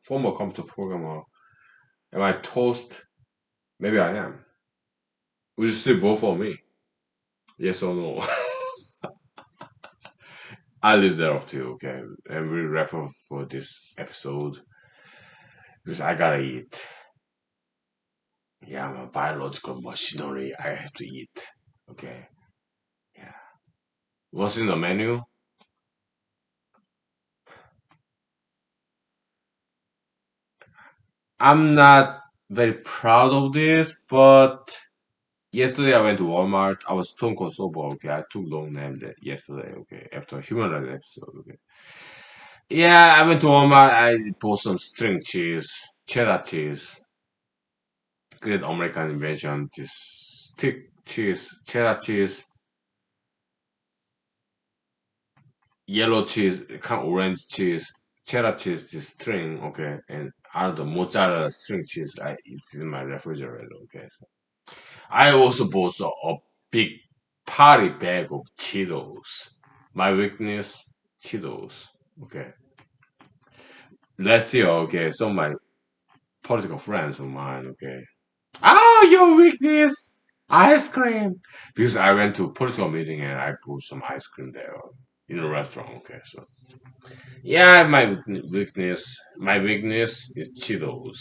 former computer programmer? Am I toast? Maybe I am. Would you still vote for me? Yes or no? I leave that up to you, okay? And we wrap up for this episode because I gotta eat. Yeah, I'm a biological machinery. I have to eat. Okay. Yeah. What's in the menu? I'm not very proud of this, but yesterday I went to Walmart. I was stone cold sober. Okay, I took long nap yesterday. Okay, after humanology episode. Okay. Yeah, I went to Walmart. I bought some string cheese, cheddar cheese, great American invention. This stick cheese, cheddar cheese, yellow cheese, kind of orange cheese, cheddar cheese, this string. Okay, and out of the mozzarella string cheese, it's in my refrigerator. Okay, so I also bought a big party bag of Cheetos. My weakness, Cheetos. Okay, last year. Okay, some of my political friends of mine. Okay. Oh, your weakness! Ice cream! Because I went to a political meeting and I bought some ice cream there in a restaurant. Okay, so yeah, my weakness is Cheetos,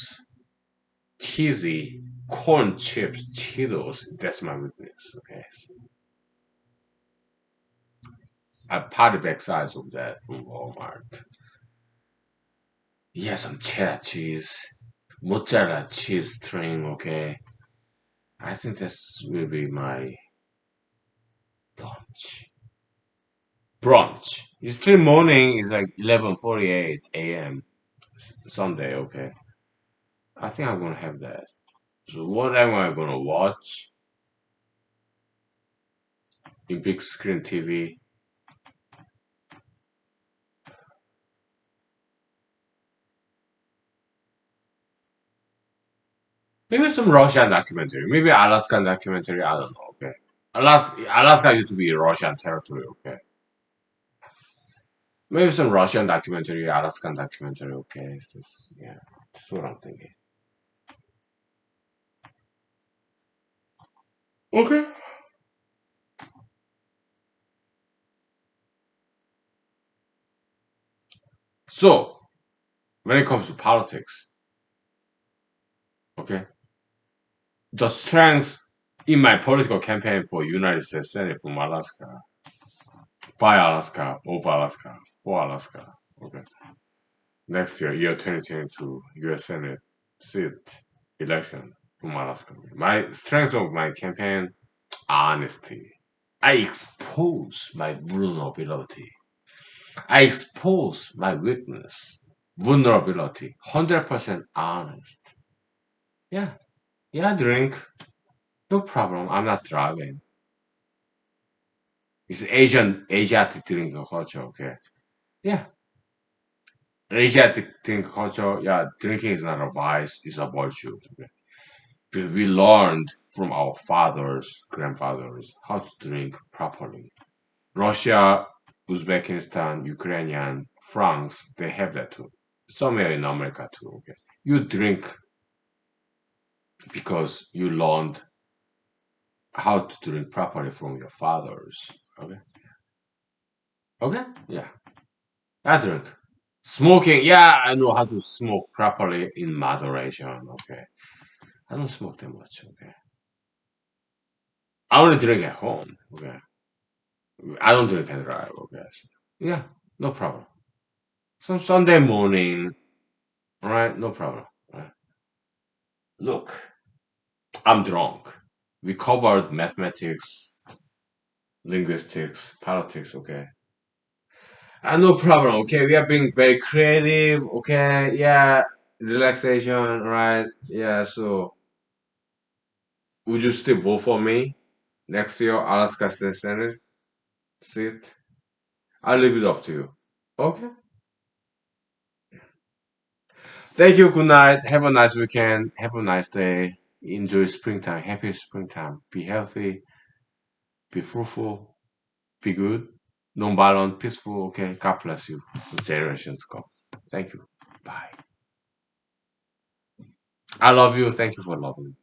cheesy corn chips, Cheetos. That's my weakness. Okay, so I party back size of that from Walmart. Yeah, some cheddar cheese, mozzarella cheese string. Okay, I think that's will be my lunch. Brunch. It's still morning. It's like 11:48 a.m. Sunday. Okay, I think I'm gonna have that. So what am I gonna watch in big screen TV? Maybe some Russian documentary. Maybe Alaskan documentary. I don't know. Okay, Alaska used to be Russian territory. Okay, maybe some Russian documentary, Alaskan documentary. Okay, yeah, that's what I'm thinking. Okay. So when it comes to politics, okay, the strength in my political campaign for United States Senate from Alaska, by Alaska, over Alaska, for Alaska. Okay. Next year 2022, U.S. Senate seat election from Alaska. My strength of my campaign, honesty. I expose my vulnerability. I expose my weakness, vulnerability. 100% honest. Yeah, yeah, drink. No problem. I'm not driving. It's Asiatic drinking culture. Okay. Yeah, Asiatic drinking culture. Yeah, drinking is not a vice; it's a virtue. Okay? Because we learned from our fathers, grandfathers, how to drink properly. Russia, Uzbekistan, Ukrainian, France, they have that too. Somewhere in America too. Okay, you drink because you learned how to drink properly from your fathers. Okay, okay, yeah, I drink. Smoking, yeah, I know how to smoke properly in moderation. Okay, I don't smoke that much. Okay, I only drink at home. Okay, I don't drink and drive. Okay, yeah, no problem. Some Sunday morning, all right, no problem. All right. Look, I'm drunk. We covered mathematics, linguistics, politics. Okay, no problem. Okay, we are being very creative. Okay, yeah, relaxation. Right, yeah. So, would you still vote for me? Next year, Alaska State Senate seat. I'll leave it up to you. Okay. Thank you. Good night. Have a nice weekend. Have a nice day. Enjoy springtime. Happy springtime. Be healthy. Be fruitful. Be good. Non-violent. Peaceful. Okay. God bless you. Generations go. Thank you. Bye. I love you. Thank you for loving me.